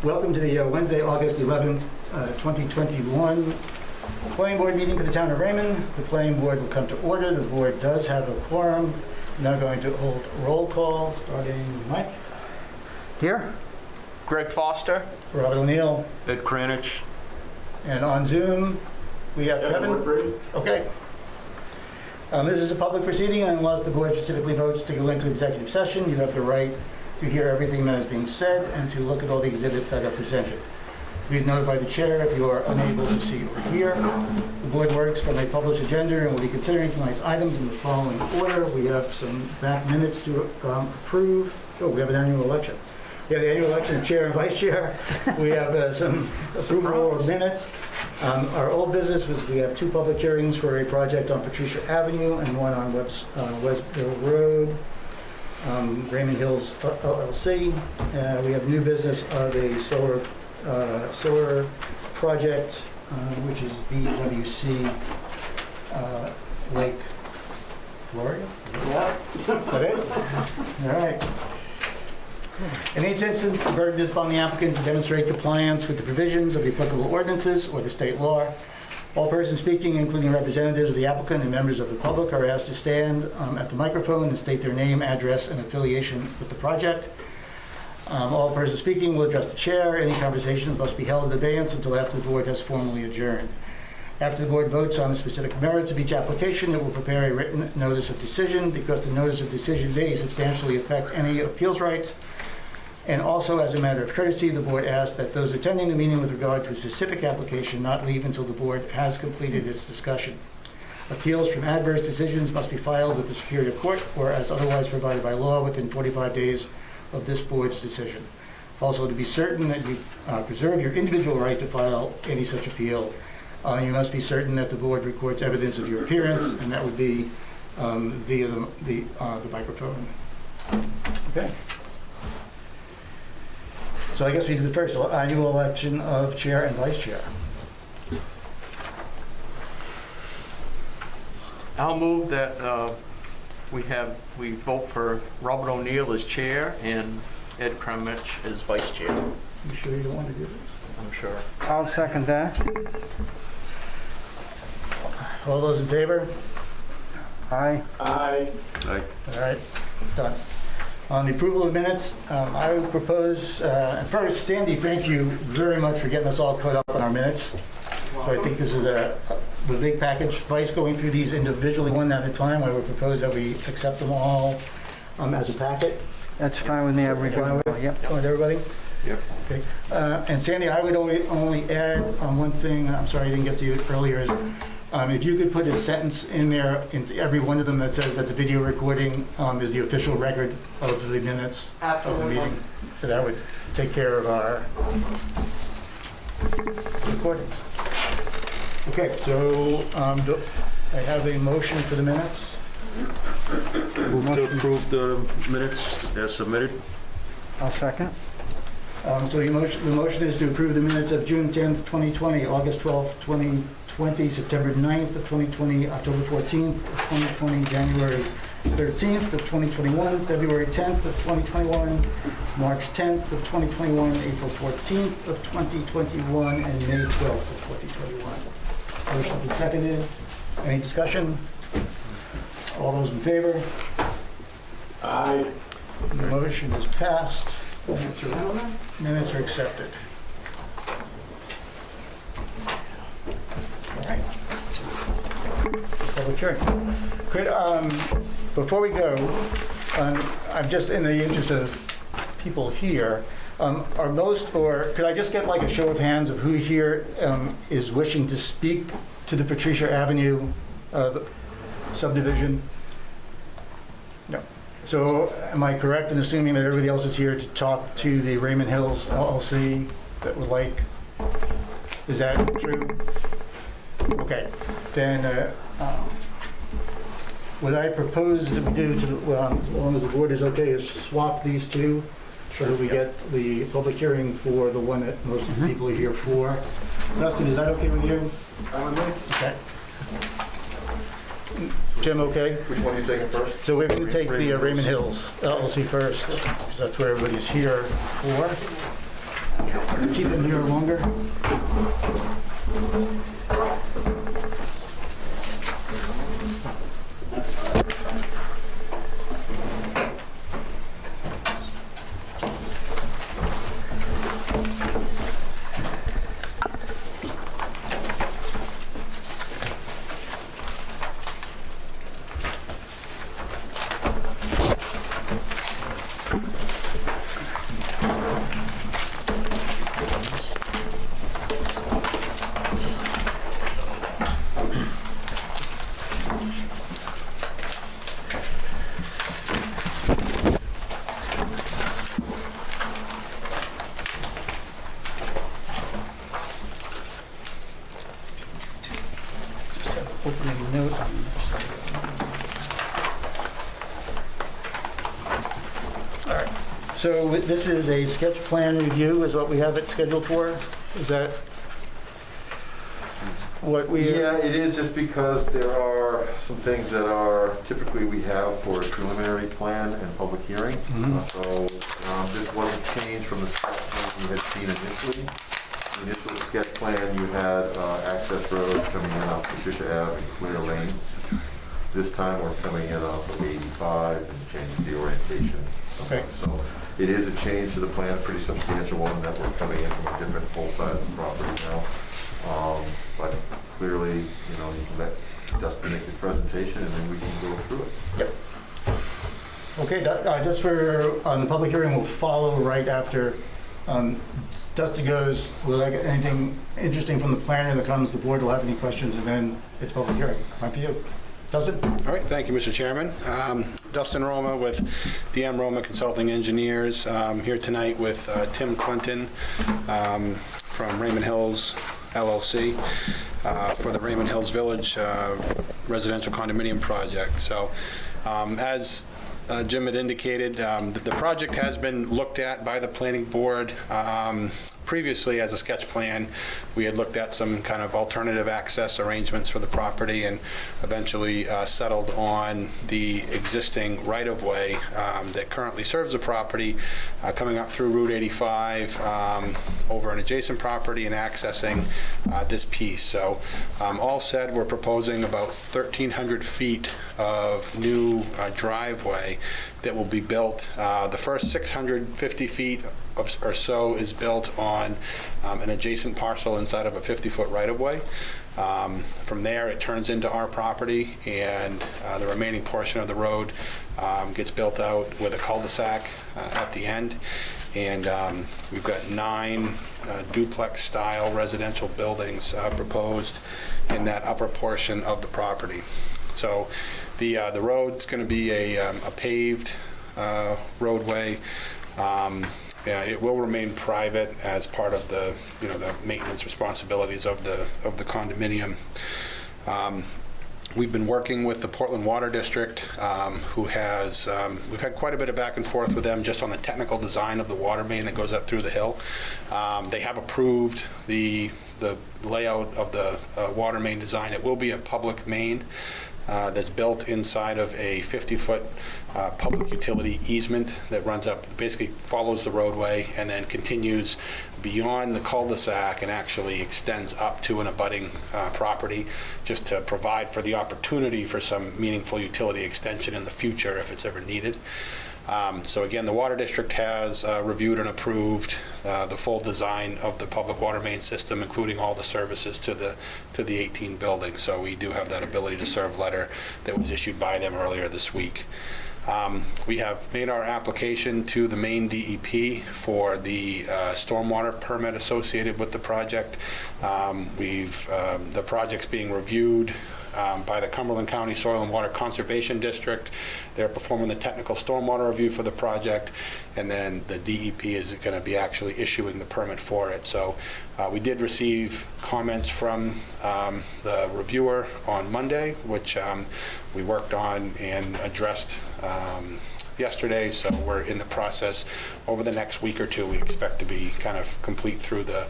Welcome to the Wednesday, August 11th, 2021 Planning Board meeting for the town of Raymond. The Planning Board will come to order. The board does have a quorum. I'm now going to hold roll call, starting Mike. Here. Greg Foster. Robert O'Neill. Ed Kranich. And on Zoom, we have Kevin. Okay. This is a public proceeding, and unless the board specifically votes to go into executive session, you have the right to hear everything that is being said and to look at all the exhibits that are presented. Please notify the chair if you are unable to see or hear. The board works from a published agenda and will be considering tonight's items in the following order. We have some back minutes to approve. Oh, we have an annual election. We have the annual election of chair and vice chair. We have some approval of minutes. Our old business was we have two public hearings for a project on Patricia Avenue and one on Westville Road. Raymond Hills LLC. We have new business of a solar project, which is BWC Lake Florida. Yeah. Okay. All right. In each instance, the burden is upon the applicant to demonstrate compliance with the provisions of the applicable ordinances or the state law. All persons speaking, including representatives of the applicant and members of the public, are asked to stand at the microphone and state their name, address, and affiliation with the project. All persons speaking will address the chair. Any conversations must be held in abeyance until after the board has formally adjourned. After the board votes on the specific merits of each application, it will prepare a written notice of decision. Because the notice of decision may substantially affect any appeals rights, and also, as a matter of courtesy, the board asks that those attending the meeting with regard to a specific application not leave until the board has completed its discussion. Appeals from adverse decisions must be filed with the Superior Court or as otherwise provided by law within 45 days of this board's decision. Also, to be certain that you preserve your individual right to file any such appeal, you must be certain that the board records evidence of your appearance, and that would be via the microphone. Okay. So I guess we do the first annual election of chair and vice chair. I'll move that we vote for Robert O'Neill as chair and Ed Kranich as vice chair. You sure you don't want to do this? I'm sure. I'll second that. All those in favor? Aye. Aye. All right, done. On the approval of minutes, I would propose, and first, Sandy, thank you very much for getting us all caught up on our minutes. So I think this is a big package. Vice, going through these individually one at a time, I would propose that we accept them all as a packet. That's fine with me. I've reviewed it. Yep. Fine with everybody? Yep. Okay. And Sandy, I would only add on one thing, I'm sorry I didn't get to you earlier, is if you could put a sentence in there, in every one of them, that says that the video recording is the official record of the minutes of the meeting. So that would take care of our recordings. Okay, so do I have a motion for the minutes? Move to approve the minutes as submitted. I'll second. So the motion is to approve the minutes of June 10th, 2020, August 12th, 2020, September 9th of 2020, October 14th of 2020, January 13th of 2021, February 10th of 2021, March 10th of 2021, April 14th of 2021, and May 12th of 2021. Motion been seconded. Any discussion? All those in favor? Aye. The motion is passed. Minutes are accepted. All right. Public hearing. Could, before we go, I'm just in the interest of people here, are most, or could I just get like a show of hands of who here is wishing to speak to the Patricia Avenue subdivision? No. So am I correct in assuming that everybody else is here to talk to the Raymond Hills LLC that would like, is that true? Okay, then what I propose that we do, as long as the board is okay, is swap these two so that we get the public hearing for the one that most of the people are here for. Dustin, is that okay with you? Okay. Jim, okay? Which one are you taking first? So we're going to take the Raymond Hills LLC first, because that's where everybody's here for. Keep them here longer. Opening note on this. All right, so this is a sketch plan review is what we have it scheduled for? Is that what we? Yeah, it is, just because there are some things that are typically we have for a preliminary plan and public hearing. So this wasn't changed from the sketch plan you had seen initially. The initial sketch plan, you had access roads coming in off Patricia Ave and Clear Lane. This time we're coming in off of 85 and changing the orientation. Okay. So it is a change to the plan, pretty substantial one, that we're coming in from a different full side of the property now. But clearly, you know, you can let Dustin make the presentation and then we can go through it. Yep. Okay, just for, on the public hearing, we'll follow right after Dustin goes. Will I get anything interesting from the planner that comes, the board will have any questions, and then it's public hearing. Time for you. Dustin? All right, thank you, Mr. Chairman. Dustin Roma with DM Roma Consulting Engineers, here tonight with Tim Clinton from Raymond Hills LLC for the Raymond Hills Village residential condominium project. So as Jim had indicated, the project has been looked at by the planning board previously as a sketch plan. We had looked at some kind of alternative access arrangements for the property and eventually settled on the existing right-of-way that currently serves the property, coming up through Route 85 over an adjacent property and accessing this piece. So all said, we're proposing about 1,300 feet of new driveway that will be built. The first 650 feet or so is built on an adjacent parcel inside of a 50-foot right-of-way. From there, it turns into our property, and the remaining portion of the road gets built out with a cul-de-sac at the end. And we've got 9 duplex-style residential buildings proposed in that upper portion of the property. So the road's going to be a paved roadway. Yeah, it will remain private as part of the, you know, the maintenance responsibilities of the condominium. We've been working with the Portland Water District, who has, we've had quite a bit of back and forth with them just on the technical design of the water main that goes up through the hill. They have approved the layout of the water main design. It will be a public main that's built inside of a 50-foot public utility easement that runs up, basically follows the roadway and then continues beyond the cul-de-sac and actually extends up to an abutting property, just to provide for the opportunity for some meaningful utility extension in the future if it's ever needed. So again, the Water District has reviewed and approved the full design of the public water main system, including all the services to the 18 buildings. So we do have that ability to serve letter that was issued by them earlier this week. We have made our application to the Maine DEP for the stormwater permit associated with the project. The project's being reviewed by the Cumberland County Soil and Water Conservation District. They're performing the technical stormwater review for the project, and then the DEP is going to be actually issuing the permit for it. So we did receive comments from the reviewer on Monday, which we worked on and addressed yesterday. So we're in the process. Over the next week or two, we expect to be kind of complete through the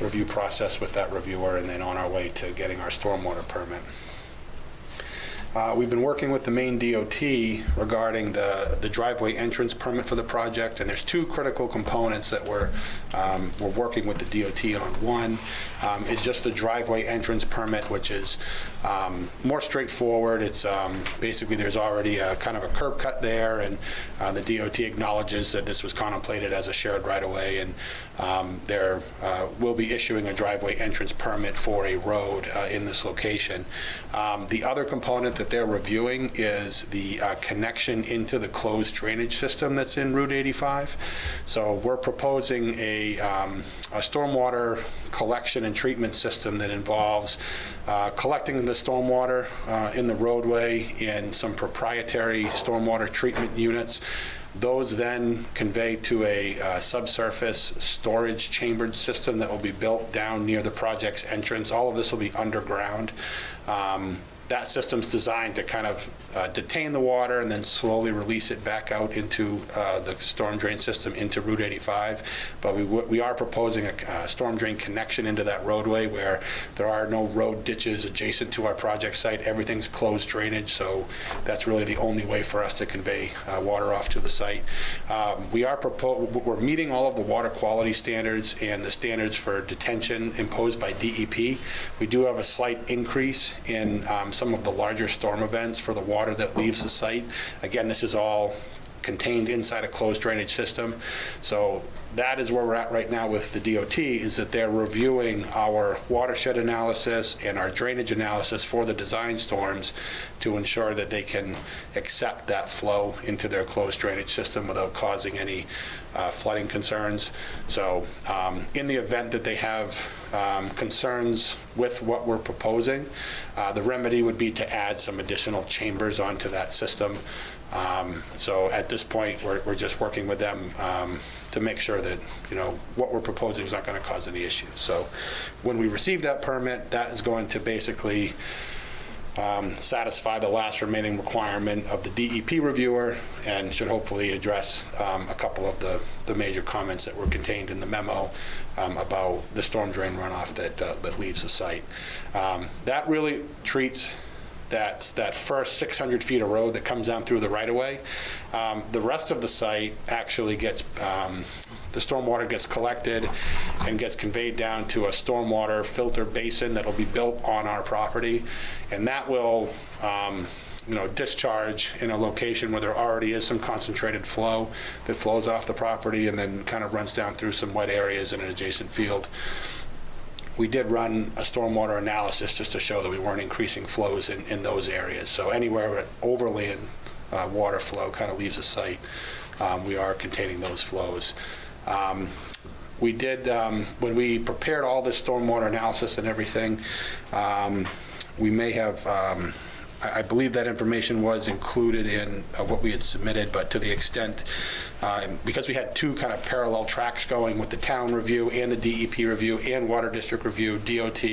review process with that reviewer, and then on our way to getting our stormwater permit. We've been working with the Maine DOT regarding the driveway entrance permit for the project, and there's two critical components that we're working with the DOT on. One is just the driveway entrance permit, which is more straightforward. It's basically there's already a kind of a curb cut there, and the DOT acknowledges that this was contemplated as a shared right-of-way, and there will be issuing a driveway entrance permit for a road in this location. The other component that they're reviewing is the connection into the closed drainage system that's in Route 85. So we're proposing a stormwater collection and treatment system that involves collecting the stormwater in the roadway in some proprietary stormwater treatment units. Those then convey to a subsurface storage chambered system that will be built down near the project's entrance. All of this will be underground. That system's designed to kind of detain the water and then slowly release it back out into the storm drain system into Route 85. But we are proposing a storm drain connection into that roadway where there are no road ditches adjacent to our project site. Everything's closed drainage, so that's really the only way for us to convey water off to the site. We're meeting all of the water quality standards and the standards for detention imposed by DEP. We do have a slight increase in some of the larger storm events for the water that leaves the site. Again, this is all contained inside a closed drainage system. So that is where we're at right now with the DOT, is that they're reviewing our watershed analysis and our drainage analysis for the design storms to ensure that they can accept that flow into their closed drainage system without causing any flooding concerns. So in the event that they have concerns with what we're proposing, the remedy would be to add some additional chambers onto that system. So at this point, we're just working with them to make sure that, you know, what we're proposing is not going to cause any issues. So when we receive that permit, that is going to basically satisfy the last remaining requirement of the DEP reviewer and should hopefully address a couple of the major comments that were contained in the memo about the storm drain runoff that leaves the site. That really treats that first 600 feet of road that comes down through the right-of-way. The rest of the site actually gets, the stormwater gets collected and gets conveyed down to a stormwater filter basin that will be built on our property. And that will, discharge in a location where there already is some concentrated flow that flows off the property and then kind of runs down through some wet areas in an adjacent field. We did run a stormwater analysis just to show that we weren't increasing flows in those areas. So anywhere where overland water flow kind of leaves the site, we are containing those flows. We did, when we prepared all this stormwater analysis and everything, we may have, I believe that information was included in what we had submitted, but to the extent, because we had two kind of parallel tracks going with the town review and the DEP review and Water District review, DOT,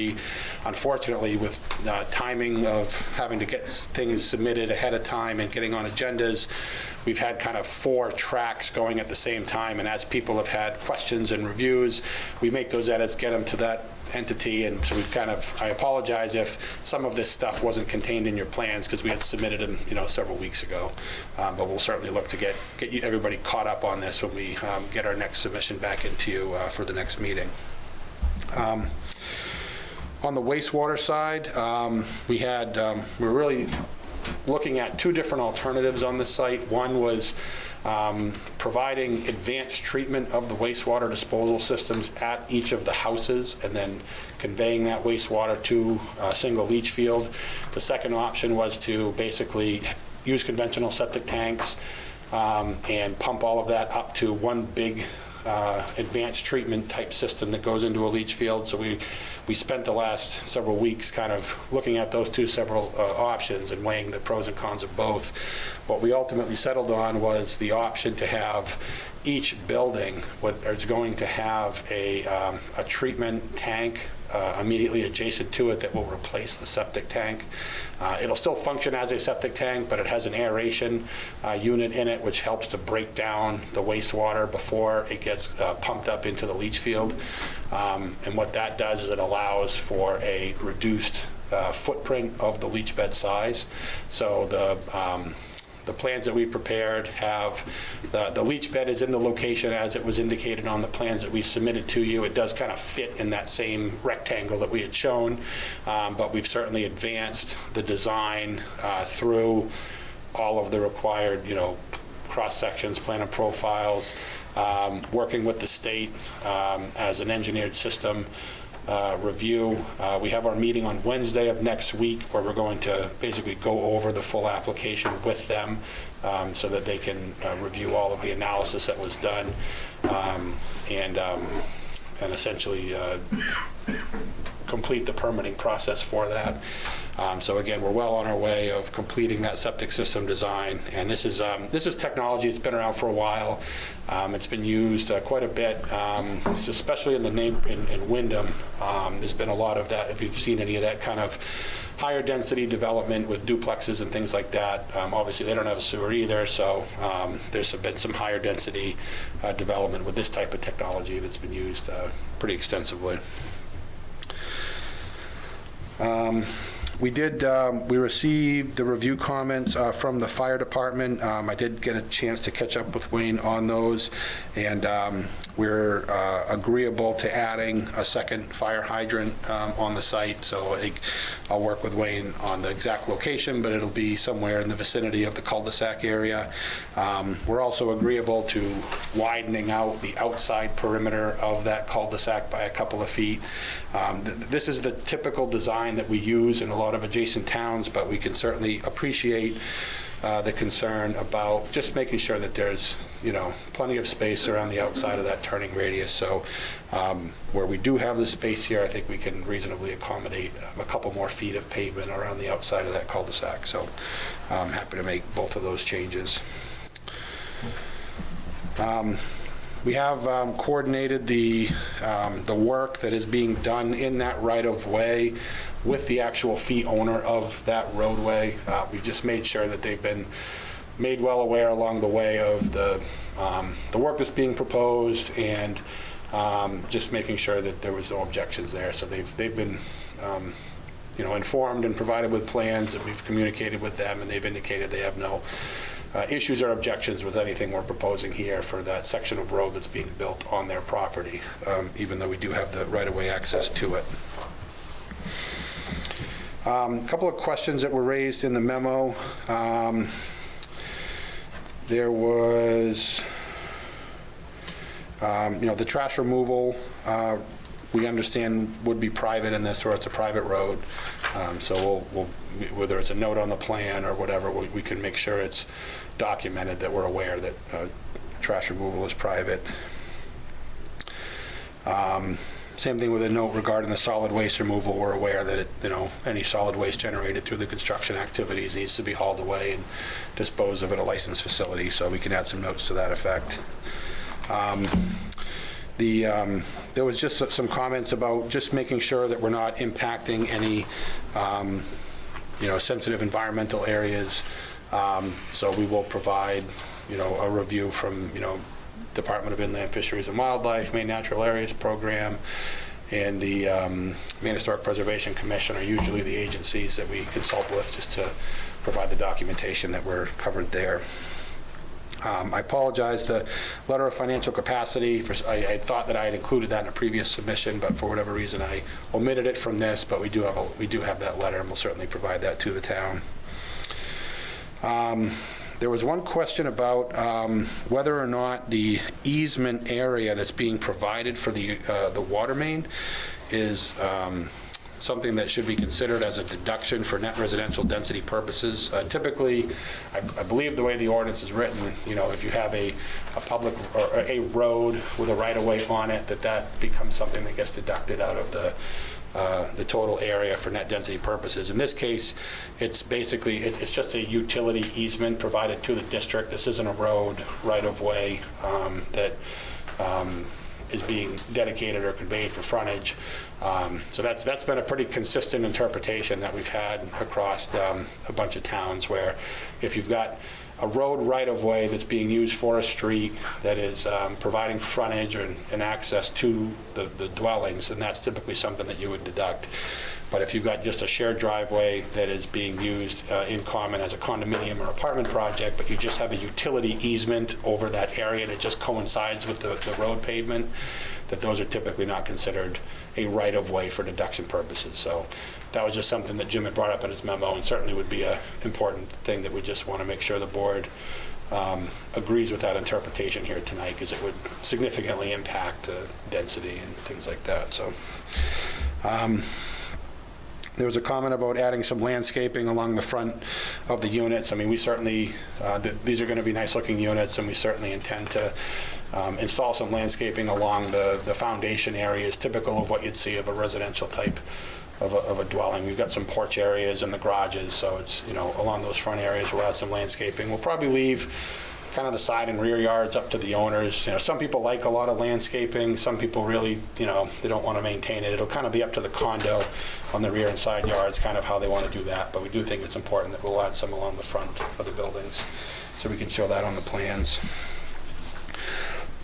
unfortunately with timing of having to get things submitted ahead of time and getting on agendas, we've had kind of 4 tracks going at the same time, and as people have had questions and reviews, we make those edits, get them to that entity, and so we've kind of, I apologize if some of this stuff wasn't contained in your plans because we had submitted them, several weeks ago, but we'll certainly look to get everybody caught up on this when we get our next submission back into you for the next meeting. On the wastewater side, we're really looking at 2 different alternatives on the site. One was providing advanced treatment of the wastewater disposal systems at each of the houses and then conveying that wastewater to a single leach field. The second option was to basically use conventional septic tanks and pump all of that up to one big advanced treatment type system that goes into a leach field. So we spent the last several weeks kind of looking at those several options and weighing the pros and cons of both. What we ultimately settled on was the option to have each building is going to have a treatment tank immediately adjacent to it that will replace the septic tank. It'll still function as a septic tank, but it has an aeration unit in it which helps to break down the wastewater before it gets pumped up into the leach field. And what that does is it allows for a reduced footprint of the leach bed size. So the plans that we've prepared have, the leach bed is in the location as it was indicated on the plans that we submitted to you. It does kind of fit in that same rectangle that we had shown, but we've certainly advanced the design through all of the required, cross sections, plan and profiles, working with the state as an engineered system review. We have our meeting on Wednesday of next week where we're going to basically go over the full application with them so that they can review all of the analysis that was done and essentially complete the permitting process for that. So again, we're well on our way of completing that septic system design, and this is technology that's been around for a while. It's been used quite a bit, especially in in Wyndham. There's been a lot of that. If you've seen any of that kind of higher density development with duplexes and things like that, obviously they don't have a sewer either, so there's been some higher density development with this type of technology that's been used pretty extensively. We received the review comments from the fire department. I did get a chance to catch up with Wayne on those, and we're agreeable to adding a second fire hydrant on the site. So I think I'll work with Wayne on the exact location, but it'll be somewhere in the vicinity of the cul-de-sac area. We're also agreeable to widening out the outside perimeter of that cul-de-sac by a couple of feet. This is the typical design that we use in a lot of adjacent towns, but we can certainly appreciate the concern about just making sure that there's, plenty of space around the outside of that turning radius. So where we do have the space here, I think we can reasonably accommodate a couple more feet of pavement around the outside of that cul-de-sac. So I'm happy to make both of those changes. We have coordinated the work that is being done in that right-of-way with the actual fee owner of that roadway. We've just made sure that they've been made well aware along the way of the work that's being proposed, and just making sure that there was no objections there. So they've been informed and provided with plans, and we've communicated with them, and they've indicated they have no issues or objections with anything we're proposing here for that section of road that's being built on their property, even though we do have the right-of-way access to it. A couple of questions that were raised in the memo. There was, the trash removal, we understand would be private in this, or it's a private road. So we'll, whether it's a note on the plan or whatever, we can make sure it's documented that we're aware that trash removal is private. Same thing with a note regarding the solid waste removal. We're aware that any solid waste generated through the construction activities needs to be hauled away and disposed of at a licensed facility. So we can add some notes to that effect. There was just some comments about just making sure that we're not impacting any, sensitive environmental areas. So we will provide, a review from, Department of Inland Fisheries and Wildlife, Maine Natural Areas Program, and the Maine Historic Preservation Commission are usually the agencies that we consult with just to provide the documentation that we're covered there. I apologize, the letter of financial capacity, I thought that I had included that in a previous submission, but for whatever reason I omitted it from this, but we do have that letter, and we'll certainly provide that to the town. There was one question about whether or not the easement area that's being provided for the water main is something that should be considered as a deduction for net residential density purposes. Typically, I believe the way the ordinance is written, if you have a public or a road with a right-of-way on it, that becomes something that gets deducted out of the total area for net density purposes. In this case, it's basically, it's just a utility easement provided to the district. This isn't a road right-of-way that is being dedicated or conveyed for frontage. So that's been a pretty consistent interpretation that we've had across a bunch of towns, where if you've got a road right-of-way that's being used for a street that is providing frontage and access to the dwellings, and that's typically something that you would deduct. But if you've got just a shared driveway that is being used in common as a condominium or apartment project, but you just have a utility easement over that area and it just coincides with the road pavement, that those are typically not considered a right-of-way for deduction purposes. So that was just something that Jim had brought up in his memo, and certainly would be an important thing that we just want to make sure the board agrees with that interpretation here tonight, because it would significantly impact the density and things like that. So there was a comment about adding some landscaping along the front of the units. I mean, we certainly, these are going to be nice-looking units, and we certainly intend to install some landscaping along the foundation areas, typical of what you'd see of a residential type of a dwelling. We've got some porch areas and the garages, so it's, you know, along those front areas, we'll add some landscaping. We'll probably leave kind of the side and rear yards up to the owners. You know, some people like a lot of landscaping, some people really, you know, they don't want to maintain it. It'll kind of be up to the condo on the rear and side yards, kind of how they want to do that, but we do think it's important that we'll add some along the front of the buildings, so we can show that on the plans.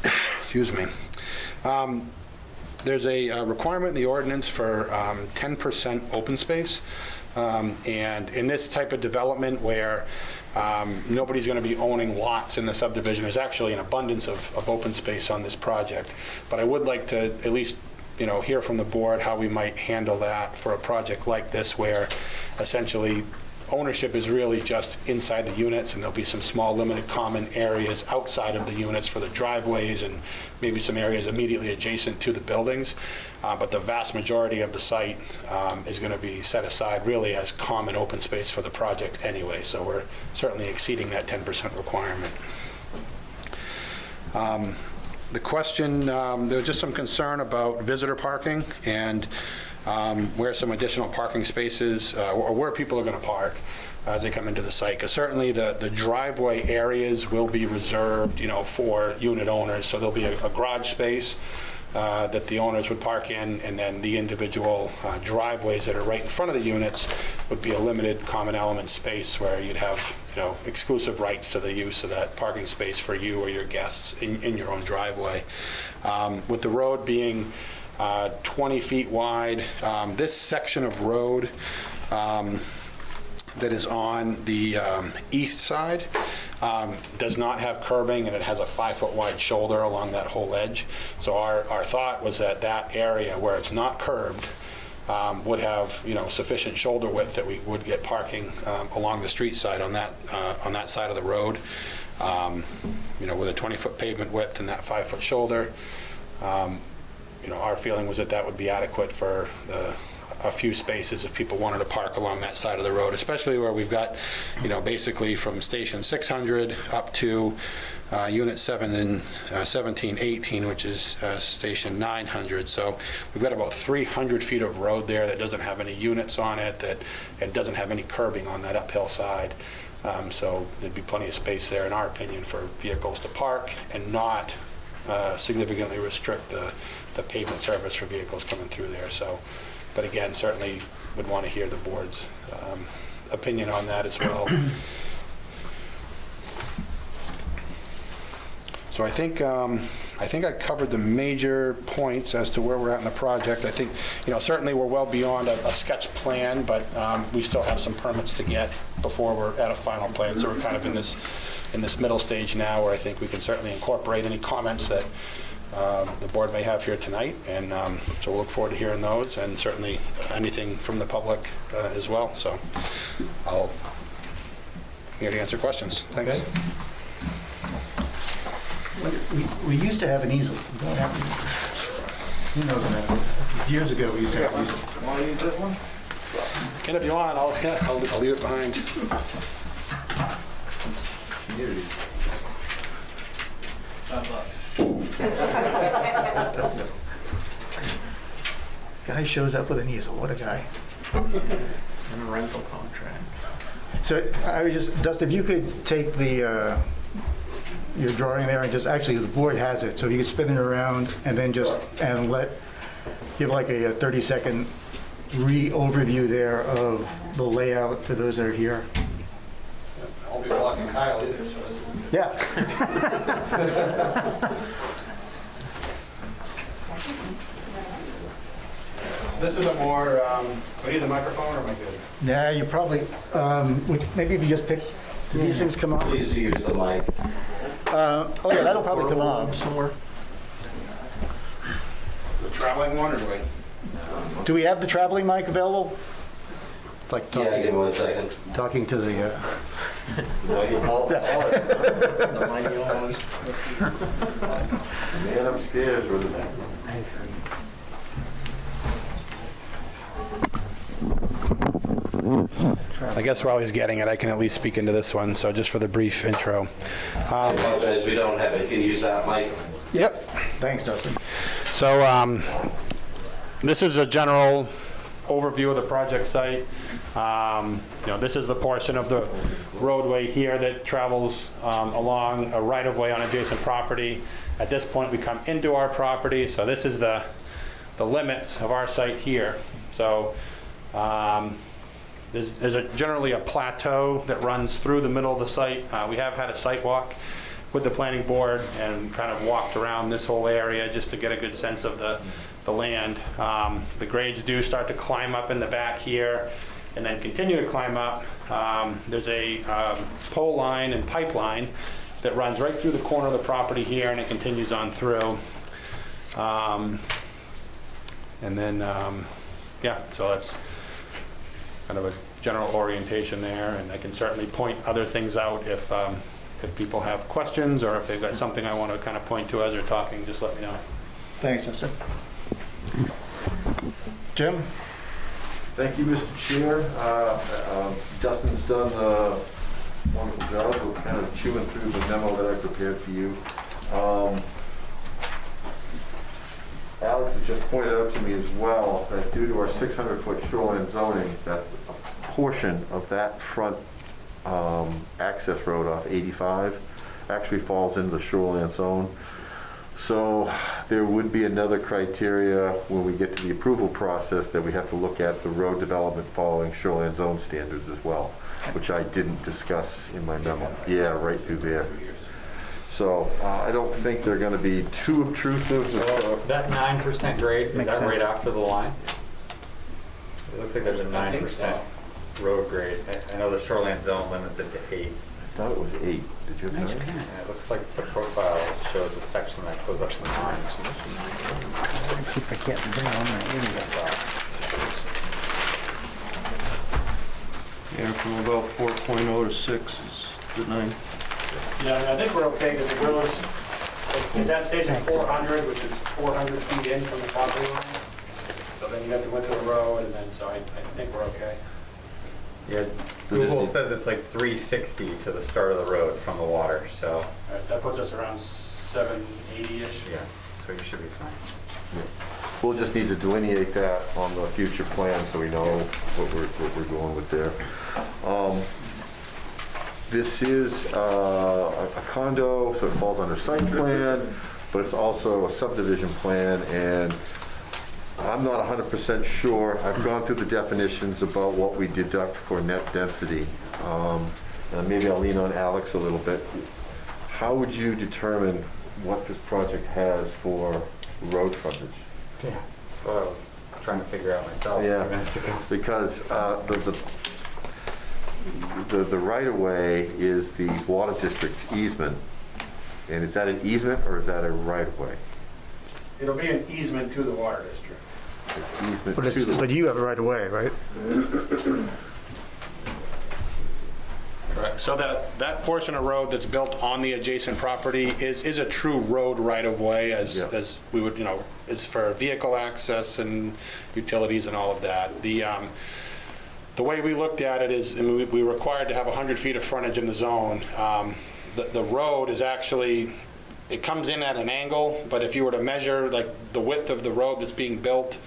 Excuse me. There's a requirement in the ordinance for 10% open space. And in this type of development where nobody's going to be owning lots in the subdivision, there's actually an abundance of open space on this project. But I would like to at least, you know, hear from the board how we might handle that for a project like this, where essentially ownership is really just inside the units, and there'll be some small limited common areas outside of the units for the driveways and maybe some areas immediately adjacent to the buildings. But the vast majority of the site is going to be set aside really as common open space for the project anyway, so we're certainly exceeding that 10% requirement. The question, there was just some concern about visitor parking and where some additional parking spaces or where people are going to park as they come into the site. Because certainly the driveway areas will be reserved, you know, for unit owners. So there'll be a garage space that the owners would park in, and then the individual driveways that are right in front of the units would be a limited common element space where you'd have, you know, exclusive rights to the use of that parking space for you or your guests in your own driveway. With the road being 20 feet wide. This section of road that is on the east side does not have curbing, and it has a 5-foot wide shoulder along that whole edge. So our thought was that that area where it's not curbed would have, you know, sufficient shoulder width that we would get parking along the street side on that side of the road. You know, with a 20-foot pavement width and that 5-foot shoulder. You know, our feeling was that that would be adequate for a few spaces if people wanted to park along that side of the road, especially where we've got, you know, basically from station 600 up to unit 7 and 17, 18, which is station 900. So we've got about 300 feet of road there that doesn't have any units on it, and doesn't have any curbing on that uphill side. So there'd be plenty of space there, in our opinion, for vehicles to park and not significantly restrict the pavement surface for vehicles coming through there. So, but again, certainly would want to hear the board's opinion on that as well. So I think I covered the major points as to where we're at in the project. I think, you know, certainly we're well beyond a sketch plan, but we still have some permits to get before we're at a final plan. So we're kind of in this middle stage now, where I think we can certainly incorporate any comments that the board may have here tonight, and so we'll look forward to hearing those, and certainly anything from the public as well. So I'm here to answer questions. Thanks. Okay. We used to have an easel. We don't have an easel. You know that. Years ago, we used to have an easel. Want to use this one? Ken, if you want, I'll leave it behind. Guy shows up with an easel. What a guy. And a rental contract. So I would just, Dustin, if you could take the your drawing there, and just, actually the board has it, so you could spin it around and then just give like a 30-second overview there of the layout for those that are here. I'll be blocking Kyle either, so Yeah. This is a more, do I need the microphone or am I good? Yeah, you probably, maybe if you just pick, do these things come on? Please use the mic. Oh yeah, that'll probably come on. Somewhere. The traveling one or do I? Do we have the traveling mic available? It's like Yeah, give me 1 second. talking to the, The mighty ones. Man upstairs or the back? I guess while he's getting it, I can at least speak into this one, so just for the brief intro. I apologize, we don't have it. Can you use that mic? Yep. thanks, Dustin. So this is a general overview of the project site. This is the portion of the roadway here that travels along a right-of-way on adjacent property. At this point, we come into our property, so this is the limits of our site here. So there's generally a plateau that runs through the middle of the site. We have had a site walk with the planning board and kind of walked around this whole area just to get a good sense of the land. The grades do start to climb up in the back here and then continue to climb up. There's a pole line and pipeline that runs right through the corner of the property here, and it continues on through. So that's kind of a general orientation there, and I can certainly point other things out if people have questions or if they've got something I want to kind of point to as they're talking, just let me know. Thanks, Dustin. Jim? Thank you, Mr. Chair. Dustin's done a wonderful job of kind of chewing through the memo that I prepared for you. Alex has just pointed out to me as well that due to our 600-foot shoreline zoning, that portion of that front access road off 85 actually falls into the shoreline zone. So there would be another criteria when we get to the approval process that we have to look at the road development following shoreline zone standards as well, which I didn't discuss in my memo. Yeah, right through there. So I don't think they're going to be too obtrusive. That 9% grade, is that right after the line? It looks like there's a 9% road grade. I know the shoreline zone limits it to 8. I thought it was 8. Did you have 9? And it looks like the profile shows a section that goes up to 9. See if I can't down. Yeah, from about 4.0 to 6 is the 9. Yeah, I think we're okay because the grill is, it's at station 400, which is 400 feet in from the property line. So then you have to go into the road, and then, so I think we're okay. Yeah, Google says it's like 360 to the start of the road from the water, so. All right, that puts us around 780-ish. Yeah, so you should be fine. We'll just need to delineate that on the future plan so we know what we're going with there. This is a condo, so it falls under site plan, but it's also a subdivision plan, and I'm not 100% sure. I've gone through the definitions about what we deduct for net density. And maybe I'll lean on Alex a little bit. How would you determine what this project has for road frontage? Yeah, that's what I was trying to figure out myself a few minutes ago. Because the right-of-way is the water district easement. And is that an easement or is that a right-of-way? It'll be an easement to the water district. It's easement But, to the... but you have it right away, right? Correct. So that portion of road that's built on the adjacent property is a true road right-of-way, as we would, it's for vehicle access and utilities and all of that. The way we looked at it is, we were required to have 100 feet of frontage in the zone. The road is actually, it comes in at an angle, but if you were to measure like the width of the road that's being built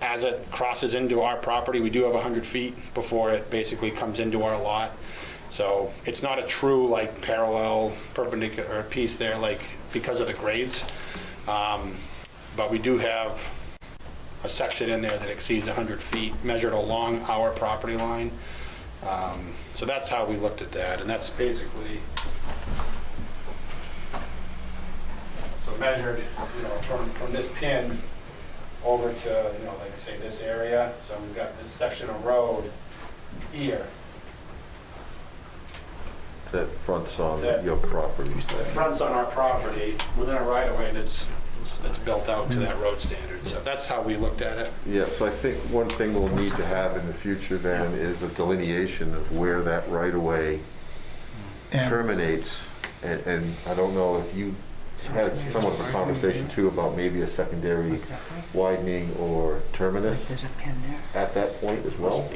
as it crosses into our property, we do have 100 feet before it basically comes into our lot. So it's not a true like parallel perpendicular piece there, like because of the grades. But we do have a section in there that exceeds 100 feet measured along our property line. So that's how we looked at that, and that's basically so measured, from this pin over to, like say this area. So we've got this section of road here. That fronts on That- your property. The front's on our property within a right of way that's built out to that road standard. So that's how we looked at it. Yeah, so I think one thing we'll need to have in the future then is a delineation of where that right-of-way And- terminates. And I don't know if you had somewhat of a conversation too about maybe a secondary widening or terminus There's a pin there. at that point as well.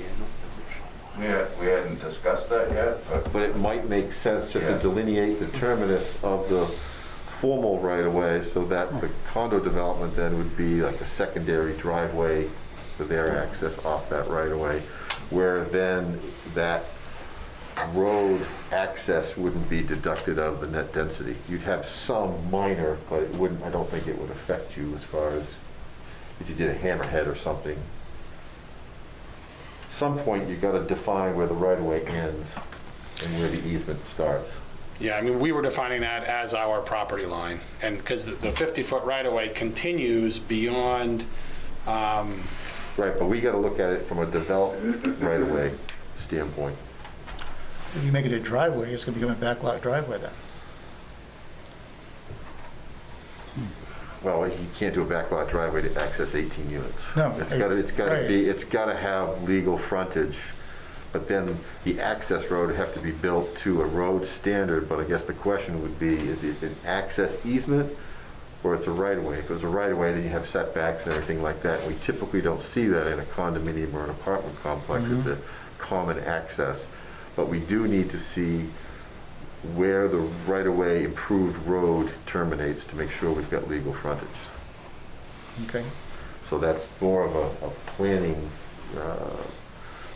We hadn't discussed that yet, But it might make sense just to Yeah. delineate the terminus of the formal right-of-way so that the condo development then would be like a secondary driveway for their access off that right-of-way, where then that road access wouldn't be deducted out of the net density. You'd have some minor, but it wouldn't, I don't think it would affect you as far as if you did a hammerhead or something. Some point, you gotta define where the right-of-way ends and where the easement starts. Yeah, I mean, we were defining that as our property line. And because the 50-foot right-of-way continues beyond, Right, but we gotta look at it from a developed right-of-way standpoint. If you make it a driveway, it's gonna become a backlot driveway then. Well, you can't do a backlot driveway to access 18 units. No, It's gotta have legal frontage, but then the access road would have to be built to a road standard, but I guess the question would be, is it an access easement or it's a right-of-way? If it was a right-of-way, then you have setbacks and everything like that. We typically don't see that in a condominium or an apartment complex. It's a common access. But we do need to see where the right-of-way improved road terminates to make sure we've got legal frontage. Okay. So that's more of a planning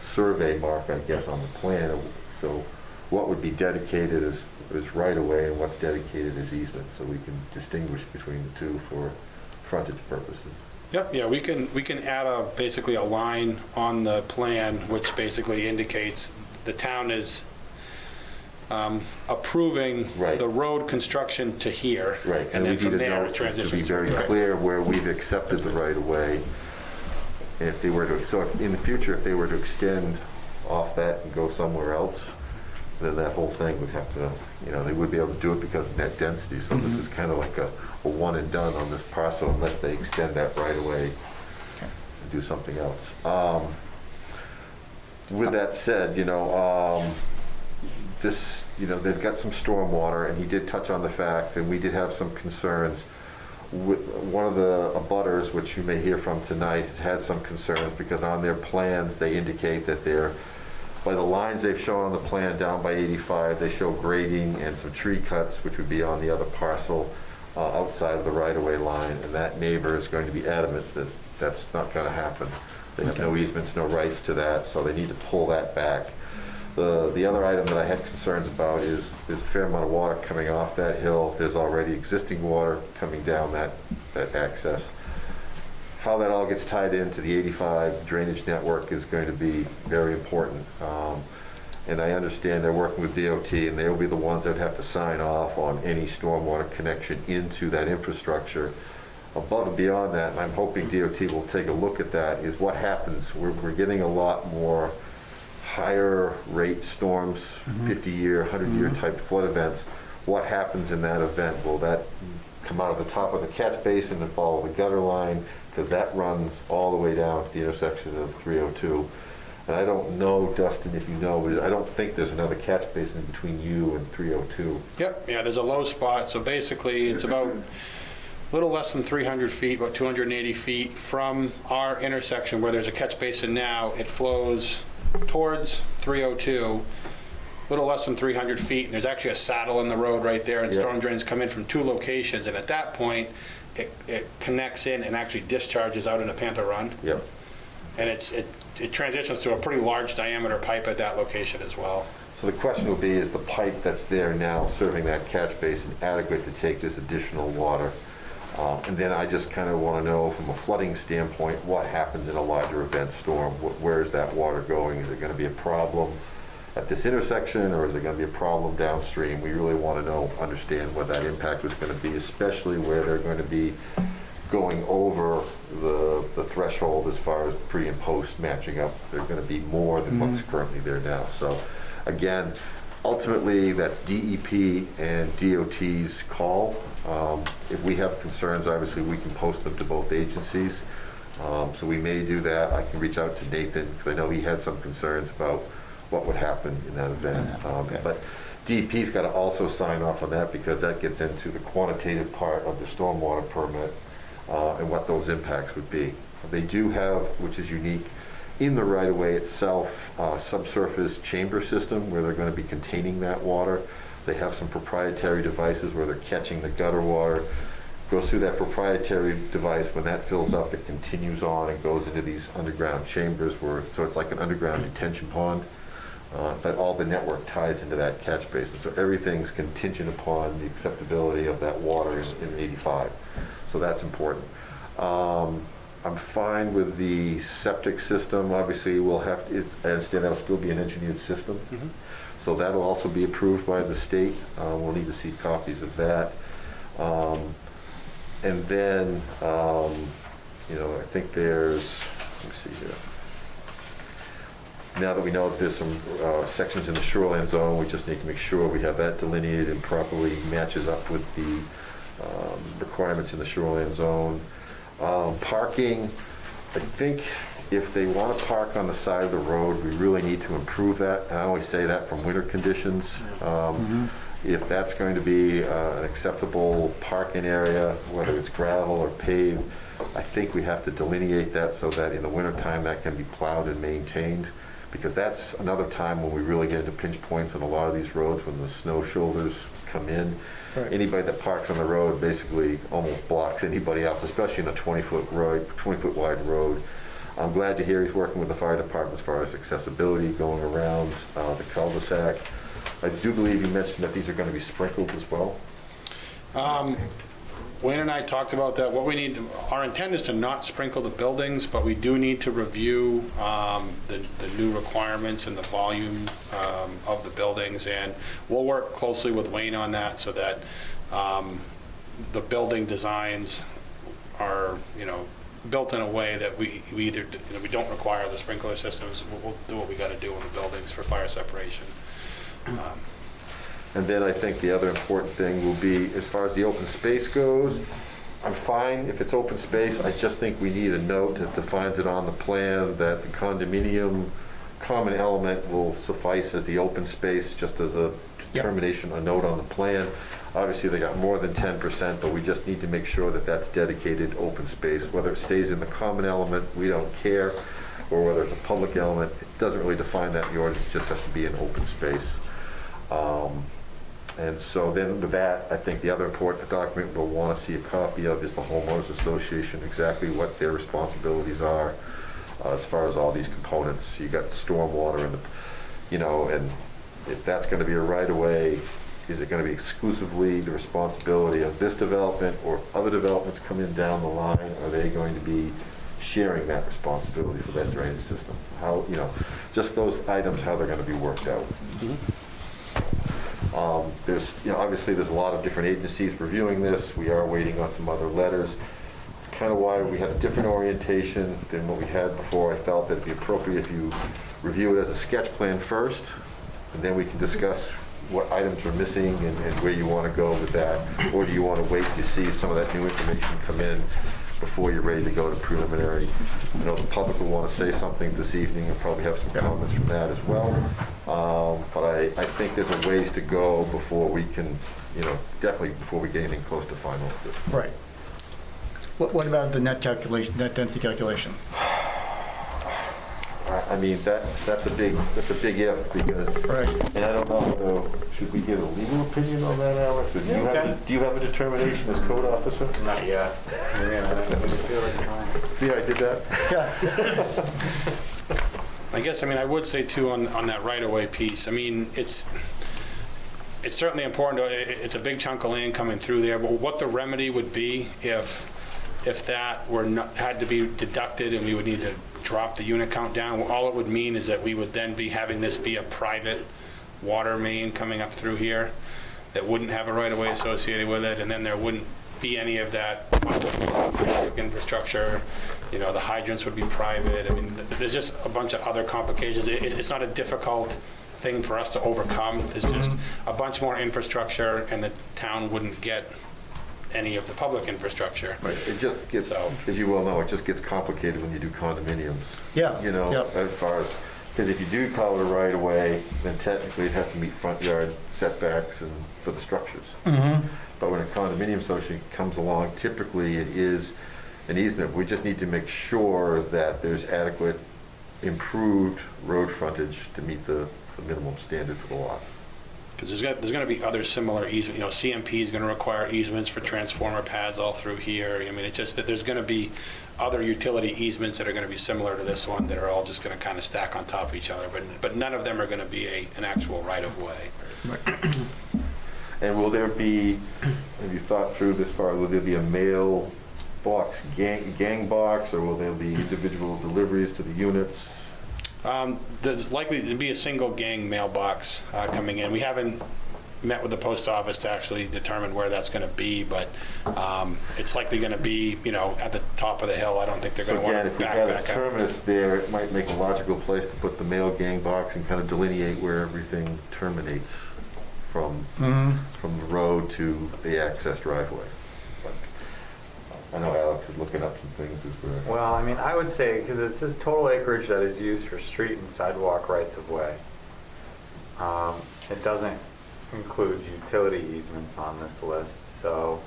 survey mark, I guess, on the plan. So what would be dedicated as right-of-way and what's dedicated as easement, so we can distinguish between the two for frontage purposes. yep, yeah, we can add basically a line on the plan which basically indicates the town is approving Right. the road construction to here. Right. And then we from need to there, know it transitions. to be very clear where we've accepted the right-of-way. And if they were to, so if in the future, if they were to extend off that and go somewhere else, then that whole thing would have to, they would be able to do it because of net density. So this is kind of like a one and done on this parcel unless they extend that right-of-way and do something else. With that said, this, they've got some stormwater, and he did touch on the fact, and we did have some concerns. One of the abutters, which you may hear from tonight, has had some concerns because on their plans, they indicate that they're, by the lines they've shown on the plan down by 85, they show grading and some tree cuts, which would be on the other parcel outside of the right-of-way line, and that neighbor is going to be adamant that that's not going to happen. They have no easements, no rights to that, so they need to pull that back. The other item that I had concerns about is there's a fair amount of water coming off that hill. There's already existing water coming down that access. How that all gets tied into the 85 drainage network is going to be very important. And I understand they're working with DOT, and they will be the ones that have to sign off on any stormwater connection into that infrastructure. Above and beyond that, and I'm hoping DOT will take a look at that, is what happens. We're getting a lot more higher rate storms, 50-year, 100-year type flood events. What happens in that event? Will that come out of the top of the catch basin and follow the gutter line? Because that runs all the way down to the intersection of 302. And I don't know, Dustin, if you know, but I don't think there's another catch basin between you and 302. Yep, yeah, there's a low spot. So basically, it's about a little less than 300 feet, about 280 feet from our intersection where there's a catch basin now. It flows towards 302, a little less than 300 feet, and there's actually a saddle in the road right there, and storm drains come in from two locations, and at that point, it connects in and actually discharges out into Panther Run. Yep. And it transitions to a pretty large diameter pipe at that location as well. So the question will be, is the pipe that's there now serving that catch basin adequate to take this additional water? And then I just kind of want to know from a flooding standpoint, what happens in a larger event storm? Where is that water going? Is it going to be a problem at this intersection, or is it going to be a problem downstream? We really want to understand what that impact was going to be, especially where there are going to be going over the threshold as far as pre and post matching up. They're gonna be more than what's currently there now. So again, ultimately, that's DEP and DOT's call. If we have concerns, obviously, we can post them to both agencies. So we may do that. I can reach out to Nathan, because I know he had some concerns about what would happen in that event. Okay. But DEP's got to also sign off on that, because that gets into the quantitative part of the stormwater permit and what those impacts would be. They do have, which is unique, in the right-of-way itself, subsurface chamber system where they're going to be containing that water. They have some proprietary devices where they're catching the gutter water, goes through that proprietary device. When that fills up, it continues on and goes into these underground chambers so it's like an underground detention pond. But all the network ties into that catch basin. So everything's contingent upon the acceptability of that water in 85. So that's important. I'm fine with the septic system. Obviously, we'll have to, I understand that'll still be an engineered system. So that'll also be approved by the state. We'll need to see copies of that. And then, I think there's, let me see here. Now that we know that there's some sections in the shoreline zone, we just need to make sure we have that delineated and properly matches up with the requirements in the shoreline zone. Parking, I think if they want to park on the side of the road, we really need to improve that. And I always say that from winter conditions. If that's going to be an acceptable parking area, whether it's gravel or paved, I think we have to delineate that so that in the wintertime that can be plowed and maintained, because that's another time when we really get into pinch points on a lot of these roads when the snow shoulders come in. Right. Anybody that parks on the road basically almost blocks anybody else, especially in a 20-foot wide road. I'm glad to hear he's working with the fire department as far as accessibility going around the cul-de-sac. I do believe you mentioned that these are going to be sprinkled as well. Wayne and I talked about that. What we need, our intent is to not sprinkle the buildings, but we do need to review the new requirements and the volume of the buildings, and we'll work closely with Wayne on that so that the building designs are, built in a way that we either, we don't require the sprinkler systems. We'll do what we got to do in the buildings for fire separation. And then I think the other important thing will be, as far as the open space goes, I'm fine if it's open space. I just think we need a note that defines it on the plan that the condominium common element will suffice as the open space, just as a determination, a note on the plan. Obviously, they got more than 10%, but we just need to make sure that that's dedicated open space. Whether it stays in the common element, we don't care, or whether it's a public element, it doesn't really define that in the ordinance. It just has to be an open space. And so then with that, I think the other important document we'll want to see a copy of is the homeowners association, exactly what their responsibilities are as far as all these components. You got stormwater and and if that's going to be a right-of-way, is it going to be exclusively the responsibility of this development, or other developments come in down the line? Are they going to be sharing that responsibility for that drainage system? How, just those items, how they're going to be worked out. There's, obviously there's a lot of different agencies reviewing this. We are waiting on some other letters. It's kind of why we have a different orientation than what we had before. I felt that it'd be appropriate if you review it as a sketch plan first, and then we can discuss what items are missing and where you want to go with that. Or do you want to wait to see some of that new information come in before you're ready to go to preliminary? I know the public will want to say something this evening and probably have some comments from that as well. But I think there's a ways to go before we can, definitely before we get anything close to final. Right. What about the net density calculation? I mean, that's a big if, because, Right. and I don't know, should we give a legal opinion on that, Alex? Or do you have a determination as code officer? Not yet. See how I did that? Yeah. I would say too on that right-of-way piece, it's certainly important. It's a big chunk of land coming through there, but what the remedy would be if that had to be deducted and we would need to drop the unit count down, all it would mean is that we would then be having this be a private water main coming up through here that wouldn't have a right-of-way associated with it, and then there wouldn't be any of that public infrastructure. You know, the hydrants would be private. I mean, there's just a bunch of other complications. It's not a difficult thing for us to overcome. There's just a bunch more infrastructure, and the town wouldn't get any of the public infrastructure. Right, it just gets, So- as you well know, it just gets complicated when you do condominiums. Yeah. You know, Yep. as far as, because if you do call it a right of way, then technically it'd have to meet front yard setbacks and for the structures. But when a condominium association comes along, typically it is an easement. We just need to make sure that there's adequate improved road frontage to meet the minimum standard for the lot. Because there's going to be other similar easements. You know, CMP is going to require easements for transformer pads all through here. I mean, it's just that there's going to be other utility easements that are going to be similar to this one that are all just going to kind of stack on top of each other. But none of them are going to be an actual right-of-way. And will there be, have you thought through this far, will there be a mailbox, gang box, or will there be individual deliveries to the units? There's likely to be a single gang mailbox coming in. We haven't met with the post office to actually determine where that's going to be, but it's likely going to be, you know, at the top of the hill. I don't think they're going to want to back If you had a up. terminus there, it might make a logical place to put the mail gang box and kind of delineate where everything terminates from the road to the access driveway. But I know Alex is looking up some things as we're. Well, I mean, I would say, because it says total acreage that is used for street and sidewalk rights of way. It doesn't include utility easements on this list, so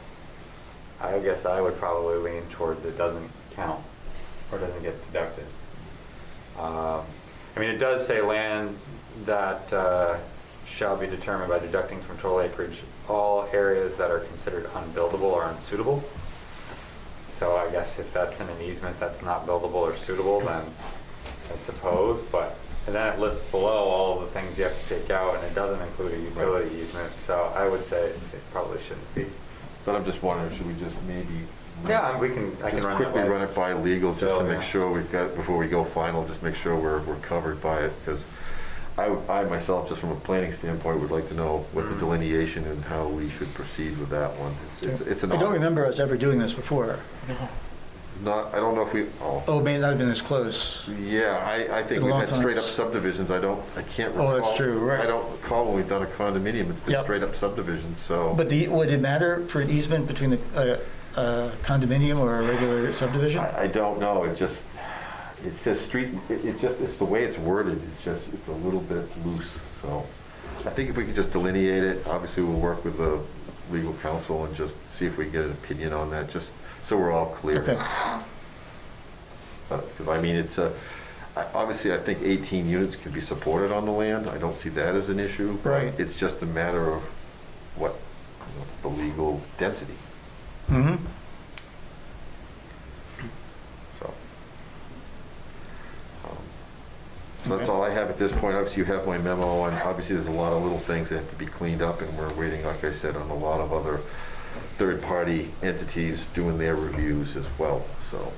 I guess I would probably lean towards it doesn't count or doesn't get deducted. I mean, it does say land that shall be determined by deducting from total acreage all areas that are considered unbuildable or unsuitable. So I guess if that's in an easement that's not buildable or suitable, then I suppose, but, and then it lists below all of the things you have to take out, and it doesn't include a utility easement, so I would say it probably shouldn't be. But I'm just wondering, should we just maybe? Yeah, I can run that quickly by run it by legal, just to make yeah. sure we've got, before we go final, just make sure we're covered by it, because I myself, just from a planning standpoint, would like to know what the delineation and how we should proceed with that one. It's an. I don't remember us ever doing this before. Not, I don't know if we, Oh, it may not have been this close. yeah, I think Been a we've long had time. straight up subdivisions, I can't recall. Oh, that's true, right. I don't recall when we've done a condominium, it's been Yep. straight up subdivisions, so. But would it matter for an easement between a condominium or a regular subdivision? I don't know, it says street, it's the way it's worded, it's a little bit loose, so. I think if we could just delineate it, obviously we'll work with the legal counsel and just see if we can get an opinion on that, just so we're all clear. Okay. Because I mean, obviously I think 18 units can be supported on the land, I don't see that as an issue. but Right. It's just a matter of what's the legal density, Mm-hmm. so. So that's all I have at this point. Obviously, you have my memo, and obviously there's a lot of little things that have to be cleaned up, and we're waiting, like I said, on a lot of other third-party entities doing their reviews as well. So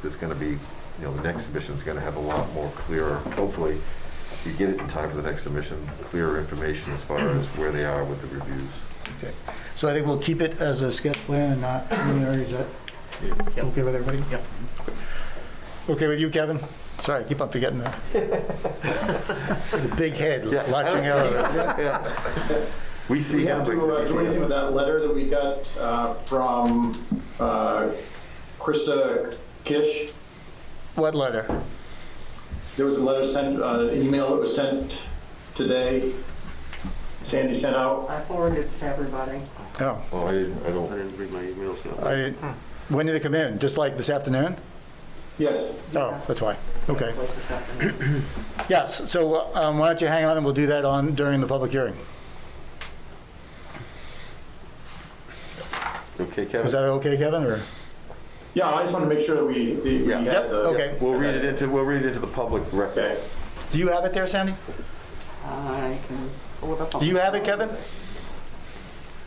there's going to be, the next submission is going to have a lot more clearer, hopefully, if you get it in time for the next submission, clearer information as far as where they are with the reviews. Okay. So I think we'll keep it as a sketch plan and not preliminary. Is that okay with everybody? Yep. Okay with you, Kevin? Sorry, I keep on forgetting that. The big head watching out. Yeah. We see Do we him. have to do anything with that letter that we got from Krista Kish? What letter? There was a letter sent, an email that was sent today, Sandy sent out. I forwarded it to everybody. Oh, Oh, I don't. I didn't read my emails yet. when did they come in? Just like this afternoon? Yes. Oh, that's why. Okay. Like this afternoon. Yes, so why don't you hang on and we'll do that during the public hearing. Okay, Kevin? Is that okay, Kevin, or? Yeah, I just want to make sure that we had Yep, the. okay. We'll read it into the public record. Okay. Do you have it there, Sandy? I can pull it up on. Do you have it, Kevin?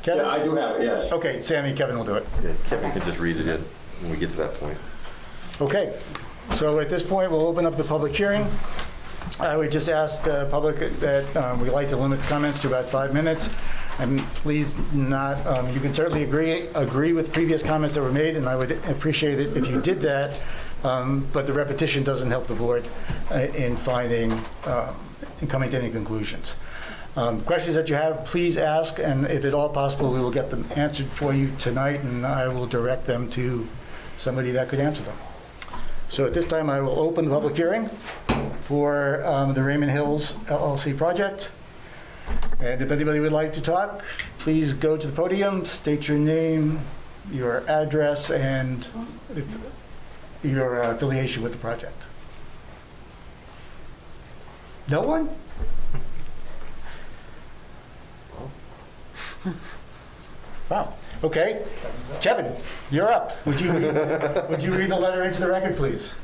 Kevin? Yeah, I do have it, yes. Okay, Sammy, Kevin will do it. Yeah, Kevin can just read it in when we get to that point. Okay, so at this point, we'll open up the public hearing. I would just ask the public that we'd like to limit comments to about 5 minutes. And please not, you can certainly agree with previous comments that were made, and I would appreciate it if you did that, but the repetition doesn't help the board in finding, in coming to any conclusions. Questions that you have, please ask, and if at all possible, we will get them answered for you tonight, and I will direct them to somebody that could answer them. So at this time, I will open the public hearing for the Raymond Hills LLC project. And if anybody would like to talk, please go to the podium, state your name, your address, and your affiliation with the project. No one? Wow. Okay. Kevin, you're up. Would you read the letter into the record, please?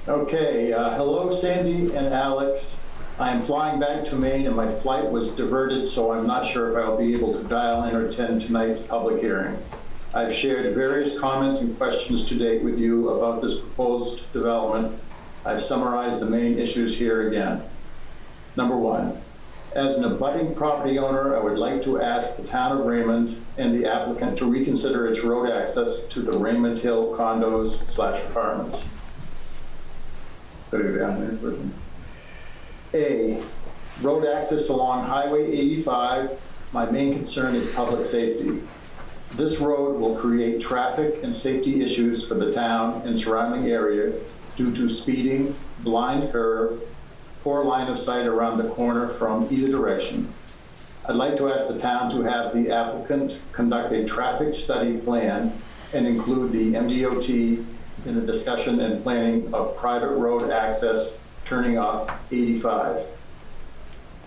Okay. Hello, Sandy and Alex. I am flying back to Maine and my flight was diverted, so I'm not sure if I'll be able to dial in or attend tonight's public hearing. I've shared various comments and questions to date with you about this proposed development. I've summarized the main issues here again. Number one, as an abutting property owner, I would like to ask the town of Raymond and the applicant to reconsider its road access to the Raymond Hill condos/apartments. Put it down there for me. A, road access along Highway 85. My main concern is public safety. This road will create traffic and safety issues for the town and surrounding area due to speeding, blind curve, poor line of sight around the corner from either direction. I'd like to ask the town to have the applicant conduct a traffic study plan and include the MDOT in the discussion and planning of private road access turning off 85.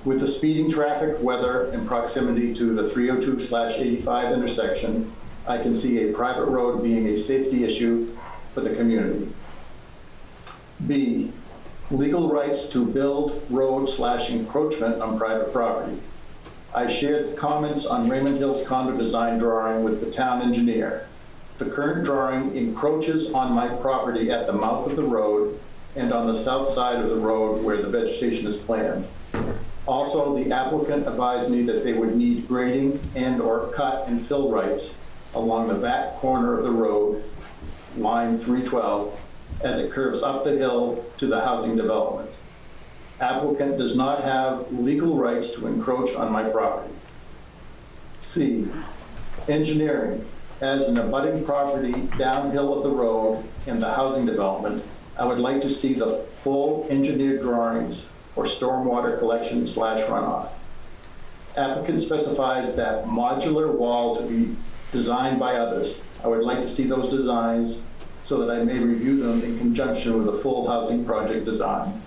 With the speeding traffic, weather, and proximity to the 302/85 intersection, I can see a private road being a safety issue for the community. B, legal rights to build road/encroachment on private property. I shared the comments on Raymond Hills condo design drawing with the town engineer. The current drawing encroaches on my property at the mouth of the road and on the south side of the road where the vegetation is planned. Also, the applicant advised me that they would need grading and/or cut and fill rights along the back corner of the road, line 312, as it curves up the hill to the housing development. Applicant does not have legal rights to encroach on my property. C, engineering. As an abutting property downhill of the road and the housing development, I would like to see the full engineered drawings for stormwater collection/runoff. Applicant specifies that modular wall to be designed by others. I would like to see those designs so that I may review them in conjunction with a full housing project design.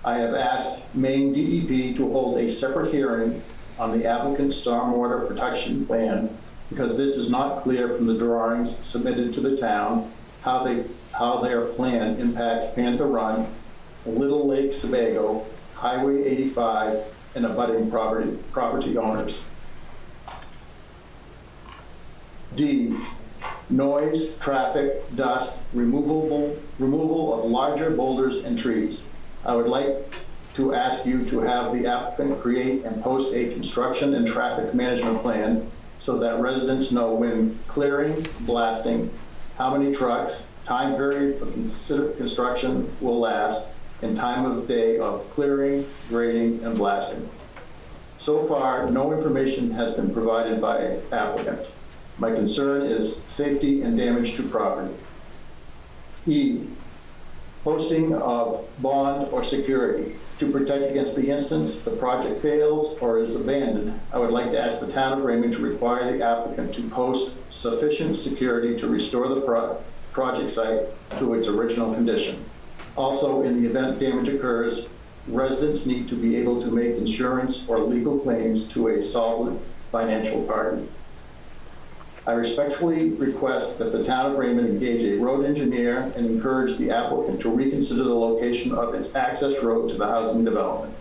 I have asked Maine DEP to hold a separate hearing on the applicant's stormwater protection plan because this is not clear from the drawings submitted to the town how their plan impacts Panther Run, Little Lake Sebago, Highway 85, and abutting property owners. D, noise, traffic, dust, removal of larger boulders and trees. I would like to ask you to have the applicant create and post a construction and traffic management plan so that residents know when clearing, blasting, how many trucks, time period for construction will last, and time of day of clearing, grading, and blasting. So far, no information has been provided by applicant. My concern is safety and damage to property. E, posting of bond or security. To protect against the instance the project fails or is abandoned, I would like to ask the town of Raymond to require the applicant to post sufficient security to restore the project site to its original condition. Also, in the event damage occurs, residents need to be able to make insurance or legal claims to a solvent financial party. I respectfully request that the town of Raymond engage a road engineer and encourage the applicant to reconsider the location of its access road to the housing development.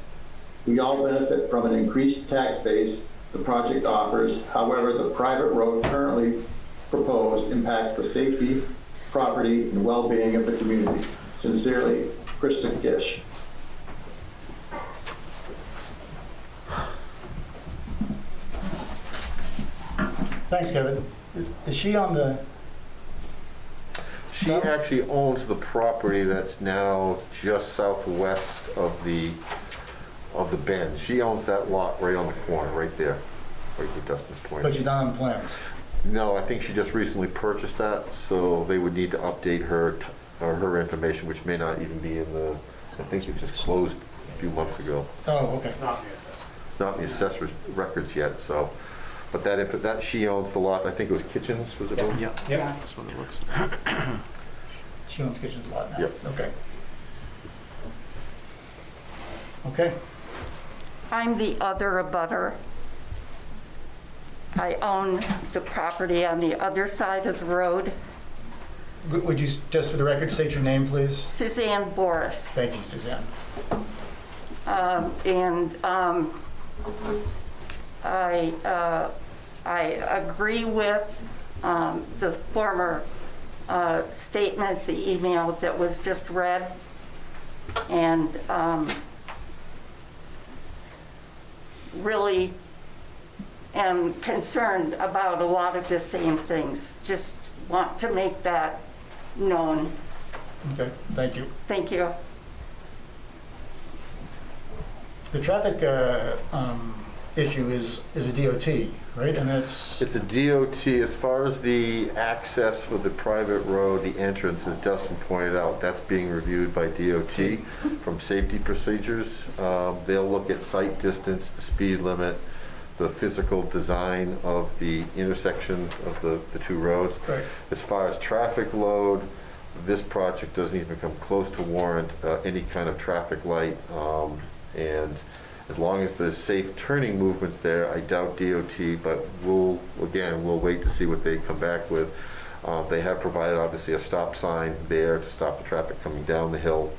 We all benefit from an increased tax base the project offers. However, the private road currently proposed impacts the safety, property, and well-being of the community. Sincerely, Krista Gish. Thanks, Kevin. Is she on the, She actually owns the property that's now just southwest of the bend. She owns that lot right on the corner, right there, right where Dustin's but pointing. she's not on the plans? No, I think she just recently purchased that, so they would need to update her, her information, which may not even be in the, I think it just closed a few months ago. Oh, okay. Not in the assessor's records yet, so, but that she owns the lot, I think it was Kitchens, was it? Yeah. Yes. That's what it looks like. She owns Kitchen's lot now? Yep. Okay. Okay. I'm the other abutter. I own the property on the other side of the road. Would you, just for the record, state your name, please? Suzanne Boris. Thank you, Suzanne. I agree with the former statement, the email that was just read, and really am concerned about a lot of the same things. Just want to make that known. Okay, thank you. Thank you. The traffic issue is a DOT, right? And that's, It's a DOT, as far as the access for the private road, the entrance, as Dustin pointed out, that's being reviewed by DOT from safety procedures. They'll look at sight distance, the speed limit, the physical design of the intersection of the two roads. right. As far as traffic load, this project doesn't even come close to warrant any kind of traffic light. And as long as there's safe turning movements there, I doubt DOT, but we'll wait to see what they come back with. They have provided obviously a stop sign there to stop the traffic coming down the hill,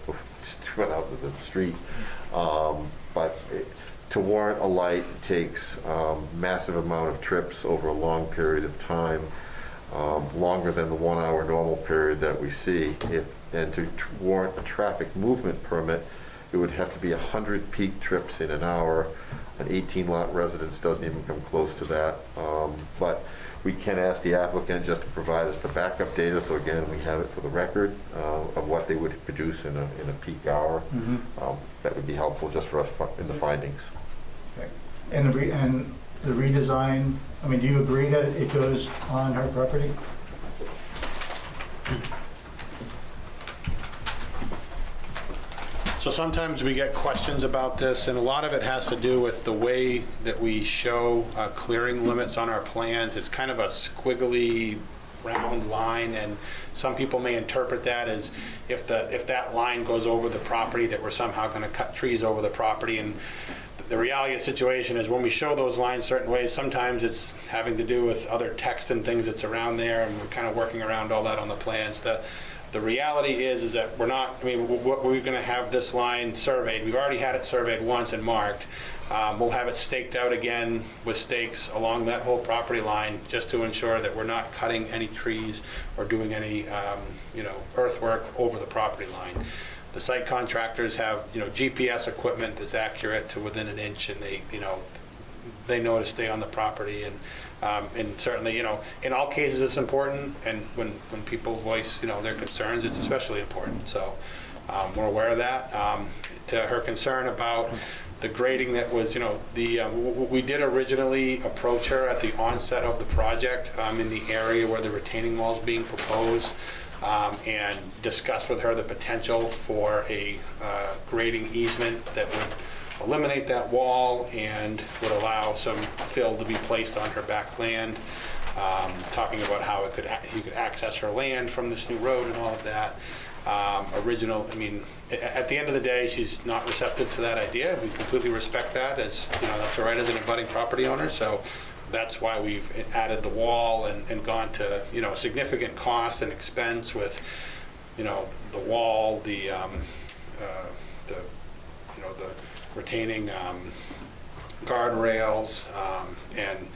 just to run out to the street. To warrant a light takes massive amount of trips over a long period of time, longer than the 1 hour normal period that we see. And to warrant a traffic movement permit, it would have to be 100 peak trips in an hour. An 18-lot residence doesn't even come close to that. But we can ask the applicant just to provide us the backup data, so again, we have it for the record of what they would produce in a peak hour. That would be helpful just for us in the findings. Okay. And the redesign, I mean, do you agree that it goes on her property? So sometimes we get questions about this, and a lot of it has to do with the way that we show clearing limits on our plans. It's kind of a squiggly round line, and some people may interpret that as if that line goes over the property, that we're somehow going to cut trees over the property. And the reality of the situation is when we show those lines certain ways, sometimes it's having to do with other text and things that's around there, and we're kind of working around all that on the plans. The reality is that we're not, I mean, we're going to have this line surveyed. We've already had it surveyed once and marked. We'll have it staked out again with stakes along that whole property line, just to ensure that we're not cutting any trees or doing any, earthwork over the property line. The site contractors have, GPS equipment that's accurate to within an inch, and they know to stay on the property. And certainly, in all cases it's important, and when people voice, their concerns, it's especially important. So we're aware of that. To her concern about the grading that was, we did originally approach her at the onset of the project in the area where the retaining wall is being proposed, and discuss with her the potential for a grading easement that would eliminate that wall and would allow some fill to be placed on her back land, talking about how you could access her land from this new road and all of that. At the end of the day, she's not receptive to that idea. We completely respect that, as that's her right as an abutting property owner. So that's why we've added the wall and gone to significant cost and expense with the wall, the retaining guardrails, and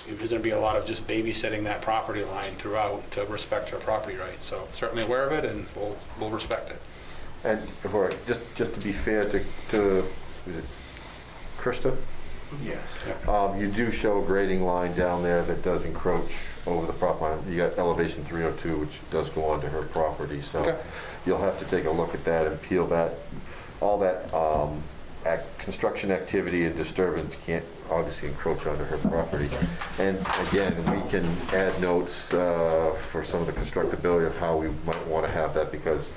there's going to be a lot of just babysitting that property line throughout to respect her property rights. So certainly aware of it, and we'll respect it. And just to be fair to is it Krista? Yes. You do show a grading line down there that does encroach over the property line. You got elevation 302, which does go onto her property, so Okay. you'll have to take a look at that and peel that, all that construction activity and disturbance can't obviously encroach onto her property. And again, we can add notes for some of the constructability of how we might want to have that, because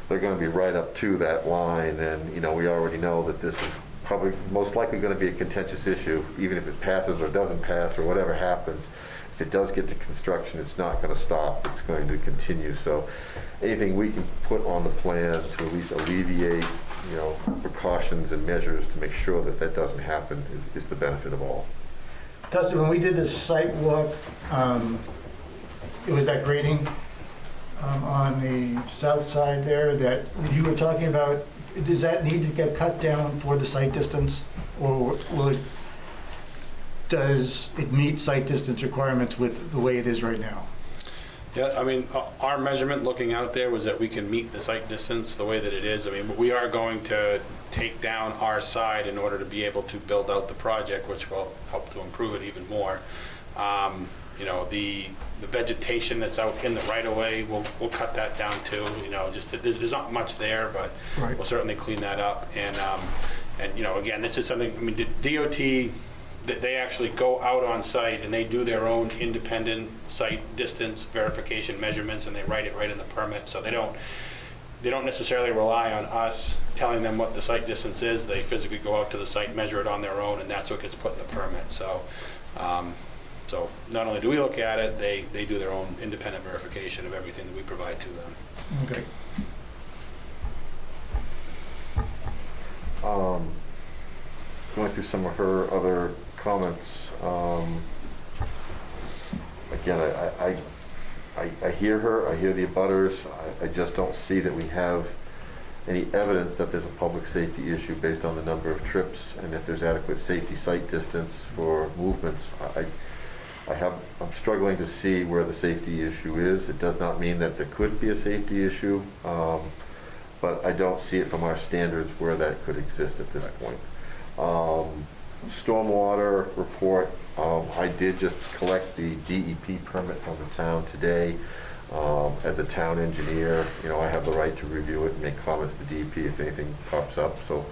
they're going to be right up to that line, and you know, we already know that this is probably most likely going to be a contentious issue, even if it passes or doesn't pass or whatever happens. If it does get to construction, it's not going to stop, it's going to continue. So anything we can put on the plan to at least alleviate, you know, precautions and measures to make sure that that doesn't happen is the benefit of all. Dustin, when we did this site walk, it was that grading on the south side there that you were talking about. Does that need to get cut down for the site distance, or does it meet site distance requirements with the way it is right now? Yeah, I mean, our measurement looking out there was that we can meet the site distance the way that it is. I mean, we are going to take down our side in order to be able to build out the project, which will help to improve it even more. You know, the vegetation that's out in the right-of-way, we'll cut that down too. You know, just there's not much there, but Right. we'll certainly clean that up. And you know, again, this is something, I mean, DOT, they actually go out on site and they do their own independent site distance verification measurements, and they write it right in the permit. So they don't necessarily rely on us telling them what the site distance is. They physically go out to the site, measure it on their own, and that's what gets put in the permit. So so not only do we look at it, they do their own independent verification of everything that we provide to them. Okay. Going through some of her other comments, again, I hear her, I hear the abutters. I just don't see that we have any evidence that there's a public safety issue based on the number of trips, and if there's adequate safety site distance for movements. I'm struggling to see where the safety issue is. It does not mean that there could be a safety issue, but I don't see it from our standards where that could exist at this point. Stormwater report, I did just collect the DEP permit from the town today. As a town engineer, you know, I have the right to review it and make comments to DEP if anything pops up. So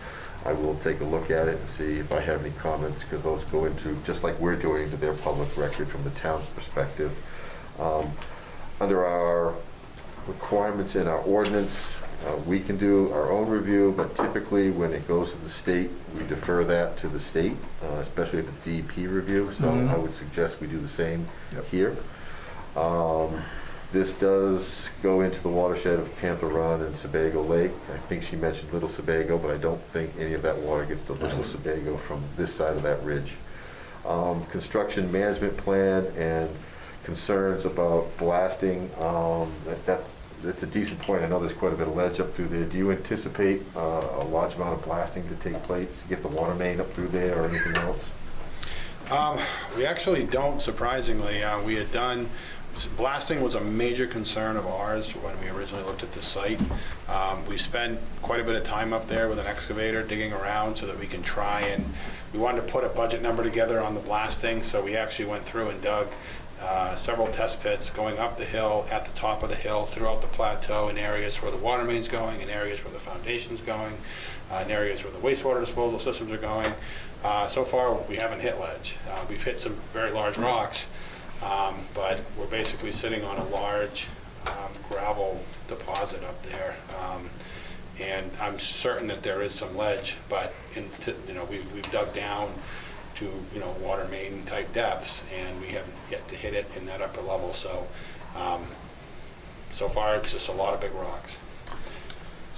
I will take a look at it and see if I have any comments, because those go into, just like we're doing, into their public record from the town's perspective. Under our requirements in our ordinance, we can do our own review, but typically when it goes to the state, we defer that to the state, especially if it's DEP review. So I would suggest we do the same here. This does go into the watershed of Panther Run and Sebago Lake. I think she mentioned Little Sebago, but I don't think any of that water gets to Little Sebago from this side of that ridge. Construction management plan and concerns about blasting, that's a decent point. I know there's quite a bit of ledge up through there. Do you anticipate a large amount of blasting to take place to get the water main up through there or anything else? We actually don't, surprisingly. We had done, blasting was a major concern of ours when we originally looked at the site. We spent quite a bit of time up there with an excavator digging around so that we can try and, we wanted to put a budget number together on the blasting, so we actually went through and dug several test pits going up the hill, at the top of the hill, throughout the plateau, in areas where the water main's going, in areas where the foundation's going, in areas where the wastewater disposal systems are going. So far, we haven't hit ledge. We've hit some very large rocks, but we're basically sitting on a large gravel deposit up there. And I'm certain that there is some ledge, but we've dug down to water main type depths, and we haven't yet to hit it in that upper level. So so far it's just a lot of big rocks.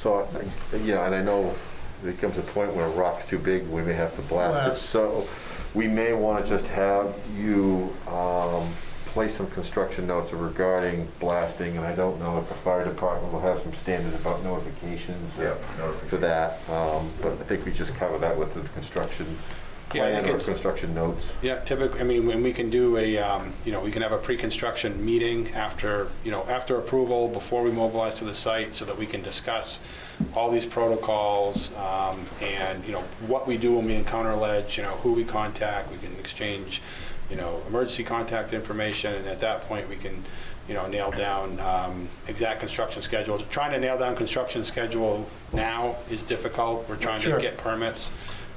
So and I know there comes a point where a rock's too big, we may have to blast it. So we may want to just have you place some construction notes regarding blasting, and I don't know if the fire department will have some standards about notifications for that, but I think we just cover that with the construction Yeah, I plan think or it's- construction notes. Yeah, typically, I mean, when we can do a, we can have a pre-construction meeting after, after approval, before we mobilize to the site, so that we can discuss all these protocols, and, what we do when we encounter ledge, who we contact, we can exchange, emergency contact information, and at that point, we can, nail down exact construction schedules. Trying to nail down construction schedule now is difficult. We're trying to get permits.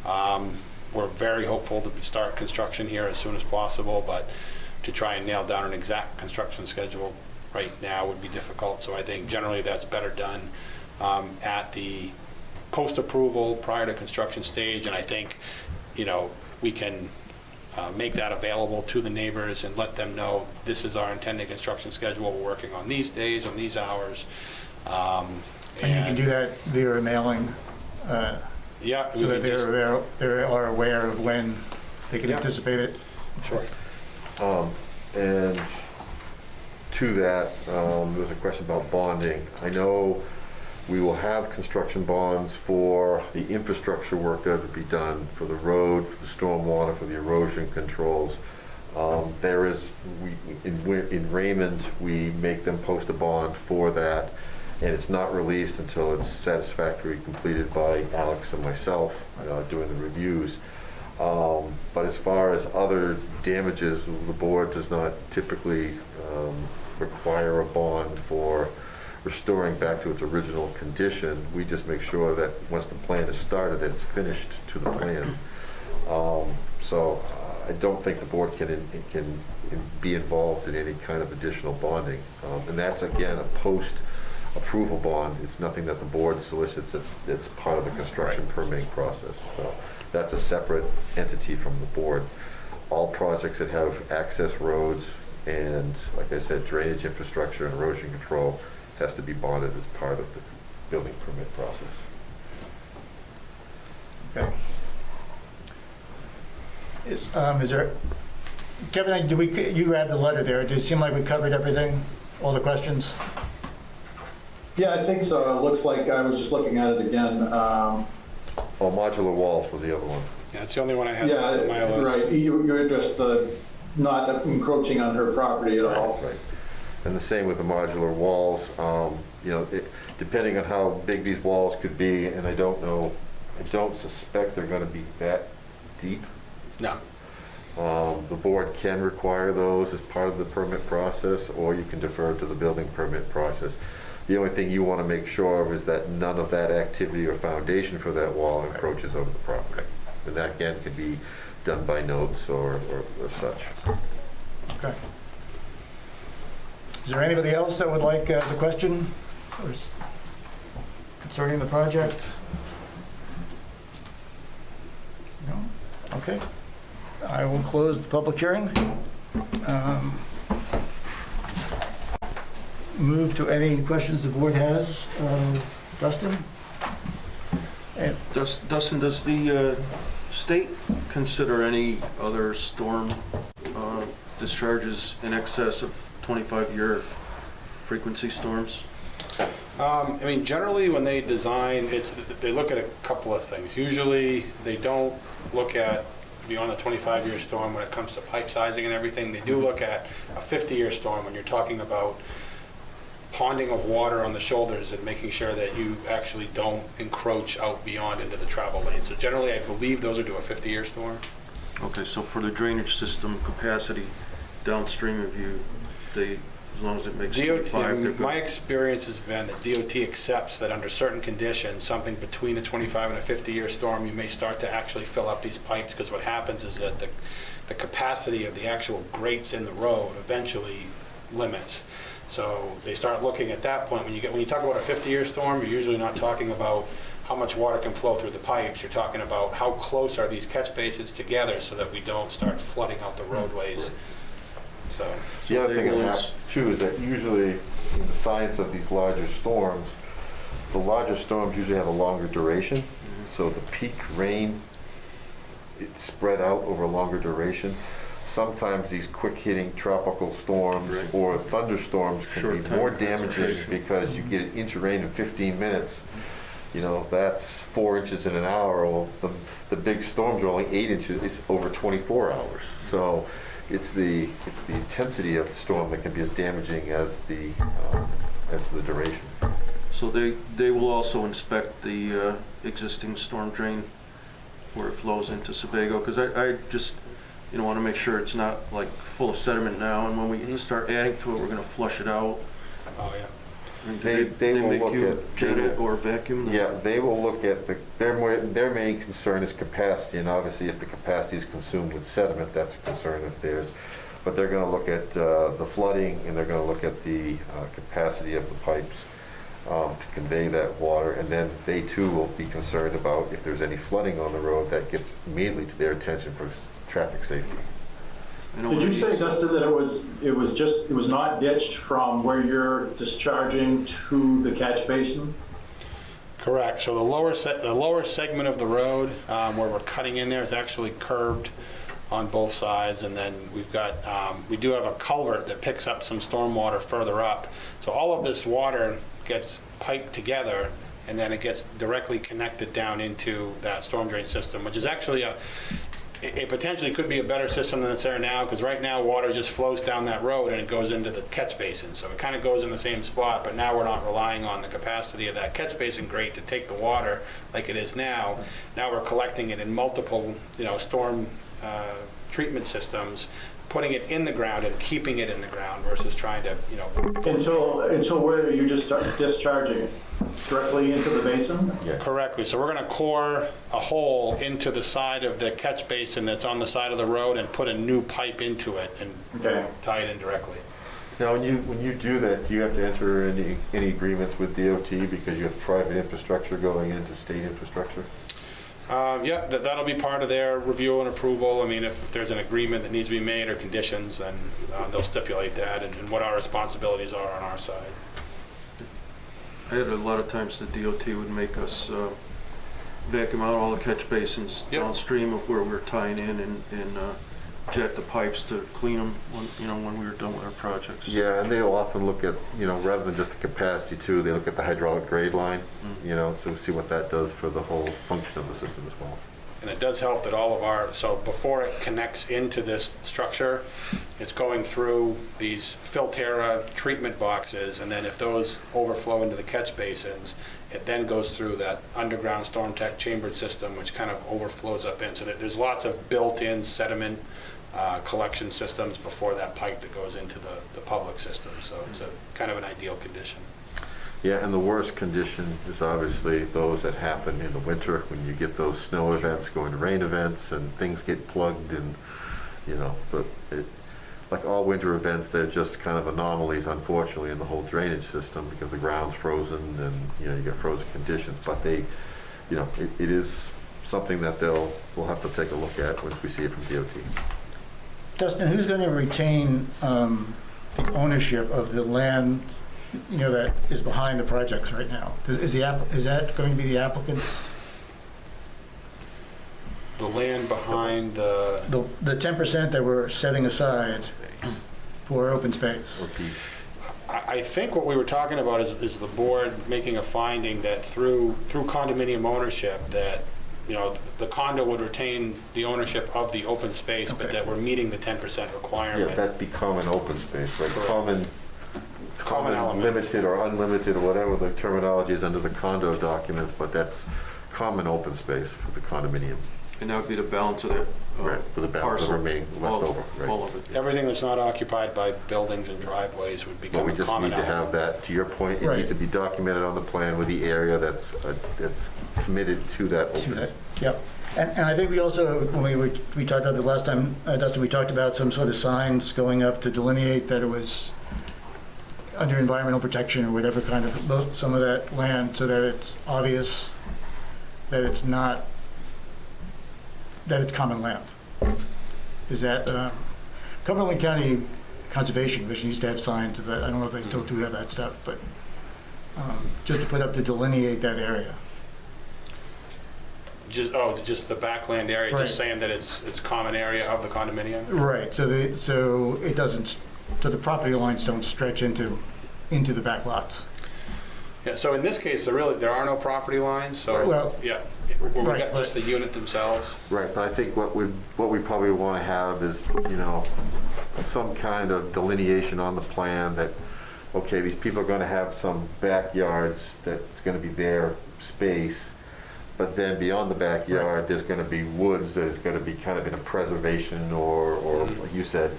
We're very hopeful to start construction here as soon as possible, but to try and nail down an exact construction schedule right now would be difficult. So I think generally that's better done at the post-approval, prior to construction stage. And I think, we can make that available to the neighbors and let them know this is our intended construction schedule. We're working on these days, on these hours. And you can do that via mailing? Yeah. So that they are aware of when they can anticipate it? Sure. And to that, there's a question about bonding. I know we will have construction bonds for the infrastructure work that would be done for the road, for the stormwater, for the erosion controls. There is, in Raymond, we make them post a bond for that, and it's not released until it's satisfactorily completed by Alex and myself doing the reviews. But as far as other damages, the board does not typically require a bond for restoring back to its original condition. We just make sure that once the plan is started, that it's finished to the plan. So I don't think the board can be involved in any kind of additional bonding. And that's, again, a post-approval bond. It's nothing that the board solicits. It's part of the construction permitting process. So that's a separate entity from the board. All projects that have access roads and, like I said, drainage infrastructure and erosion control has to be bonded as part of the building permit process. Okay. Is there, Kevin, you read the letter there. Did it seem like we covered everything, all the questions? Yeah, I think so. It looks like I was just looking at it again. Modular Walls was the other one. Yeah, it's the only one I have Yeah, left on my list. right. You're just not encroaching on her property at all. Right. And the same with the modular walls. Depending on how big these walls could be, and I don't suspect they're going to be that deep. No. The board can require those as part of the permit process, or you can defer to the building permit process. The only thing you want to make sure of is that none of that activity or foundation for that wall encroaches over the property. And that, again, can be done by notes or such. Okay. Is there anybody else that would like the question concerning the project? No? Okay. I will close the public hearing. Move to any questions the board has. Dustin? Dustin, does the state consider any other storm discharges in excess of 25-year frequency storms? Generally when they design, they look at a couple of things. Usually they don't look at beyond the 25-year storm when it comes to pipe sizing and everything. They do look at a 50-year storm when you're talking about ponding of water on the shoulders and making sure that you actually don't encroach out beyond into the travel lane. So generally I believe those are to a 50-year storm. Okay, so for the drainage system capacity downstream of you, as long as it makes 25, they're good. My experience has been that DOT accepts that under certain conditions, something between a 25 and a 50-year storm, you may start to actually fill up these pipes, because what happens is that the capacity of the actual grates in the road eventually limits. So they start looking at that point. When you talk about a 50-year storm, you're usually not talking about how much water can flow through the pipes. You're talking about how close are these catch basins together so that we don't start flooding out the roadways. So the other thing that happens too is that usually in the science of these larger storms, the larger storms usually have a longer duration. So the peak rain, it's spread out over a longer duration. Sometimes these quick-hitting tropical storms or thunderstorms can be more damaging because you get an inch of rain in 15 minutes you know, that's 4 inches in an hour. Well, the big storms are only 8 inches, it's over 24 hours. So it's the intensity of the storm that can be as damaging as the duration. So they will also inspect the existing storm drain where it flows into Sebago, because I just, you know, want to make sure it's not like full of sediment now, and when we start adding to it, we're going to flush it out. Oh, yeah. I mean, They will make look you at- jet it or vacuum? Yeah, they will look at their main concern is capacity, and obviously if the capacity is consumed with sediment, that's a concern of theirs. But they're going to look at the flooding, and they're going to look at the capacity of the pipes to convey that water, and then they too will be concerned about if there's any flooding on the road. That gets immediately to their attention for traffic safety. Did you say, Dustin, that it was not ditched from where you're discharging to the catch basin? Correct. So the lower segment of the road where we're cutting in there is actually curbed on both sides, and then we've got we do have a culvert that picks up some stormwater further up. So all of this water gets piped together, and then it gets directly connected down into that storm drain system, which is actually it potentially could be a better system than it's there now, because right now water just flows down that road and it goes into the catch basin. So it kind of goes in the same spot, but now we're not relying on the capacity of that catch basin grate to take the water like it is now. Now we're collecting it in multiple, you know, storm treatment systems, putting it in the ground and keeping it in the ground versus trying to, you know. Until where you just start discharging it? Directly into the basin? Yeah. Correctly. So we're going to core a hole into the side of the catch basin that's on the side of the road and put a new pipe into it and tie it in directly. Now, when you do that, do you have to enter any agreements with DOT because you have private infrastructure going into state infrastructure? Yeah, that'll be part of their review and approval. I mean, if there's an agreement that needs to be made or conditions, then they'll stipulate that and what our responsibilities are on our side. I had a lot of times the DOT would make us vacuum out all the catch basins downstream of where we're tying in and jet the pipes to clean them when we were done with our projects. Yeah, and they'll often look at, rather than just the capacity too, they look at the hydraulic grade line, to see what that does for the whole function of the system as well. And it does help that so before it connects into this structure, it's going through these Filterra treatment boxes, and then if those overflow into the catch basins, it then goes through that underground storm tech chambered system, which kind of overflows up in. So there's lots of built-in sediment collection systems before that pipe that goes into the public system. So it's a kind of an ideal condition. Yeah, and the worst condition is obviously those that happen in the winter when you get those snow events going to rain events and things get plugged and, but like all winter events, they're just kind of anomalies, unfortunately, in the whole drainage system because the ground's frozen and, you get frozen conditions. But they, it is something that we'll have to take a look at once we see it from DOT. Dustin, who's going to retain the ownership of the land that is behind the projects right now? Is that going to be the applicant? The land behind the 10% that we're setting aside for open space. I think what we were talking about is the board making a finding that through condominium ownership that the condo would retain the ownership of the open space, but that we're meeting the 10% requirement. Yeah, that'd be common open space, right? Common element. Limited or unlimited or whatever the terminology is under the condo documents, but that's common open space for the condominium. And that would be the balance of it. Right, for the balance of remaining left over. Right. All of it. Yeah. Everything that's not occupied by buildings and driveways would become a common element. We just need to have that, to your point, it needs to be documented on the plan with the area that's committed to that open space. Yep. And I think we also, when we talked about the last time, Dustin, we talked about some sort of signs going up to delineate that it was under environmental protection or whatever kind of, some of that land, so that it's obvious that it's not, that it's common land. Is that, Cumberland County Conservation Commission used to have signs of that. I don't know if they still do have that stuff, but just to put up to delineate that area. Just the backland area, just saying that it's common area of the condominium? Right, so it doesn't, so the property lines don't stretch into the back lots. Yeah, so in this case, there are no property lines, so, Well, yeah, we right, got just the unit themselves. Right, but I think what we probably want to have is, some kind of delineation on the plan that, okay, these people are going to have some backyards that's going to be their space, but then beyond the backyard, there's going to be woods that is going to be kind of in a preservation or like you said,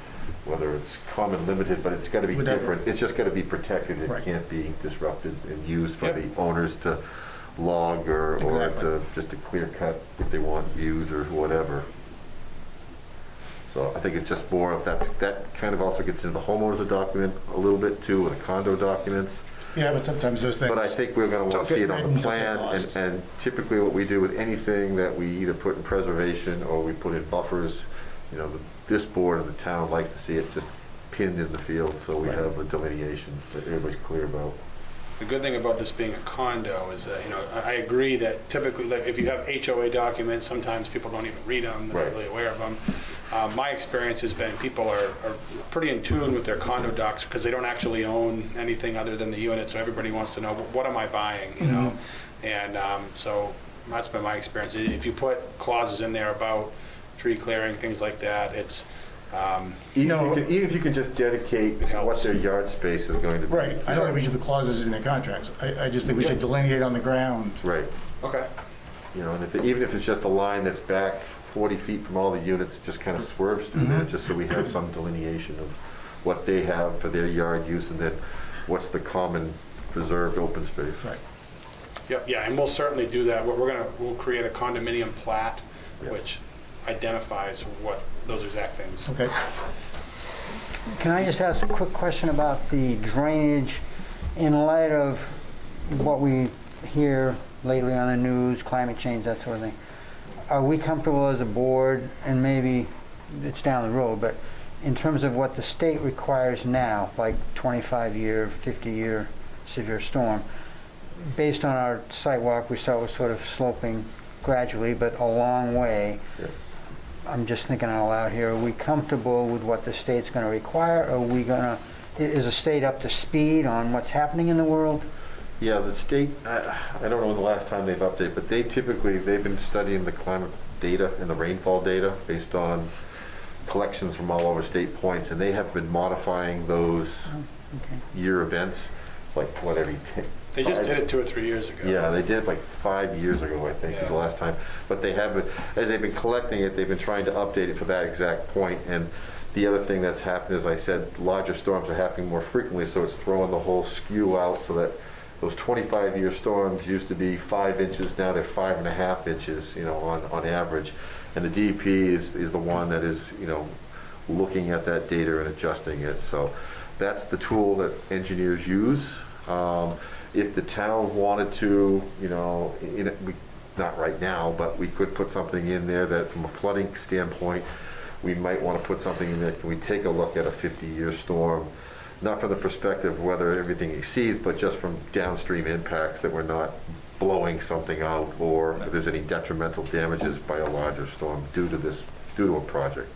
whether it's common limited, but it's got to be Whatever. different. It's just got to be protected. It Right. can't be disrupted and used for Yep. the owners to log or Exactly. to just to clear cut if they want views or whatever. So I think it's just more of that kind of also gets into the homeowner's document a little bit too, with the condo documents. Yeah, but sometimes those things. But I think we're gonna want to see it on Don't the get plan, lost. and typically what we do with anything that we either put in preservation or we put in buffers, this board and the town likes to see it just pinned in the field, so we Right. have a delineation that everybody's clear about. The good thing about this being a condo is that, I agree that typically, like, if you have HOA documents, sometimes people don't even read them, they're Right. not really aware of them. My experience has been people are pretty in tune with their condo docs because they don't actually own anything other than the unit, so everybody wants to know, what am I buying, And so that's been my experience. If you put clauses in there about tree clearing, things like that, it's, Even if you can just dedicate It helps. what their yard space is going to be. Right, I don't think we should put clauses in their contracts. I just think we should delineate on the ground. Right. okay. And even if it's just a line that's back 40 feet from all the units, it just kind of swerves through there, just so we have some delineation of what they have for their yard use, and then what's the common preserved open space. Right. Yep, yeah, and we'll certainly do that. We'll create a condominium plat, Yep. which identifies what those exact things. Okay. Can I just ask a quick question about the drainage in light of what we hear lately on the news, climate change, that sort of thing? Are we comfortable as a board, and maybe it's down the road, but in terms of what the state requires now, like 25-year, 50-year severe storm, based on our site walk, we saw it was sort of sloping gradually, but a long way. Yeah. I'm just thinking out loud here, are we comfortable with what the state's going to require? Is the state up to speed on what's happening in the world? Yeah, the state, I don't know when the last time they've updated, but they've been studying the climate data and the rainfall data based on collections from all over state points, and they have been modifying those year events, like every 10. They just did it 2 or 3 years ago. Yeah, they did it like 5 years ago, I think, was the last time. But they have been, as they've been collecting it, they've been trying to update it for that exact point. And the other thing that's happened, as I said, larger storms are happening more frequently, so it's throwing the whole skew out, so that those 25-year storms used to be 5 inches, now they're 5.5 inches, on average. And the DEP is the one that is, looking at that data and adjusting it. So that's the tool that engineers use. If the town wanted to, not right now, but we could put something in there that from a flooding standpoint, we might want to put something in there. Can we take a look at a 50-year storm? Not from the perspective of whether everything exceeds, but just from downstream impacts, that we're not blowing something out, or if there's any detrimental damages by a larger storm due to a project.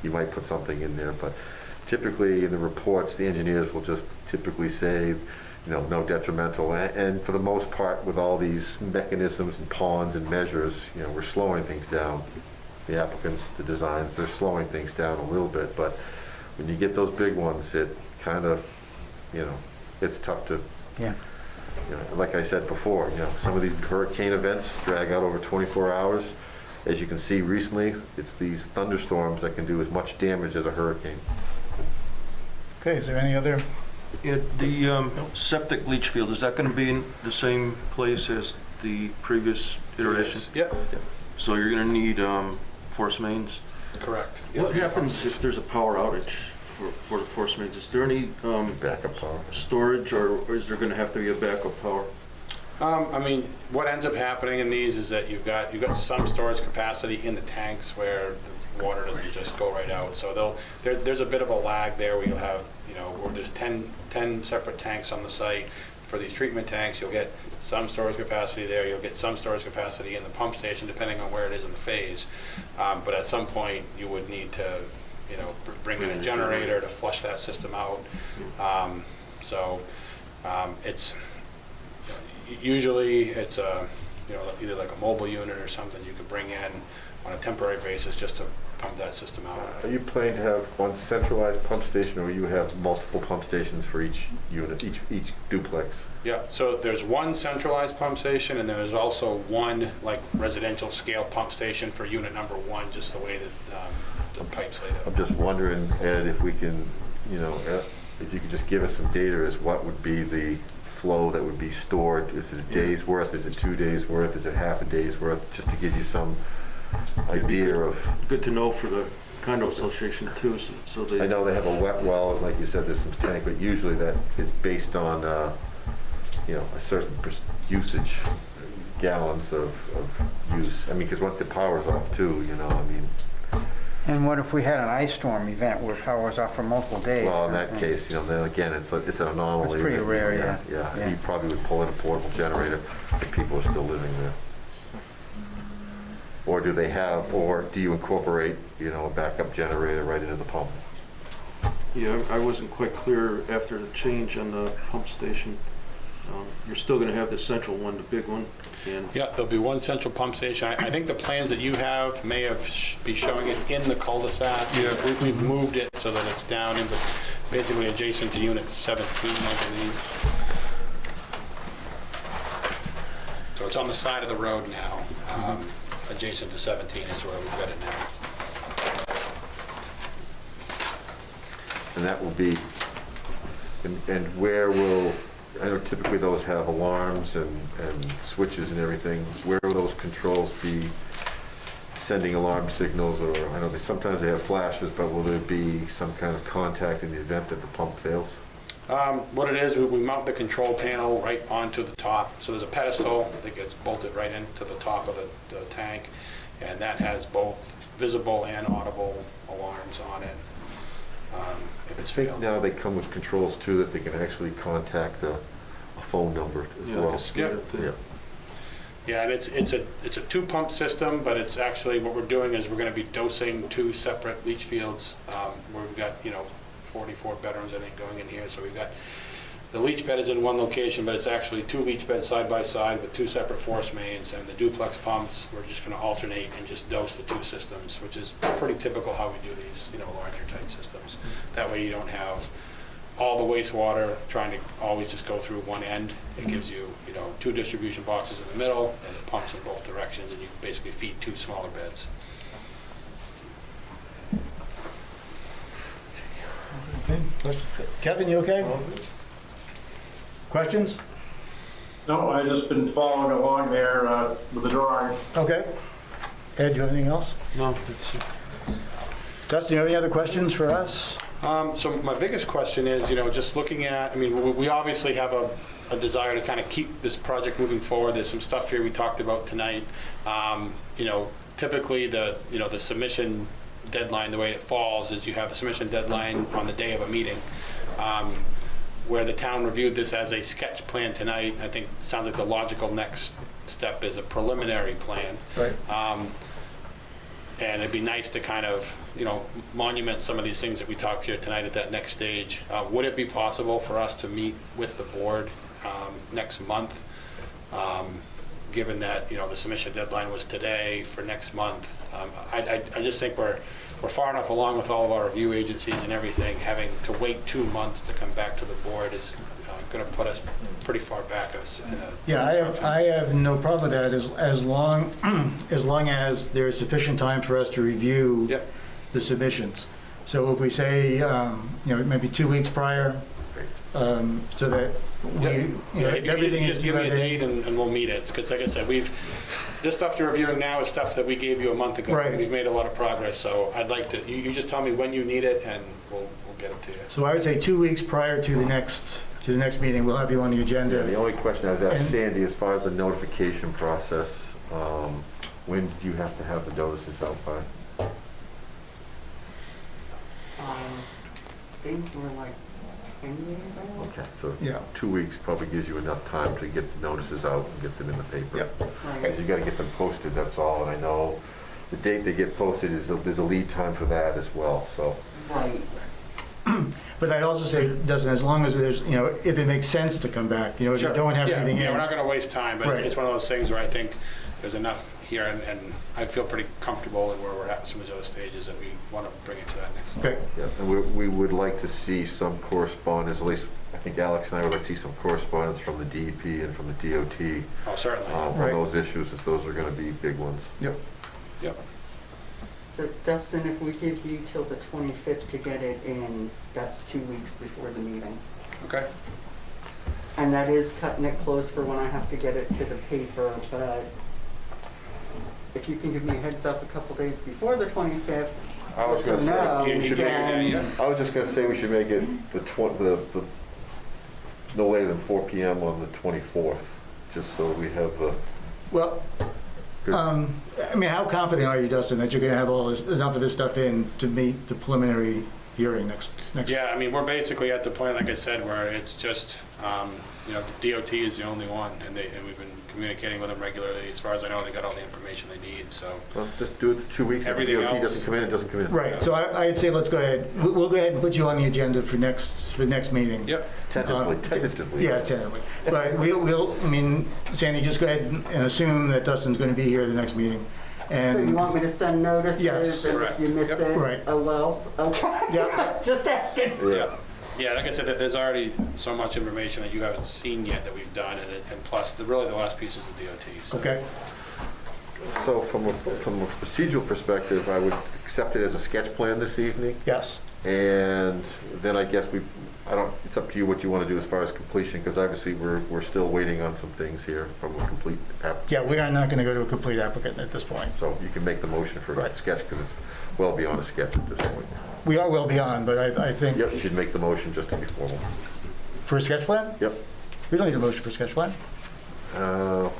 You might put something in there, but typically in the reports, the engineers will just typically say, no detrimental. And for the most part, with all these mechanisms and ponds and measures, we're slowing things down. The applicants, the designs, they're slowing things down a little bit, but when you get those big ones, it kind of, it's tough to, like I said before, some of these hurricane events drag out over 24 hours. As you can see recently, it's these thunderstorms that can do as much damage as a hurricane. Okay, is there any other? The septic leach field, is that going to be in the same place as the previous iteration? Yep, So you're going to need force mains? correct. What happens if there's a power outage for the force mains? Is there any Backup power. storage, or is there going to have to be a backup power? What ends up happening in these is that you've got some storage capacity in the tanks where the water doesn't just go right out. So there's a bit of a lag there where you'll have, where there's 10 separate tanks on the site. For these treatment tanks, you'll get some storage capacity there. You'll get some storage capacity in the pump station, depending on where it is in the phase. But at some point, you would need to, bring in a generator to flush that system out. It's Usually it's either like a mobile unit or something you could bring in on a temporary basis just to pump that system out. Are you planning to have one centralized pump station, or you have multiple pump stations for each unit, each duplex? Yeah, so there's one centralized pump station, and there's also one like residential scale pump station for unit number 1, just the way that the pipe's laid I'm out. just wondering, Ed, if we can, if you could just give us some data as what would be the flow that would be stored. Is it a day's worth? Is it 2 days worth? Is it half a day's worth? Just to give you some idea of. Good to know for the condo association too, so they. I know they have a wet well, like you said, there's some tank, but usually that is based on, a certain usage, gallons of use. I mean, because once the power's off too, And what if we had an ice storm event where power was off for multiple days? Well, in that case, then again, it's an anomaly. It's pretty rare, yeah. Yeah, you probably would pull in a portable generator if people are still living there. Or do you incorporate, a backup generator right into the pump? Yeah, I wasn't quite clear after the change on the pump station. You're still going to have the central one, the big one, and Yeah, there'll be one central pump station. I think the plans that you have may be showing it in the cul-de-sac. Yeah. We've moved it so that it's down in, basically adjacent to unit 17, I believe. So it's on the side of the road now. Adjacent to 17 is where we've got it now. And that will be, and where will, I know typically those have alarms and switches and everything. Where will those controls be sending alarm signals? Or I know sometimes they have flashes, but will there be some kind of contact in the event that the pump fails? What it is, we mount the control panel right onto the top. So there's a pedestal that gets bolted right into the top of the tank, and that has both visible and audible alarms on it if it's failed. Now they come with controls too that they can actually contact a phone number as like well. a scanner thing. Yeah. Yeah, and it's a 2-pump system, but it's actually, what we're doing is we're going to be dosing 2 separate leach fields where we've got 44 bedrooms, I think, going in here. So we've got, the leach bed is in one location, but it's actually 2 leach beds side by side with 2 separate force mains, and the duplex pumps, we're just going to alternate and just dose the 2 systems, which is pretty typical how we do these, larger type systems. That way you don't have all the wastewater trying to always just go through one end. It gives you, 2 distribution boxes in the middle, and it pumps in both directions, and you basically feed 2 smaller beds. Okay, questions? Kevin, you okay? Questions? No, I've just been following along there with the drawing. Okay. Ed, do you have anything else? No, it's, Dustin, you have any other questions for us? So my biggest question is, just looking at, we obviously have a desire to kind of keep this project moving forward. There's some stuff here we talked about tonight. Typically the submission deadline, the way it falls is you have a submission deadline on the day of a meeting. Where the town reviewed this as a sketch plan tonight, I think it sounds like the logical next step is a preliminary plan. Right. And it'd be nice to kind of, monument some of these things that we talked here tonight at that next stage. Would it be possible for us to meet with the board next month? Given that, the submission deadline was today for next month. I just think we're far enough along with all of our review agencies and everything. Having to wait 2 months to come back to the board is going to put us pretty far back. Yeah, I have no problem with that as long as there's sufficient time for us to review the submissions. So if we say, maybe 2 weeks prior, so that if everything you is just give me a date and we'll meet it. Because like I said, this stuff you're reviewing now is stuff that we gave you a month ago. Right. We've made a lot of progress, so I'd like to, you just tell me when you need it and we'll get it to you. So I would say 2 weeks prior to the next meeting, we'll have you on the agenda. The only question I was asking Sandy, as far as the notification process, when did you have to have the notices out by? I think we're like 10 days out. Okay, so Yeah. 2 weeks probably gives you enough time to get the notices out and get them in the paper. Yep. Right. You gotta get them posted, that's all, and I know the date they get posted there's a lead time for that as well, so. Right. But I'd also say, Dustin, as long as there's, you know, if it makes sense to come back, you know, if you Sure. don't have Yeah, anything in. yeah, we're not going to waste time, but Right. it's one of those things where I think there's enough here, and I feel pretty comfortable in where we're at with some of those other stages that we want to bring it to that next level. Okay, Yeah, and we would like to see some correspondence, at least I think Alex and I would like to see some correspondence from the DEP and from the DOT Oh, certainly. on Right. those issues, if those are going to be big ones. yep. Yep. So Dustin, if we give you till the 25th to get it in, that's 2 weeks before the meeting. Okay. And that is cutting it close for when I have to get it to the paper, but if you can give me a heads up a couple days before the 25th, I was so gonna say, now you we should make it, can- yeah. I was just going to say we should make it the no later than 4 PM on the 24th, just so we have the. Well, Good. I mean, how confident are you, Dustin, that you're going to have all this, enough of this stuff in to meet the preliminary hearing next? Yeah, I mean, we're basically at the point, like I said, where it's just, you know, the DOT is the only one, and we've been communicating with them regularly. As far as I know, they got all the information they need, so. Well, just do it the 2 weeks. If the Everything DOT else- doesn't come in, it doesn't come in. Right, so I'd say let's go ahead, we'll go ahead and put you on the agenda for the next meeing. Yep. Tentatively. Yeah, tentatively. But we'll, I mean, Sandy, just go ahead and assume that Dustin's going to be here at the next meeting. So you And, want me to send notices? Yes. And Correct. if you miss Yep. it, Right. oh well, okay. Yep. Just asking. Yeah. Yeah, like I said, there's already so much information that you haven't seen yet that we've done, and plus, really the last piece is the DOT, so. okay, So from a procedural perspective, I would accept it as a sketch plan this evening. yes. And then I guess it's up to you what you want to do as far as completion, because obviously we're still waiting on some things here from a complete app. Yeah, we are not going to go to a complete applicant at this point. So you can make the motion for a Right. sketch, because it's well beyond a sketch at this point. We are well beyond, but I think, Yep, you should make the motion just to be formal. for a sketch plan? Yep. We don't need a motion for a sketch plan. I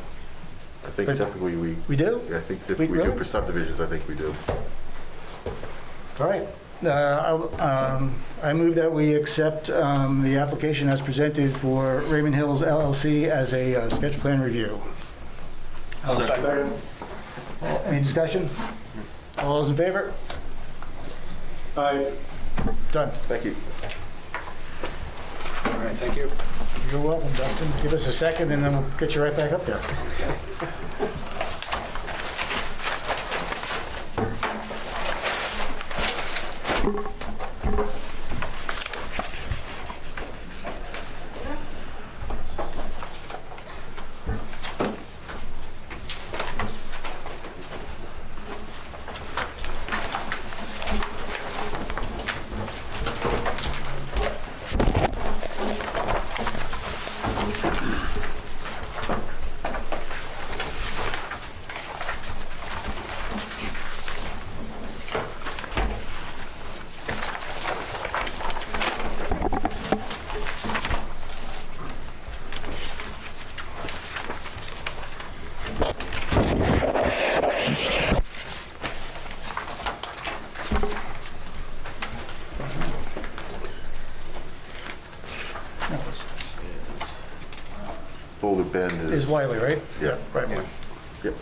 think But- typically We do? I think if We we do really? for subdivisions, I think we do. All right. I move that we accept the application as presented for Raymond Hills LLC as a sketch plan review. Any discussion? All those in favor? Aye. Done. Thank you. All right, thank you. You're welcome, Dustin. Give us a second and then we'll get you right back up there. Boulder Bend Is is. Wiley, right? Yeah. Right. Yep.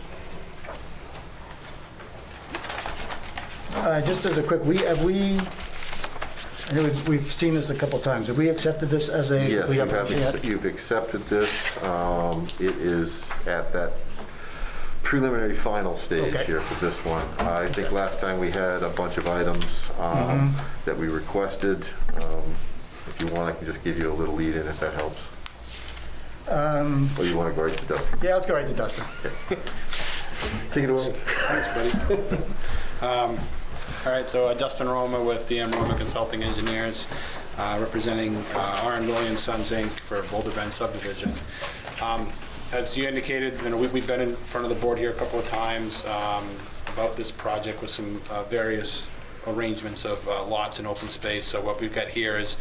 Just as a quick, I know we've seen this a couple times. Have we accepted this as a? Yes, complete application yet? you've accepted this. It is at that preliminary final stage Okay. here for this one. I think last time we had a bunch of items that we requested. If you want, I can just give you a little lead in if that helps. Or you want to go right to Dustin? Yeah, let's go right to Dustin. Take it away. Thanks, buddy. All right, so Dustin Roma with DM Roma Consulting Engineers, representing R.N. Williams Sons, Inc. for Boulder Bend Subdivision. As you indicated, you know, we've been in front of the board here a couple of times about this project with some various arrangements of lots and open space. So what we've got here is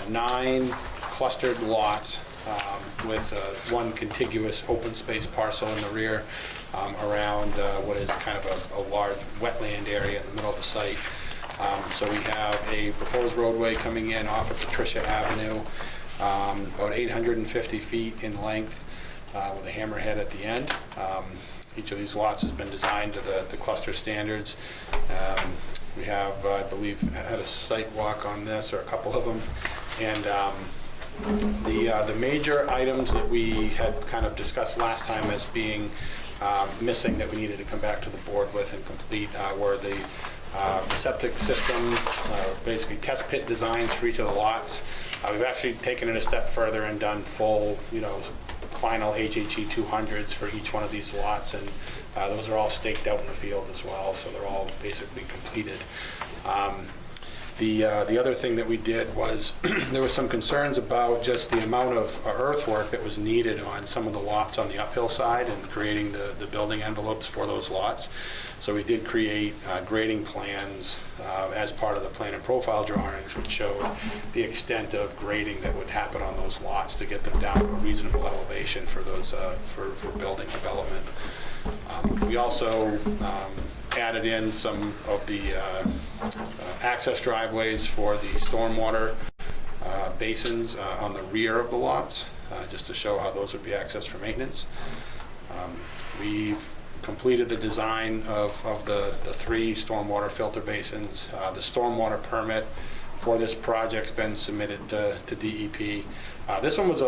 9 clustered lots with one contiguous open space parcel in the rear around what is kind of a large wetland area in the middle of the site. So we have a proposed roadway coming in off of Patricia Avenue, about 850 feet in length with a hammerhead at the end. Each of these lots has been designed to the cluster standards. We have, I believe, had a site walk on this, or a couple of them. And the major items that we had kind of discussed last time as being missing that we needed to come back to the board with and complete were the septic system, basically test pit designs for each of the lots. We've actually taken it a step further and done full, final HHE 200s for each one of these lots, and those are all staked out in the field as well, so they're all basically completed. The other thing that we did was there was some concerns about just the amount of earthwork that was needed on some of the lots on the uphill side and creating the building envelopes for those lots. So we did create grading plans as part of the plan and profile drawings, which showed the extent of grading that would happen on those lots to get them down to a reasonable elevation for those for building development. We also added in some of the access driveways for the stormwater basins on the rear of the lots, just to show how those would be accessed for maintenance. We've completed the design of the 3 stormwater filter basins. The stormwater permit for this project's been submitted to DEP. This one was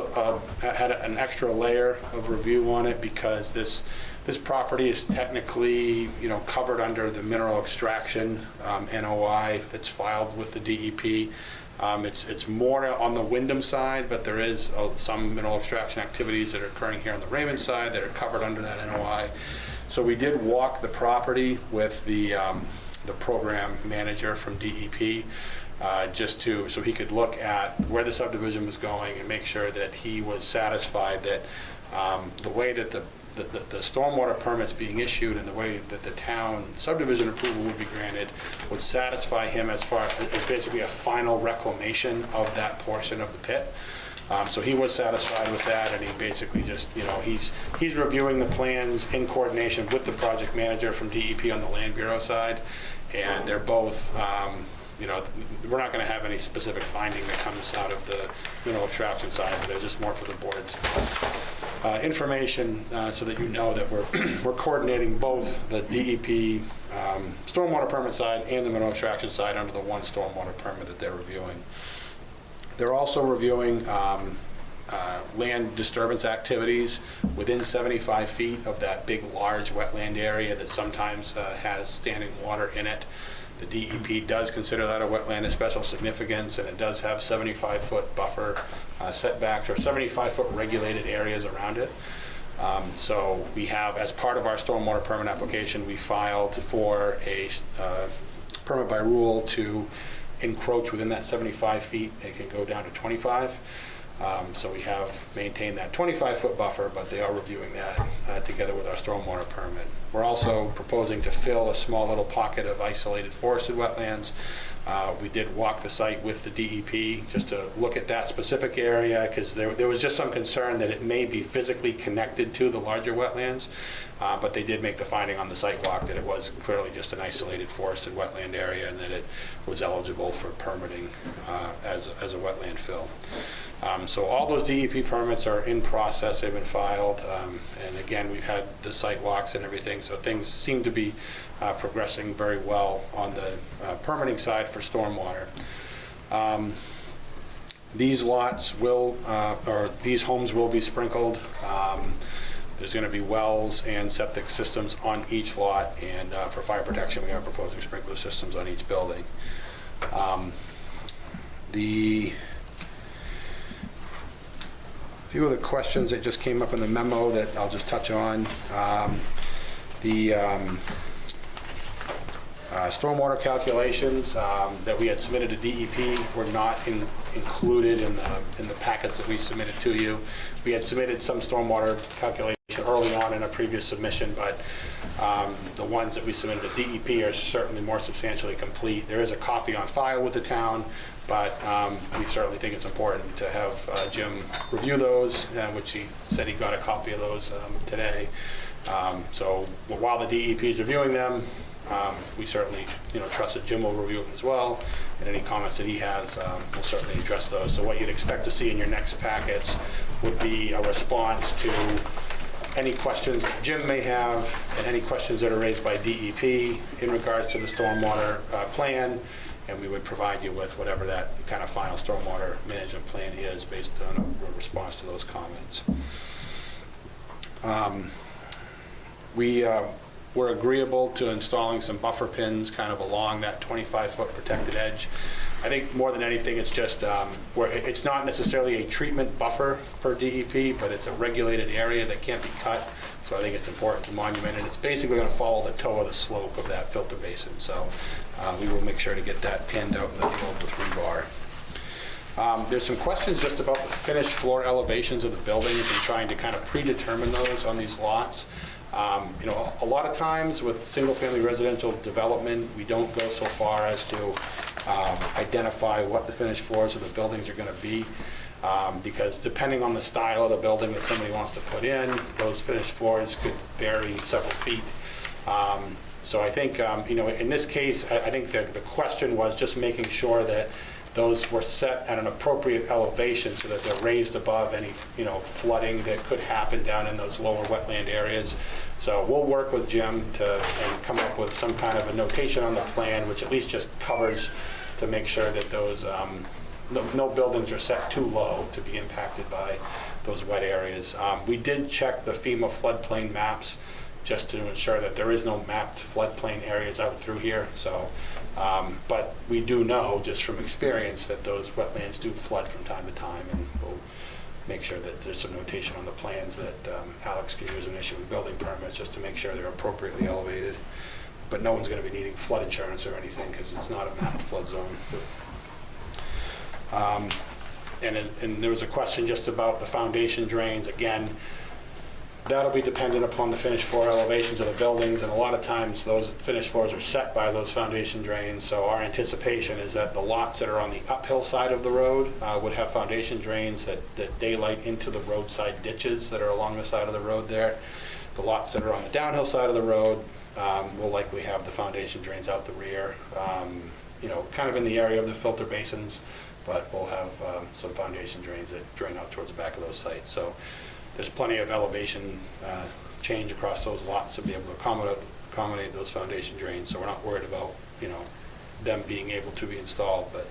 had an extra layer of review on it because this property is technically, covered under the mineral extraction NOI that's filed with the DEP. It's more on the Wyndham side, but there is some mineral extraction activities that are occurring here on the Raymond side that are covered under that NOI. So we did walk the property with the program manager from DEP. So he could look at where the subdivision was going and make sure that he was satisfied that the way that the stormwater permits being issued and the way that the town subdivision approval would be granted would satisfy him as far as basically a final reclamation of that portion of the pit. So he was satisfied with that, and he basically just, he's reviewing the plans in coordination with the project manager from DEP on the Land Bureau side, and they're both, we're not going to have any specific finding that comes out of the mineral extraction side, but there's just more for the board's information so that you know that we're coordinating both the DEP stormwater permit side and the mineral extraction side under the one stormwater permit that they're reviewing. They're also reviewing land disturbance activities within 75 feet of that big, large wetland area that sometimes has standing water in it. The DEP does consider that a wetland of special significance, and it does have 75-foot buffer setbacks or 75-foot regulated areas around it. So we have, as part of our stormwater permit application, we filed for a permit by rule to encroach within that 75 feet. It can go down to 25. So we have maintained that 25-foot buffer, but they are reviewing that together with our stormwater permit. We're also proposing to fill a small little pocket of isolated forested wetlands. We did walk the site with the DEP just to look at that specific area because there was just some concern that it may be physically connected to the larger wetlands, but they did make the finding on the site walk that it was clearly just an isolated forested wetland area and that it was eligible for permitting as a wetland fill. So all those DEP permits are in process, they've been filed, and again, we've had the site walks and everything, so things seem to be progressing very well on the permitting side for stormwater. These lots will, or these homes will be sprinkled. There's going to be wells and septic systems on each lot, and for fire protection, we are proposing sprinkler systems on each building. Few of the questions that just came up in the memo that I'll just touch on. The stormwater calculations that we had submitted to DEP were not included in the packets that we submitted to you. We had submitted some stormwater calculation early on in a previous submission, but the ones that we submitted to DEP are certainly more substantially complete. There is a copy on file with the town, but we certainly think it's important to have Jim review those, which he said he got a copy of those today. So while the DEP is reviewing them, we certainly trust that Jim will review them as well, and any comments that he has, we'll certainly address those. So what you'd expect to see in your next packets would be a response to any questions Jim may have, and any questions that are raised by DEP in regards to the stormwater plan, and we would provide you with whatever that kind of final stormwater management plan is based on a response to those comments. We were agreeable to installing some buffer pins kind of along that 25-foot protected edge. I think more than anything, it's just where it's not necessarily a treatment buffer per DEP, but it's a regulated area that can't be cut. So I think it's important to monument, and it's basically going to follow the toe of the slope of that filter basin. So we will make sure to get that pinned out in the field with rebar. There's some questions just about the finished floor elevations of the buildings and trying to kind of predetermine those on these lots. You know, a lot of times with single-family residential development, we don't go so far as to identify what the finished floors of the buildings are going to be, because depending on the style of the building that somebody wants to put in, those finished floors could vary several feet. So I think, you know, in this case, I think the question was just making sure that those were set at an appropriate elevation so that they're raised above any, you know, flooding that could happen down in those lower wetland areas. So we'll work with Jim and come up with some kind of a notation on the plan, which at least just covers to make sure that those no buildings are set too low to be impacted by those wet areas. We did check the FEMA floodplain maps just to ensure that there is no mapped floodplain areas out through here. So, but we do know just from experience that those wetlands do flood from time to time, and we'll make sure that there's some notation on the plans that Alex can use when issuing building permits just to make sure they're appropriately elevated. But no one's going to be needing flood insurance or anything because it's not a mapped flood zone. And there was a question just about the foundation drains. Again, that'll be dependent upon the finished floor elevations of the buildings, and a lot of times those finished floors are set by those foundation drains. So our anticipation is that the lots that are on the uphill side of the road would have foundation drains that daylight into the roadside ditches that are along the side of the road there. The lots that are on the downhill side of the road will likely have the foundation drains out the rear, you know, kind of in the area of the filter basins, but we'll have some foundation drains that drain out towards the back of those sites. So there's plenty of elevation change across those lots to be able to accommodate those foundation drains. So we're not worried about, you know, them being able to be installed. But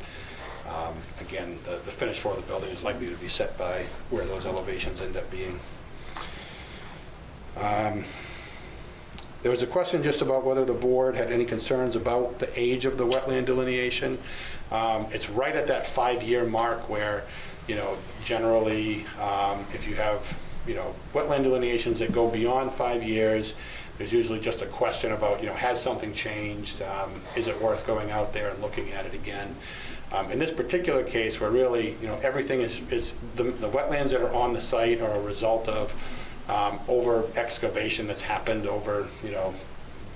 again, the finished floor of the building is likely to be set by where those elevations end up being. There was a question just about whether the board had any concerns about the age of the wetland delineation. It's right at that 5-year mark where, you know, generally if you have, you know, wetland delineations that go beyond 5 years, there's usually just a question about, you know, has something changed? Is it worth going out there and looking at it again? In this particular case, where really, you know, everything is the wetlands that are on the site are a result of over excavation that's happened over, you know,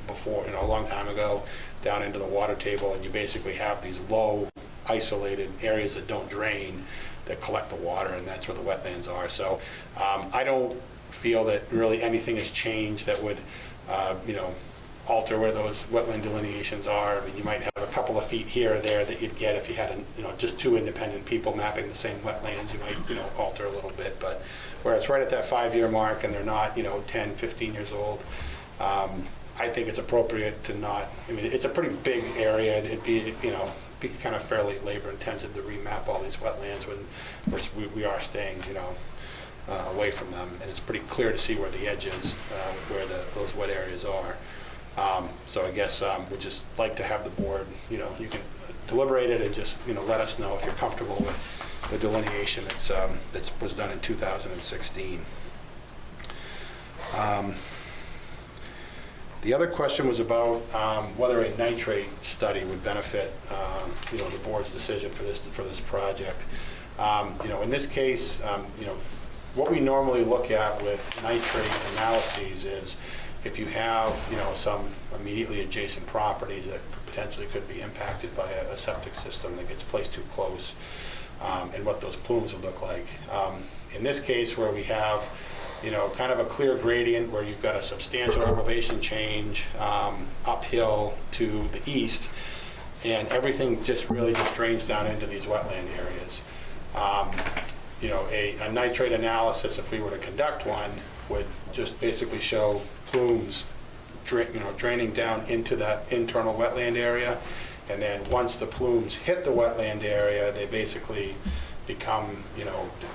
before, you know, a long time ago down into the water table, and you basically have these low isolated areas that don't drain that collect the water, and that's where the wetlands are. So I don't feel that really anything has changed that would, you know, alter where those wetland delineations are. I mean, you might have a couple of feet here or there that you'd get if you had, you know, just two independent people mapping the same wetlands. You might, you know, alter a little bit, but where it's right at that 5-year mark and they're not, you know, 10, 15 years old, I think it's appropriate to not. I mean, it's a pretty big area. It'd be, you know, be kind of fairly labor intensive to remap all these wetlands when we are staying, you know, away from them, and it's pretty clear to see where the edge is, where those wet areas are. So I guess we'd just like to have the board, you know, you can deliberate it and just, you know, let us know if you're comfortable with the delineation that was done in 2016. The other question was about whether a nitrate study would benefit, you know, the board's decision for this project. You know, in this case, you know, what we normally look at with nitrate analyses is if you have, you know, some immediately adjacent properties that potentially could be impacted by a septic system that gets placed too close, and what those plumes would look like. In this case, where we have, you know, kind of a clear gradient where you've got a substantial elevation change uphill to the east, and everything just really just drains down into these wetland areas. You know, a nitrate analysis, if we were to conduct one, would just basically show plumes draining down into that internal wetland area. And then once the plumes hit the wetland area, they basically become,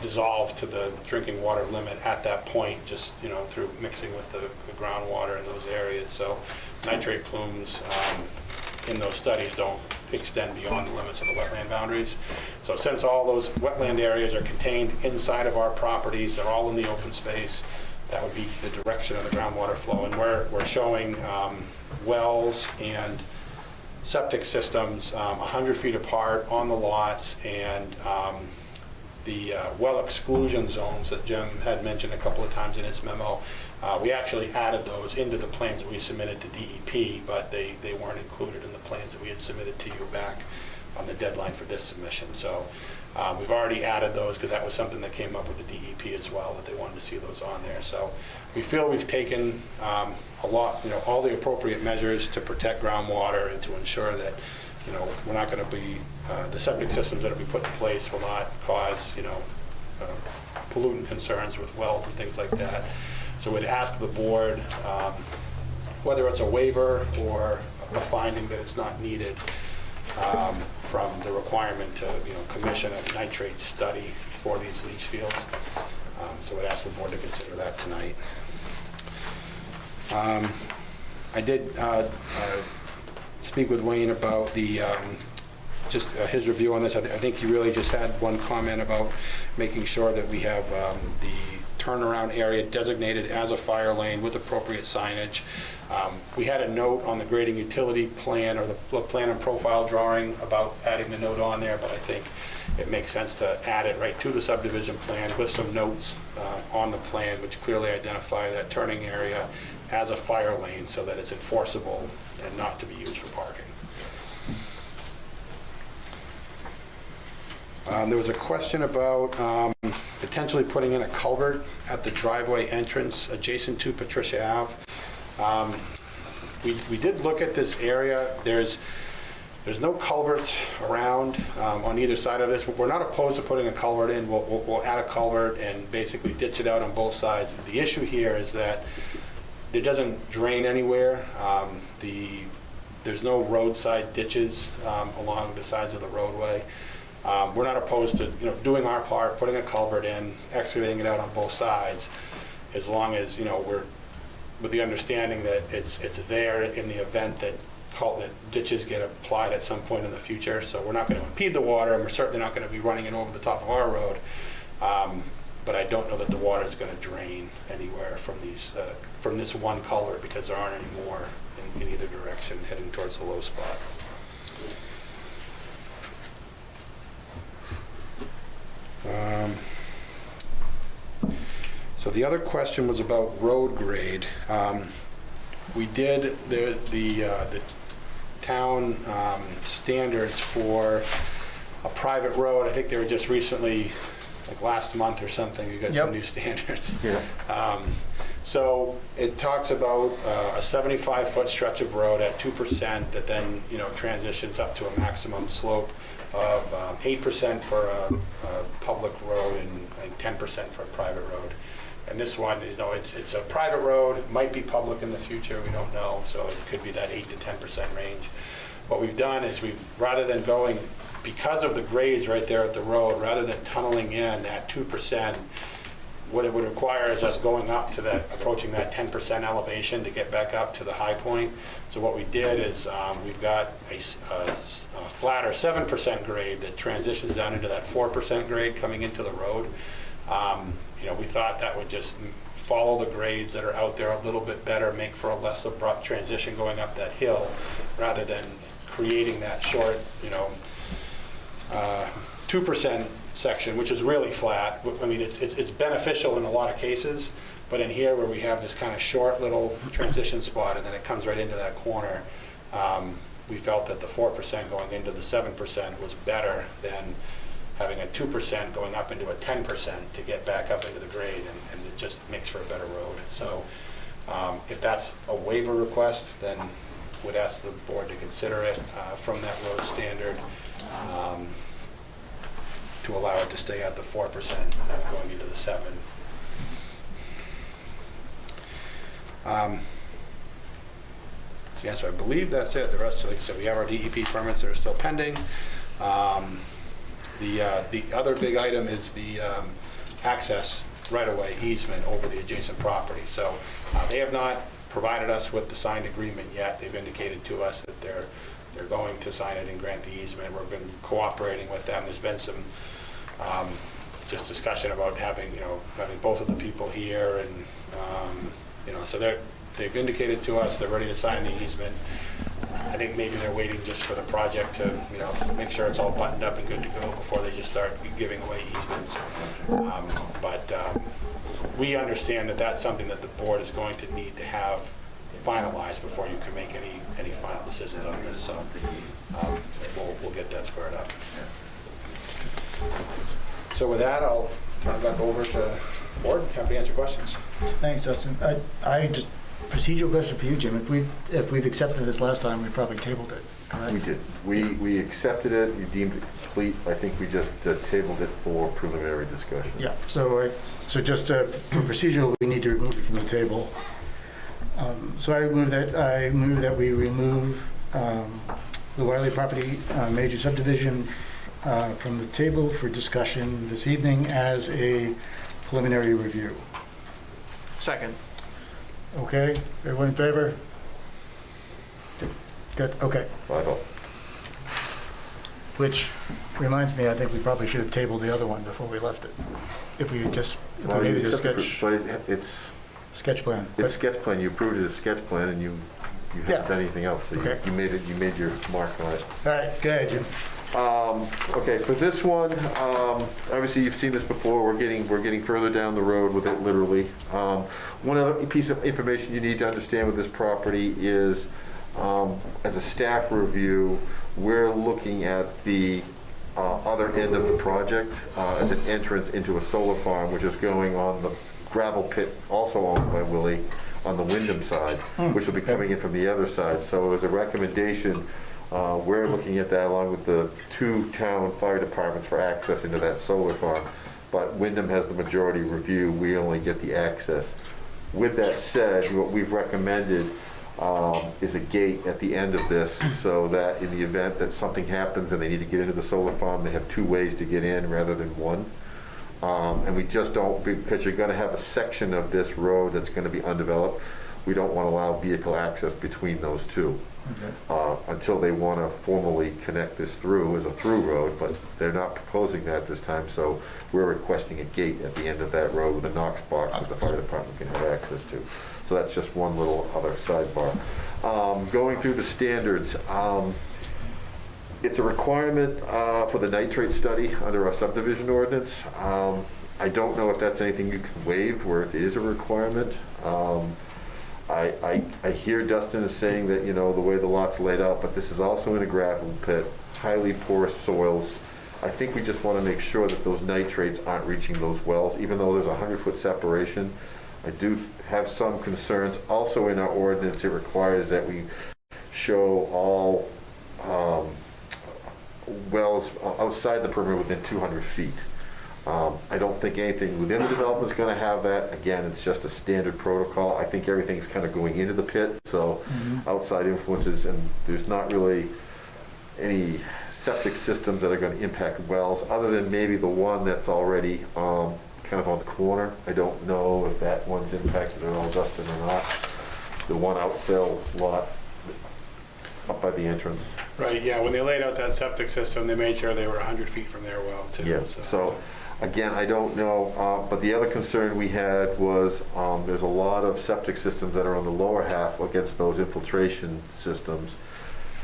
dissolved to the drinking water limit at that point, just, through mixing with the groundwater in those areas. So nitrate plumes in those studies don't extend beyond the limits of the wetland boundaries. So since all those wetland areas are contained inside of our properties, they're all in the open space, that would be the direction of the groundwater flow. And we're showing wells and septic systems 100 feet apart on the lots, and the well exclusion zones that Jim had mentioned a couple of times in his memo, we actually added those into the plans that we submitted to DEP, but they weren't included in the plans that we had submitted to you back on the deadline for this submission. So we've already added those because that was something that came up with the DEP as well, that they wanted to see those on there. So we feel we've taken a lot, all the appropriate measures to protect groundwater and to ensure that, we're not going to be, the septic systems that will be put in place will not cause, pollutant concerns with wells and things like that. So we'd ask the board, whether it's a waiver or a finding that it's not needed, from the requirement to, commission a nitrate study for these leach fields. So we'd ask the board to consider that tonight. I did speak with Wayne about the just his review on this. I think he really just had one comment about making sure that we have the turnaround area designated as a fire lane with appropriate signage. We had a note on the grading utility plan, or the plan and profile drawing, about adding the note on there, but I think it makes sense to add it right to the subdivision plan with some notes on the plan which clearly identify that turning area as a fire lane so that it's enforceable and not to be used for parking. There was a question about potentially putting in a culvert at the driveway entrance adjacent to Patricia Ave. We did look at this area. There's no culverts around on either side of this. We're not opposed to putting a culvert in. We'll add a culvert and basically ditch it out on both sides. The issue here is that it doesn't drain anywhere. There's no roadside ditches along the sides of the roadway. We're not opposed to doing our part, putting a culvert in, excavating it out on both sides, as long as we're with the understanding that it's there in the event that ditches get applied at some point in the future. So we're not going to impede the water, and we're certainly not going to be running it over the top of our road. But I don't know that the water is going to drain anywhere from this one culvert, because there aren't any more in either direction heading towards the low spot. So the other question was about road grade. We did the town standards for a private road. I think they were just recently, like last month or something, you got some new standards. Yeah. So it talks about a 75-foot stretch of road at 2% that then transitions up to a maximum slope of 8% for a public road and 10% for a private road. And this one, it's a private road. It might be public in the future. We don't know. So it could be that 8 to 10% range. What we've done is rather than going, because of the grades right there at the road, rather than tunneling in at 2%, what it would require is us going up to approaching that 10% elevation to get back up to the high point. So what we did is we've got a flatter 7% grade that transitions down into that 4% grade coming into the road. We thought that would just follow the grades that are out there a little bit better, make for a less abrupt transition going up that hill, rather than creating that short, 2% section, which is really flat. I mean, it's beneficial in a lot of cases, but in here where we have this kind of short little transition spot and then it comes right into that corner, we felt that the 4% going into the 7% was better than having a 2% going up into a 10% to get back up into the grade, and it just makes for a better road. So if that's a waiver request, then would ask the board to consider it from that road standard to allow it to stay at the 4% going into the 7. Yeah, so I believe that's it. The rest, like I said, we have our DEP permits that are still pending. The other big item is the access right-of-way easement over the adjacent property. So they have not provided us with the signed agreement yet. They've indicated to us that they're going to sign it and grant the easement. We've been cooperating with them. There's been some just discussion about having both of the people here, and so they've indicated to us they're ready to sign the easement. I think maybe they're waiting just for the project to make sure it's all buttoned up and good to go before they just start giving away easements. But we understand that that's something that the board is going to need to have finalized before you can make any final decisions on this. So we'll get that squared up. So with that, I'll turn it back over to the board. Happy to answer questions. Thanks, Justin. I just, procedural question for you, Jim. If we've accepted this last time, we probably tabled it, correct? We did. We accepted it, you deemed it complete. I think we just tabled it for preliminary discussion. Yeah, so just for procedural, we need to remove it from the table. So I move that we remove the Wiley property major subdivision from the table for discussion this evening as a preliminary review. Second. Okay, everyone in favor? Good, okay. Final. Which reminds me, I think we probably should have tabled the other one before we left it. If we made it a sketch, But it's sketch plan. It's sketch plan. You approved it as sketch plan, and you haven't done anything else. So Okay. you made your mark on it. All right, go ahead, Jim. Okay, for this one, obviously you've seen this before. We're getting further down the road with it, literally. One other piece of information you need to understand with this property is, as a staff review, we're looking at the other end of the project as an entrance into a solar farm, which is going on the gravel pit, also owned by Willie, on the Wyndham side, which will be coming in from the other side. So as a recommendation, we're looking at that along with the 2 town fire departments for access into that solar farm. But Wyndham has the majority review, we only get the access. With that said, what we've recommended is a gate at the end of this, so that in the event that something happens and they need to get into the solar farm, they have 2 ways to get in rather than 1. And we just don't, because you're going to have a section of this road that's going to be undeveloped, we don't want to allow vehicle access between those 2. Okay. Until they want to formally connect this through as a through road, but they're not proposing that this time, so we're requesting a gate at the end of that road with a Knox box that the fire department can have access to. So that's just one little other sidebar. Going through the standards, it's a requirement for the nitrate study under our subdivision ordinance. I don't know if that's anything you can waive where it is a requirement. I hear Dustin is saying that, the way the lot's laid out, but this is also in a gravel pit, highly porous soils. I think we just want to make sure that those nitrates aren't reaching those wells, even though there's a 100-foot separation. I do have some concerns. Also in our ordinance, it requires that we show all wells outside the perimeter within 200 feet. I don't think anything within the development is going to have that. Again, it's just a standard protocol. I think everything's kind of going into the pit, so outside influences, and there's not really any septic systems that are going to impact wells, other than maybe the one that's already kind of on the corner. I don't know if that one's impacted at all, Dustin, or not. The one outsell lot up by the entrance. Right, yeah, when they laid out that septic system, they made sure they were 100 feet from their well, too. Yeah, so again, I don't know, but the other concern we had was there's a lot of septic systems that are on the lower half against those infiltration systems.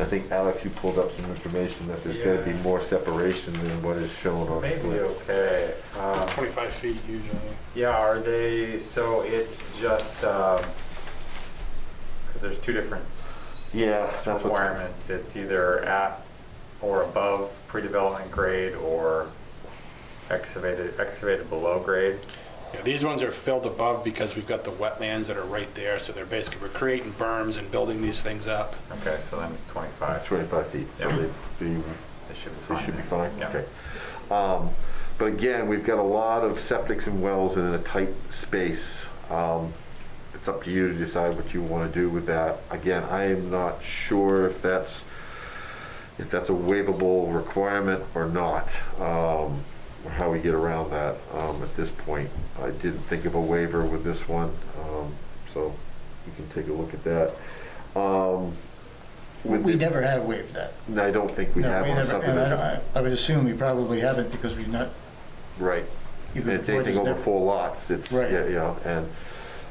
I think, Alex, you pulled up some information that there's going to be more separation than what is shown on the Maybe okay. 25 feet usually. Yeah, are they, so it's just, because there's 2 different requirements. It's either at or above pre-development grade or excavated below grade. Yeah, these ones are filled above because we've got the wetlands that are right there, so we're creating berms and building these things up. Okay, so then it's 25. 25 feet, so Yeah. they should be fine. Yeah. Okay. But again, we've got a lot of septics and wells in a tight space. it's up to you to decide what you want to do with that. Again, I am not sure if that's a waivable requirement or not, or how we get around that at this point. I didn't think of a waiver with this one, so you can take a look at that. We never have waived that. I don't think we No, have we on never, and subdivision. I would assume we probably haven't because we've not. Right. Either It's the board anything has over never- 4 lots, it's, Right.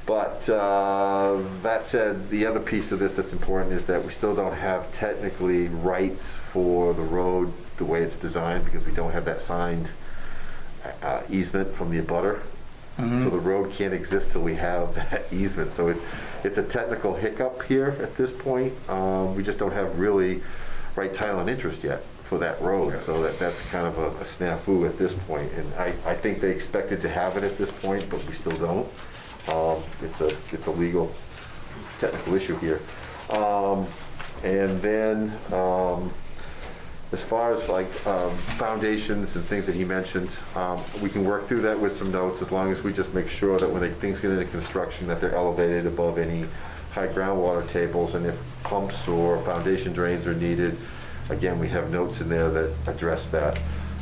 but that said, the other piece of this that's important is that we still don't have technically rights for the road the way it's designed, because we don't have that signed easement from the abutter. So the road can't exist till we have that easement, so it's a technical hiccup here at this point. We just don't have really right title and interest yet for that road, so that's kind of a snafu at this point. And I think they expected to have it at this point, but we still don't. It's a legal, technical issue here. And then, as far as like foundations and things that he mentioned, we can work through that with some notes, as long as we just make sure that when things get into construction, that they're elevated above any high groundwater tables, and if pumps or foundation drains are needed, again, we have notes in there that address that.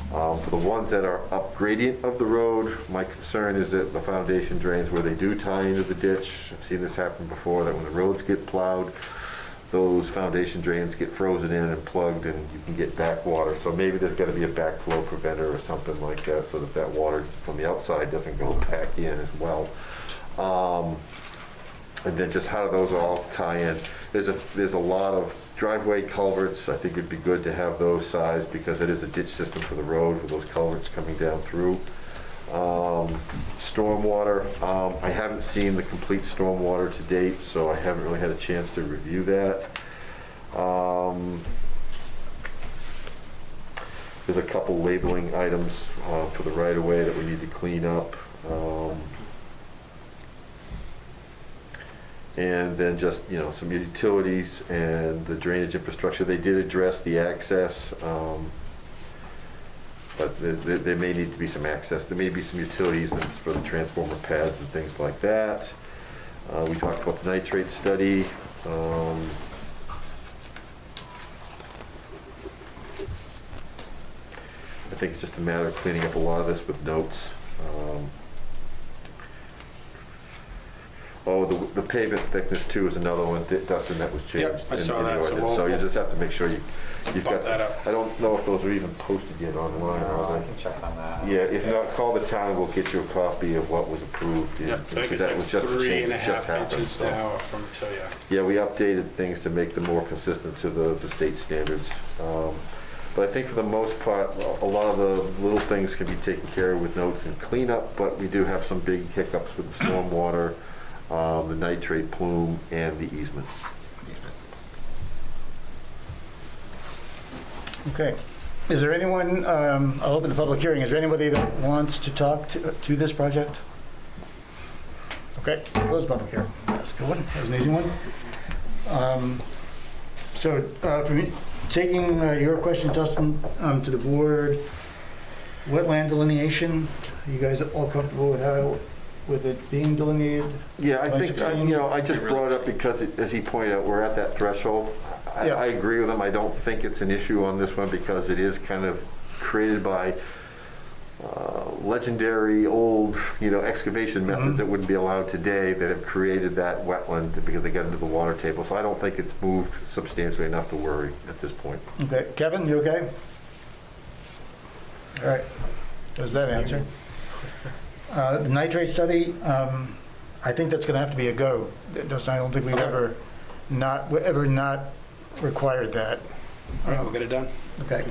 For the ones that are up gradient of the road, my concern is that the foundation drains where they do tie into the ditch, I've seen this happen before, that when the roads get plowed, those foundation drains get frozen in and plugged, and you can get backwater. So maybe there's got to be a backflow preventer or something like that, so that water from the outside doesn't go back in as well. And then just how do those all tie in? There's a lot of driveway culverts. I think it'd be good to have those sized, because it is a ditch system for the road with those culverts coming down through. Stormwater, I haven't seen the complete stormwater to date, so I haven't really had a chance to review that. There's a couple labeling items for the right-of-way that we need to clean up. And then just, some utilities and the drainage infrastructure. They did address the access, but there may need to be some access. There may be some utilities for the transformer pads and things like that. We talked about the nitrate study. I think it's just a matter of cleaning up a lot of this with notes. The pavement thickness too is another one, Dustin, that was changed. Yep, I saw in the that, so ordinance. So you just have to make sure you've bump got that up. I don't know if those are even posted yet online, I are can check on that. they? Yeah, if not, call the town, we'll get you a copy of what was approved. Yep, I think That it's was just a like change that just 3.5 happened, inches so. now so yeah. Yeah, we updated things to make them more consistent to the state standards. But I think for the most part, a lot of the little things can be taken care of with notes and cleanup, but we do have some big hiccups with the stormwater, the nitrate plume, and the easement. Okay. Is there anyone, I'll open the public hearing, is there anybody that wants to talk to this project? Okay, close public hearing. That's a good one, that was an easy one. For me, taking your question, Dustin, to the board, wetland delineation, are you guys all comfortable with it being delineated? Yeah, I by think, 16? I just brought it up because, as he pointed out, we're at that threshold. Yeah. I agree with him. I don't think it's an issue on this one because it is kind of created by legendary old, excavation methods that wouldn't be allowed today that have created that wetland because they got into the water table. So I don't think it's moved substantially enough to worry at this point. Okay, Kevin, you okay? All right, there's that answer. The nitrate study, I think that's gonna have to be a go. Dustin, I don't think we've ever not required that. All right, we'll get it done. Okay.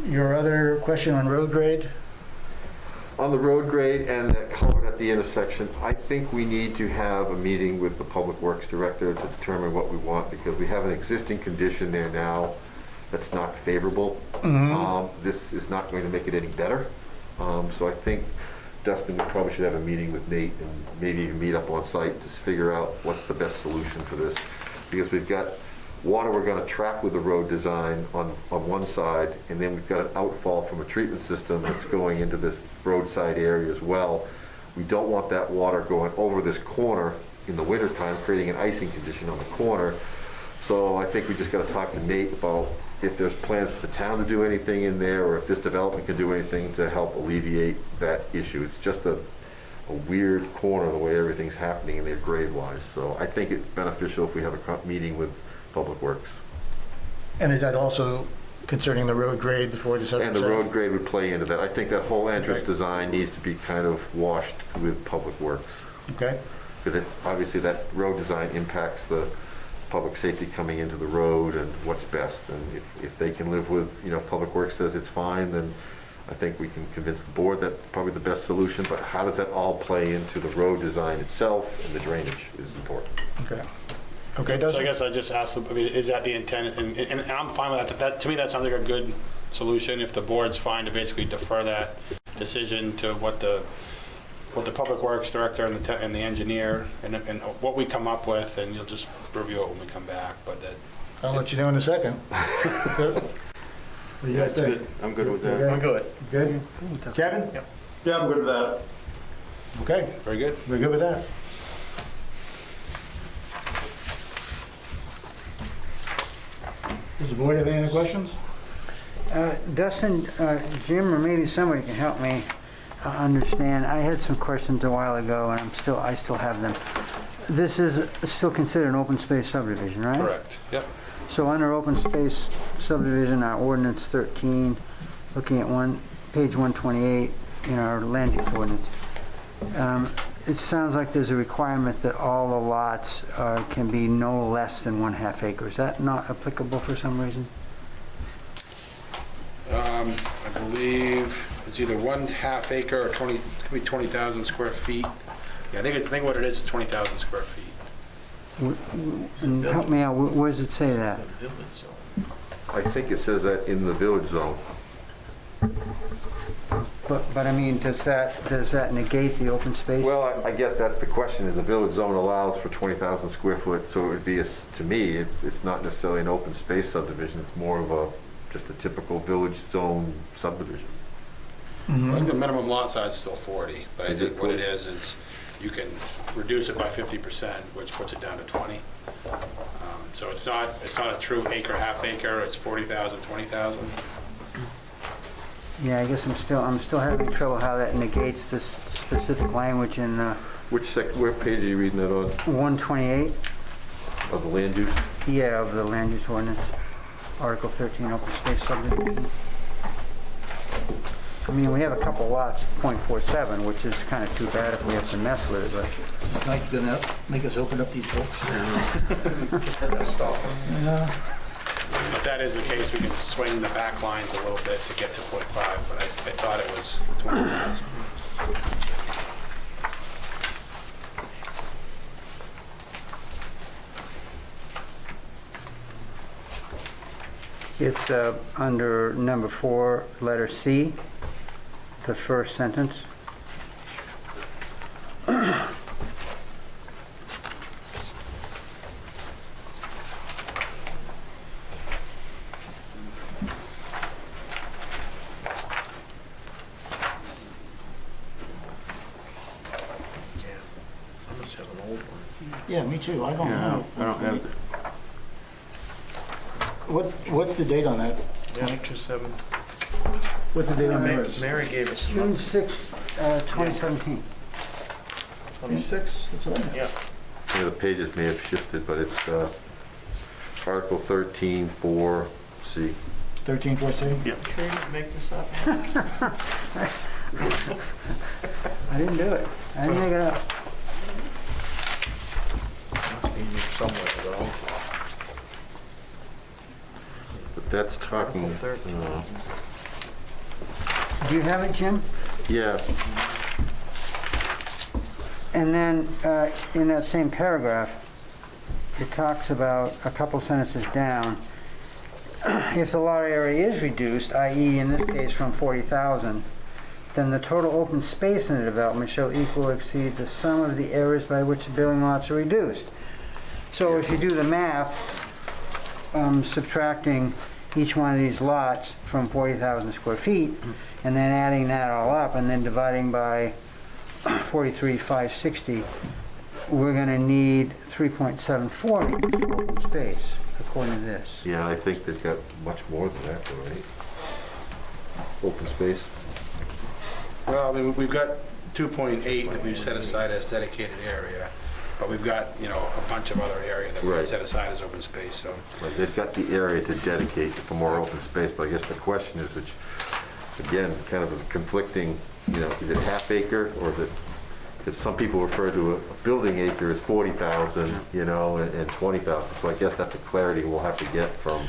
Your other question on road grade? On the road grade and that culvert at the intersection, I think we need to have a meeting with the Public Works Director to determine what we want, because we have an existing condition there now that's not favorable. This is not going to make it any better. So I think, Dustin, we probably should have a meeting with Nate and maybe even meet up on site to figure out what's the best solution for this. Because we've got water we're going to trap with the road design on one side, and then we've got an outfall from a treatment system that's going into this roadside area as well. we don't want that water going over this corner in the wintertime, creating an icing condition on the corner. So I think we just gotta talk to Nate about if there's plans for the town to do anything in there, or if this development can do anything to help alleviate that issue. It's just a weird corner, the way everything's happening in there grade-wise. So I think it's beneficial if we have a meeting with Public Works. And is that also concerning the road grade, the 4 to 7%? And the road grade would play into that. I think that whole entrance Okay. design needs to be kind of washed with Public Works. Okay. Because obviously that road design impacts the public safety coming into the road and what's best. And if they can live with, Public Works says it's fine, then I think we can convince the board that's probably the best solution. But how does that all play into the road design itself, and the drainage is important. Okay. Okay, So I Dustin? guess I just asked, is that the intent? And I'm fine with that. To me, that sounds like a good solution. If the board's fine to basically defer that decision to what the Public Works Director and the engineer and what we come up with, and you'll just review it when we come back. But that. I'll let you know in a second. Good. What do you guys That's think? good. I'm good with that. Okay. I'm good. Good? Kevin? Yep. Yeah, I'm good with that. Okay, Very good. we're good with that. Does the board have any other questions? Dustin, Jim, or maybe somebody can help me understand. I had some questions a while ago, and I still have them. This is still considered an open space subdivision, right? Correct. Yep. So under open space subdivision, our ordinance 13, looking at page 128 in our land use ordinance, it sounds like there's a requirement that all the lots can be no less than 1/2 acre. Is that not applicable for some reason? I believe it's either 1/2 acre or 20. It could be 20,000 square feet. Yeah, I think what it is 20,000 square feet. And help me out, where does it say that? I think it says that in the village zone. But I mean, does that negate the open space? Well, I guess that's the question, is the village zone allows for 20,000 square foot, so it would be, to me, it's not necessarily an open space subdivision, it's more of just a typical village zone subdivision. I think the minimum lot size is still 40, but I Is it think what it 40? is you can reduce it by 50%, which puts it down to 20. So it's not a true acre, 1/2 acre. It's 40,000, 20,000. Yeah, I guess I'm still having trouble how that negates this specific language in Where page are you reading that on, 128, of the land use? yeah, of the land use ordinance, Article 13, open space subdivision. I mean, we have a couple lots, .47, which is kind of too bad if we have to mess with it, but Mike, gonna make us open up these books? If that is the case, we can swing the back lines a little bit to get to 0.5, but I thought it was 20,000. it's under number 4, letter C, the first sentence. I must have an old one. Yeah, me too, I don't know. I don't have, What's the date on that? Yeah, 27. What's the date on yours? Mary gave us June some. 6, 2017. 26, that's what I have. Yeah. Yeah, the pages may have shifted, but it's Article 13, 4C. 13-4C? Sure you didn't make this up? I didn't do it. I didn't make it up. Must be in here somewhere though. But that's talking, Article 13. Do you have it, Jim? yeah, And then in that same paragraph, it talks about a couple sentences down. If the lot area is reduced, i.e. in this case from 40,000, then the total open space in the development shall equal or exceed the sum of the areas by which the building lots are reduced. So if you do the math, subtracting each one of these lots from 40,000 square feet, and then adding that all up, and then dividing by 43,560, we're gonna need 3.74 acres of open space, according to this. Yeah, I think they've got much more than that, though, right? Open space. Well, I mean, we've got 2.8 that we've set aside as dedicated area, but we've got, you know, a bunch of other area that we've Right. set aside as open space, so. Like, they've got the area to dedicate for more open space, but I guess the question is, which, again, kind of a conflicting, you know, is it half acre, or is it, because some people refer to a building acre as 40,000, you know, and 20,000, so I guess that's a clarity we'll have to get from.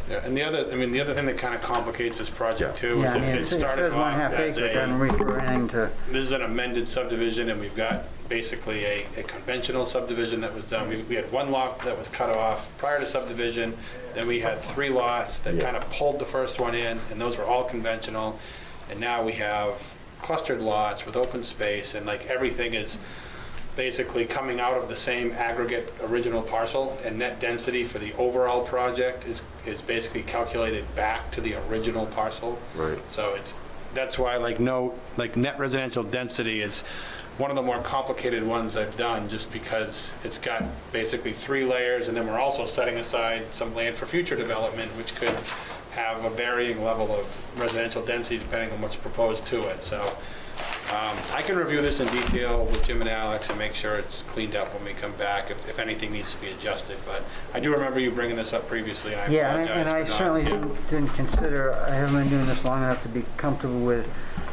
Yeah, and the other thing that kind of complicates this project too Yeah, is I mean, it it started says off 1/2 as acre, doesn't refer anything to, this is an amended subdivision, and we've got basically a conventional subdivision that was done. We had one lot that was cut off prior to subdivision, then we had 3 lots that kind of pulled the first one in, and those were all conventional. And now we have clustered lots with open space, and like everything is basically coming out of the same aggregate original parcel, and net density for the overall project is basically calculated back to the original parcel. Right. So that's why net residential density is one of the more complicated ones I've done, just because it's got basically 3 layers, and then we're also setting aside some land for future development, which could have a varying level of residential density depending on what's proposed to it. So I can review this in detail with Jim and Alex and make sure it's cleaned up when we come back, if anything needs to be adjusted. But I do remember you bringing this up previously, and I yeah, apologize and I for not. certainly didn't consider, I haven't been doing this long enough to be comfortable with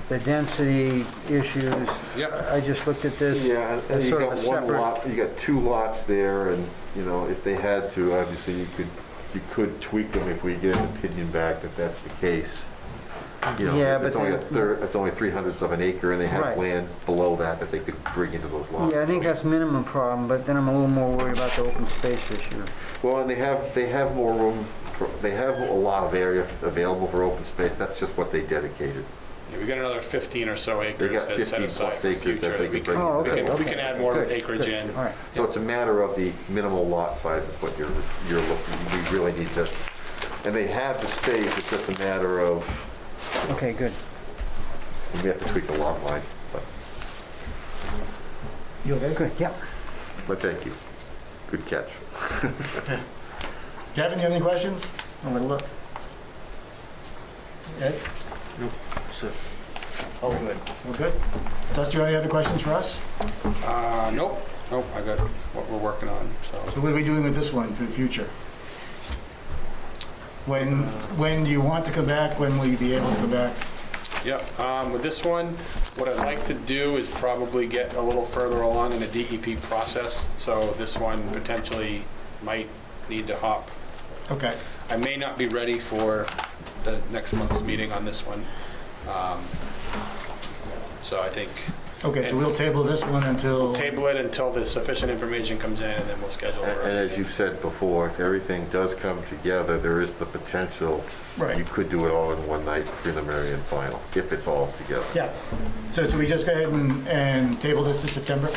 the density issues. Yep. I just looked at this Yeah, and as you sort of got a one separate. lot, you got 2 lots there, and, you know, if they had to, obviously, you could tweak them if we get an opinion back that that's the case. You know, Yeah, it's but only they- it's only 3/100 of an acre, and they have Right. land below that they could bring into those lots. Yeah, I think that's minimum problem, but then I'm a little more worried about the open space issue. Well, and they have more room, they have a lot of area available for open space, that's just what they dedicated. Yeah, we got another 15 or so They acres got that's set 15 aside plus for acres future that they that we could bring. can, Oh, we okay, can, we can okay. add more Good, acreage good. in. All right. So it's a matter of the minimal lot size is what you're looking, we really need to, and they have the space, it's just a matter of, Okay, good. we have to tweak the lot line, You okay? Good, yep. but thank you. Good catch. Kevin, you have any questions? I'm gonna look. Ed? Nope, so, Oh, good. We're good? Dusty, you have any other questions for us? Nope, I got what we're working on, so. So what are we doing with this one for the future? When do you want to come back? When will you be able to come back? Yep, with this one, what I'd like to do is probably get a little further along in the DEP process. So this one potentially might need to hop. Okay. I may not be ready for the next month's meeting on this one. So I think Okay, so we'll table this one until... table it until the sufficient information comes in, and then we'll schedule for And it. as you've said before, if everything does come together, there is the potential, Right. you could do it all in one night, preliminary and final, if it's all together. Yeah. So should we just go ahead and table this to September?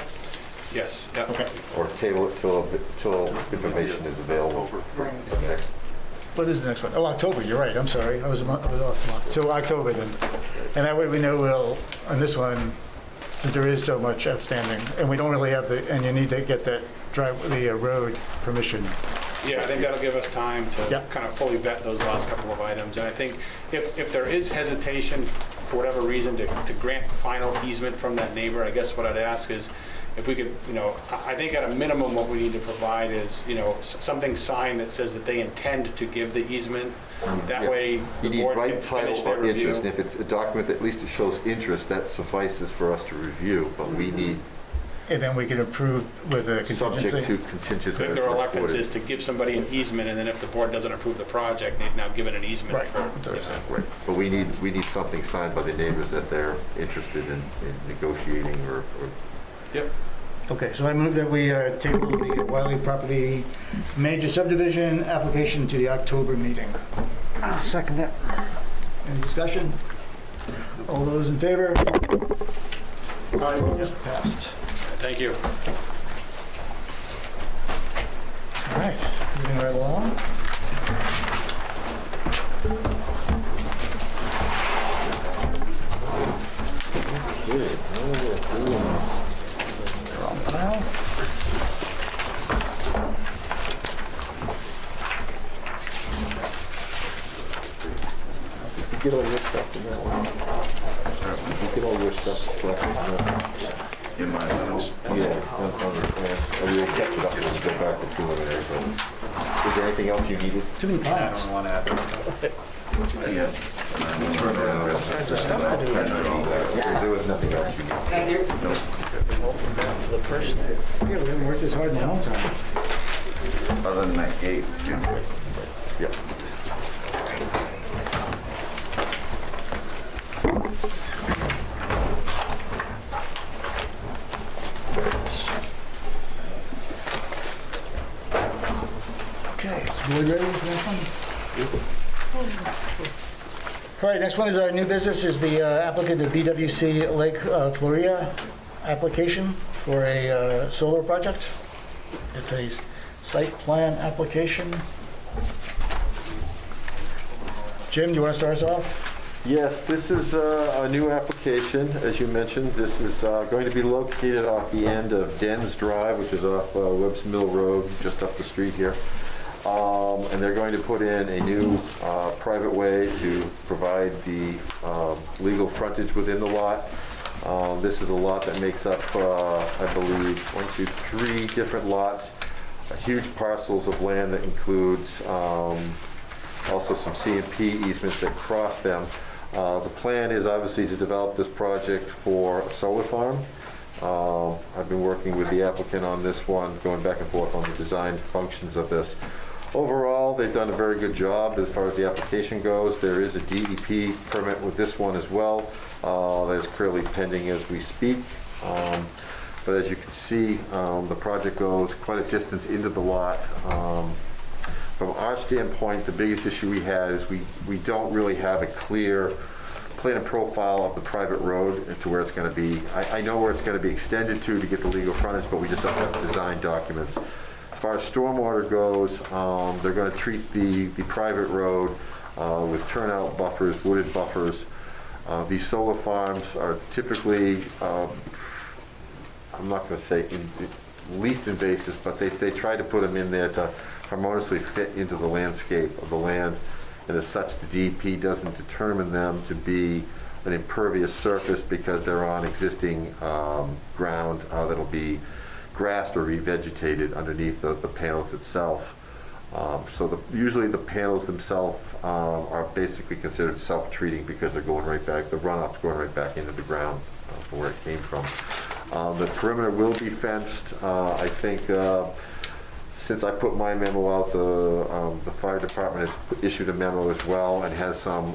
Yes, yeah. Okay. Or table it till information is available for the next. What is the next one? Oh, October, you're right, I'm sorry. I was off a month. So October then. And that way we know on this one, since there is so much outstanding, and we don't really have and you need to get that road permission. Yeah, I think that'll give us time to Yeah. kind of fully vet those last couple of items. And I think if there is hesitation for whatever reason to grant final easement from that neighbor, I guess what I'd ask is if we could, I think at a minimum what we need to provide is, something signed that says that they intend to give the easement. That Yeah. way You the need board can right finish title their or interest, and review. if it's a document that at least it shows interest, that suffices for us to review, but we need, And then we can approve with a contingency. subject to contingent. I think the as reluctance recorded. is to give somebody an easement, and then if the board doesn't approve the project, they've now given an easement Right. for. Right, but we need something signed by the neighbors that they're interested in negotiating or Yep. Okay, so I move that we table the Wiley property major subdivision application to the October meeting. I'll second that. Any discussion? All those in favor? Aye, just passed. Thank you. All right, moving right along. get all your stuff in that one? You get all your stuff collected in that? In my notes. Yeah, we'll catch it up when we go back to preliminary, but is there anything else you needed? Too many I plans. don't want to add. Yeah. There's stuff to do. There was nothing else you needed? Thank you. To the person. Yeah, we haven't worked this hard in a long time. Other than that gate, Jim. Yep. Okay, so board ready for that one? All right, next one is our new business, is the applicant of BWC Lake Floria application for a solar project. It's a site plan application. Jim, do you want to start us off? Yes, this is a new application, as you mentioned. This is going to be located off the end of Dens Drive, which is off Webb's Mill Road, just up the street here. And they're going to put in a new private way to provide the legal frontage within the lot. This is a lot that makes up, I believe, 3 different lots, huge parcels of land that includes also some C&P easements that cross them. The plan is obviously to develop this project for a solar farm. I've been working with the applicant on this one, going back and forth on the design functions of this. Overall, they've done a very good job as far as the application goes. There is a DEP permit with this one as well. That is currently pending as we speak. But as you can see, the project goes quite a distance into the lot. From our standpoint, the biggest issue we had is we don't really have a clear plan and profile of the private road to where it's going to be. I know where it's going to be extended to get the legal frontage, but we just don't have design documents. As far as stormwater goes, they're going to treat the private road with turnout buffers, wooded buffers. These solar farms are typically, I'm not going to say least invasive, but they try to put them in there to harmoniously fit into the landscape of the land, and as such the DEP doesn't determine them to be an impervious surface because they're on existing ground that'll be grassed or revegetated underneath the panels itself. So usually the panels themselves are basically considered self-treating because they're going right back, the runoff's going right back into the ground from where it came from. The perimeter will be fenced. I think since I put my memo out, the fire department has issued a memo as well and has some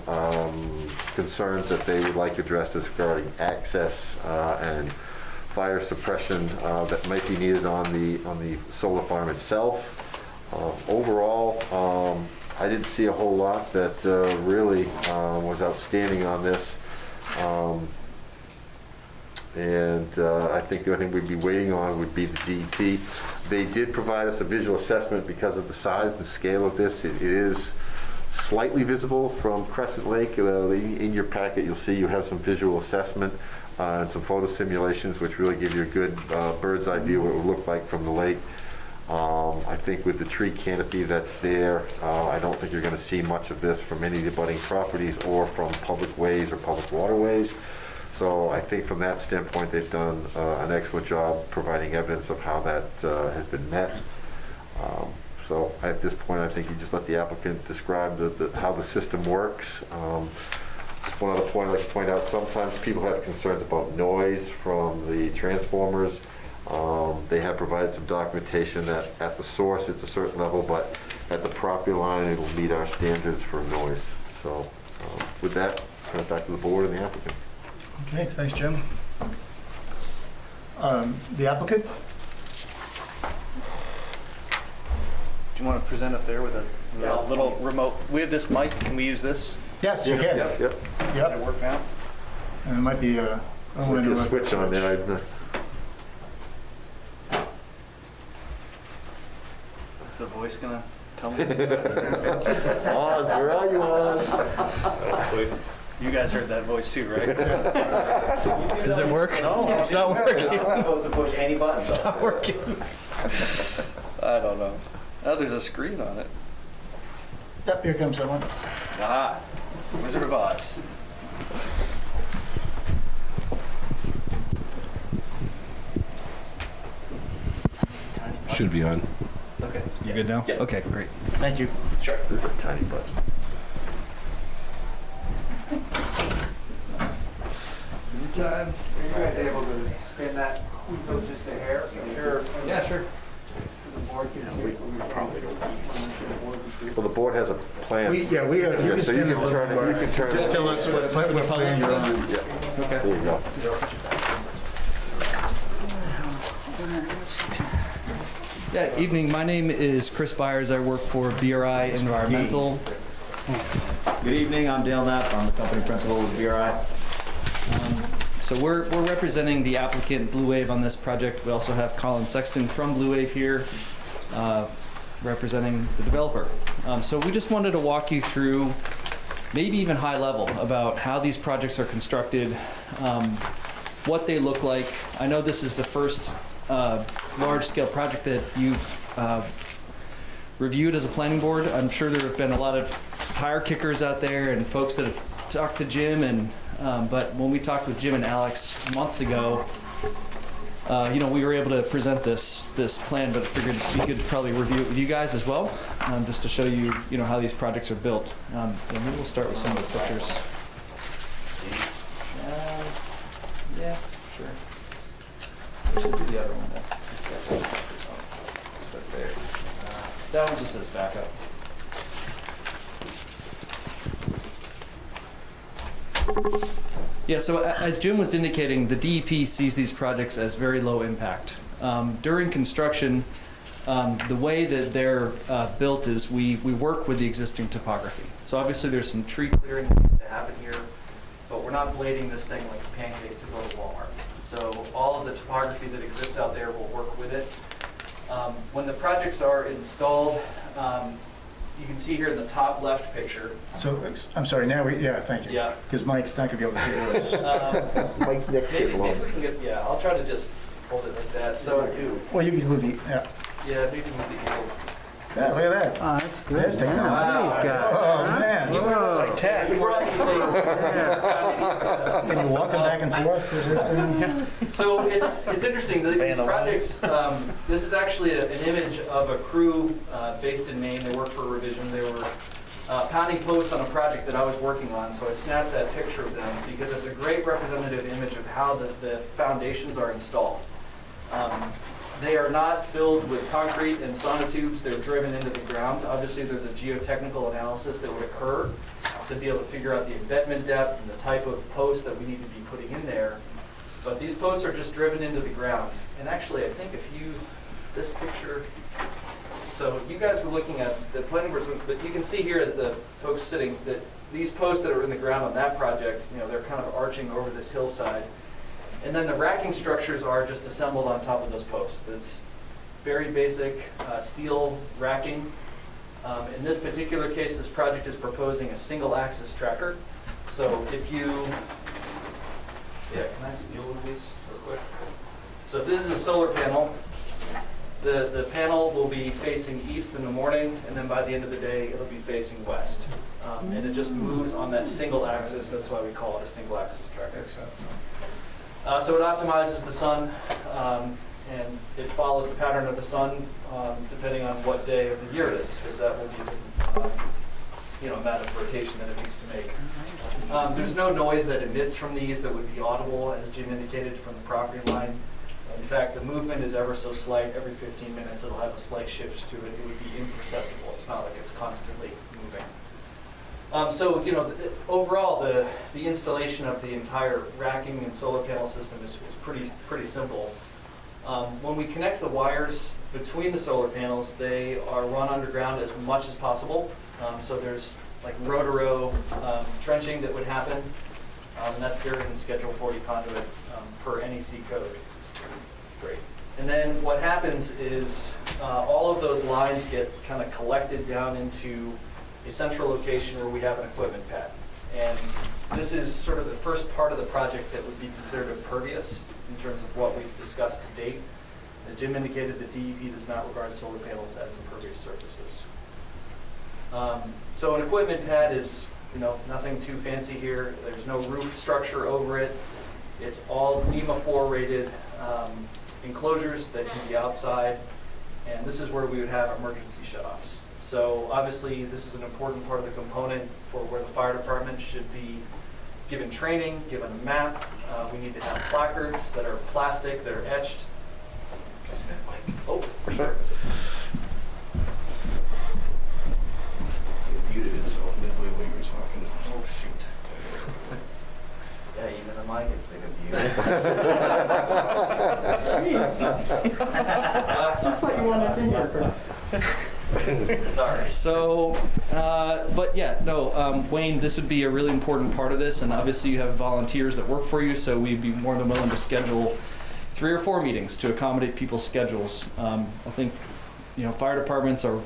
concerns that they would like addressed as regarding access and fire suppression that might be needed on the solar farm itself. Overall, I didn't see a whole lot that really was outstanding on this. I think the only thing we'd be waiting on would be the DEP. They did provide us a visual assessment because of the size and scale of this. It is slightly visible from Crescent Lake. In your packet, you'll see you have some visual assessment and some photo simulations, which really give you a good bird's eye view of what it would look like from the lake. I think with the tree canopy that's there, I don't think you're going to see much of this from any of the abutting properties or from public ways or public waterways. So I think from that standpoint, they've done an excellent job providing evidence of how that has been met. So at this point, I think you just let the applicant describe how the system works. Just one other point I'd like to point out, sometimes people have concerns about noise from the transformers. They have provided some documentation that at the source it's a certain level, but at the property line it'll meet our standards for noise. So with that, turn it back to the board and the applicant. Okay, thanks, Jim. The applicant? Do you want to present up there with a little remote? We have this mic. Can we use this? Yes, you can. Yep. Does it work now? And there might be a switch on there. Is the voice gonna tell me? Oz, where are you, Oz? You guys heard that voice too, right? Does it work? No, it's not working. You're not supposed to push any buttons. It's not working. I don't know. Oh, there's a screen on it. Yep, here comes someone. Ah. Wizard of Oz. Should be on. Okay, you good now? Okay, great. Thank you. Sure. Tiny button. Time. Are you guys able to spin that easel just a hair? Sure. Yeah, sure. Well, the board has a plan. You Yeah, can so you spin it a can little turn it, more. you can turn Just it. tell us what plan you're on. Yeah, there you go. Yeah, evening. My name is Chris Byers. I work for BRI Environmental. Good evening, I'm Dale Knapp, I'm the company principal with BRI. So we're representing the applicant Blue Wave on this project. We also have Colin Sexton from Blue Wave here, representing the developer. So we just wanted to walk you through, maybe even high level, about how these projects are constructed, what they look like. I know this is the first large-scale project that you've reviewed as a planning board. I'm sure there have been a lot of tire kickers out there and folks that have talked to Jim, and but when we talked with Jim and Alex months ago, we were able to present this plan, but I figured it'd be good to probably review it with you guys as well, just to show you, how these projects are built. And maybe we'll start with some of the pictures. Yeah, sure. We should do the other one then, since it's got those pictures on it. Start there. That one just says backup. Yeah, so as Jim was indicating, the DEP sees these projects as very low impact. During construction, the way that they're built is we work with the existing topography. So obviously there's some tree clearing that needs to happen here, but we're not blading this thing like a pancake to go to Walmart. So all of the topography that exists out there will work with it. When the projects are installed, you can see here in the top left picture. So, I'm sorry, thank you. Yeah. Because Mike's not going to be able to see this. Mike's neck Maybe get long. we can get, I'll try to just hold it like that. So, Well, you can move the, yeah, maybe move the eagle. yeah, look at that. Oh, that's good. There's technology. Wow. He's got- Oh, man. Whoa. Can you walk them back and forth? Is it, So it's interesting, these projects, this is actually an image of a crew based in Maine. They work for Revision. They were pounding posts on a project that I was working on, so I snapped that picture of them because it's a great representative image of how the foundations are installed. They are not filled with concrete and sonotubes. They're driven into the ground. Obviously, there's a geotechnical analysis that would occur to be able to figure out the embedment depth and the type of post that we need to be putting in there. But these posts are just driven into the ground. And actually, I think this picture, so you guys were looking at the planning board, but you can see here the folks sitting, that these posts that are in the ground on that project, they're kind of arching over this hillside. And then the racking structures are just assembled on top of those posts. It's very basic steel racking. In this particular case, this project is proposing a single axis tracker. So if you, can I steal one of these real quick? So if this is a solar panel, the panel will be facing east in the morning, and then by the end of the day, it'll be facing west. And it just moves on that single axis. That's why we call it a single axis tracker. So it optimizes the sun, and it follows the pattern of the sun depending on what day of the year it is, because that will be the amount of rotation that it needs to make. There's no noise that emits from these that would be audible, as Jim indicated, from the property line. In fact, the movement is ever so slight. Every 15 minutes it'll have a slight shift to it. It would be imperceptible. It's not like it's constantly moving. Overall, the installation of the entire racking and solar panel system is pretty simple. When we connect the wires between the solar panels, they are run underground as much as possible. So there's like row-to-row trenching that would happen, and that's buried in Schedule 40 conduit per NEC code. Great. And then what happens is all of those lines get kind of collected down into a central location where we have an equipment pad. And this is sort of the first part of the project that would be considered impervious in terms of what we've discussed to date. As Jim indicated, the DEP does not regard solar panels as impervious surfaces. So an equipment pad is nothing too fancy here. There's no roof structure over it. It's all NEMA 4 rated enclosures that can be outside, and this is where we would have emergency shutoffs. So obviously this is an important part of the component for where the fire department should be given training, given a map. We need to have placards that are plastic, that are etched. Oh, for sure. Muted it, so midway when you were talking. Oh, shoot. Yeah, even the mic is sick of you. Jeez. Just what you wanted to hear. Sorry. So, but yeah, no, Wayne, this would be a really important part of this, and obviously you have volunteers that work for you, so we'd be more than willing to schedule 3 or 4 meetings to accommodate people's schedules. I think, fire departments are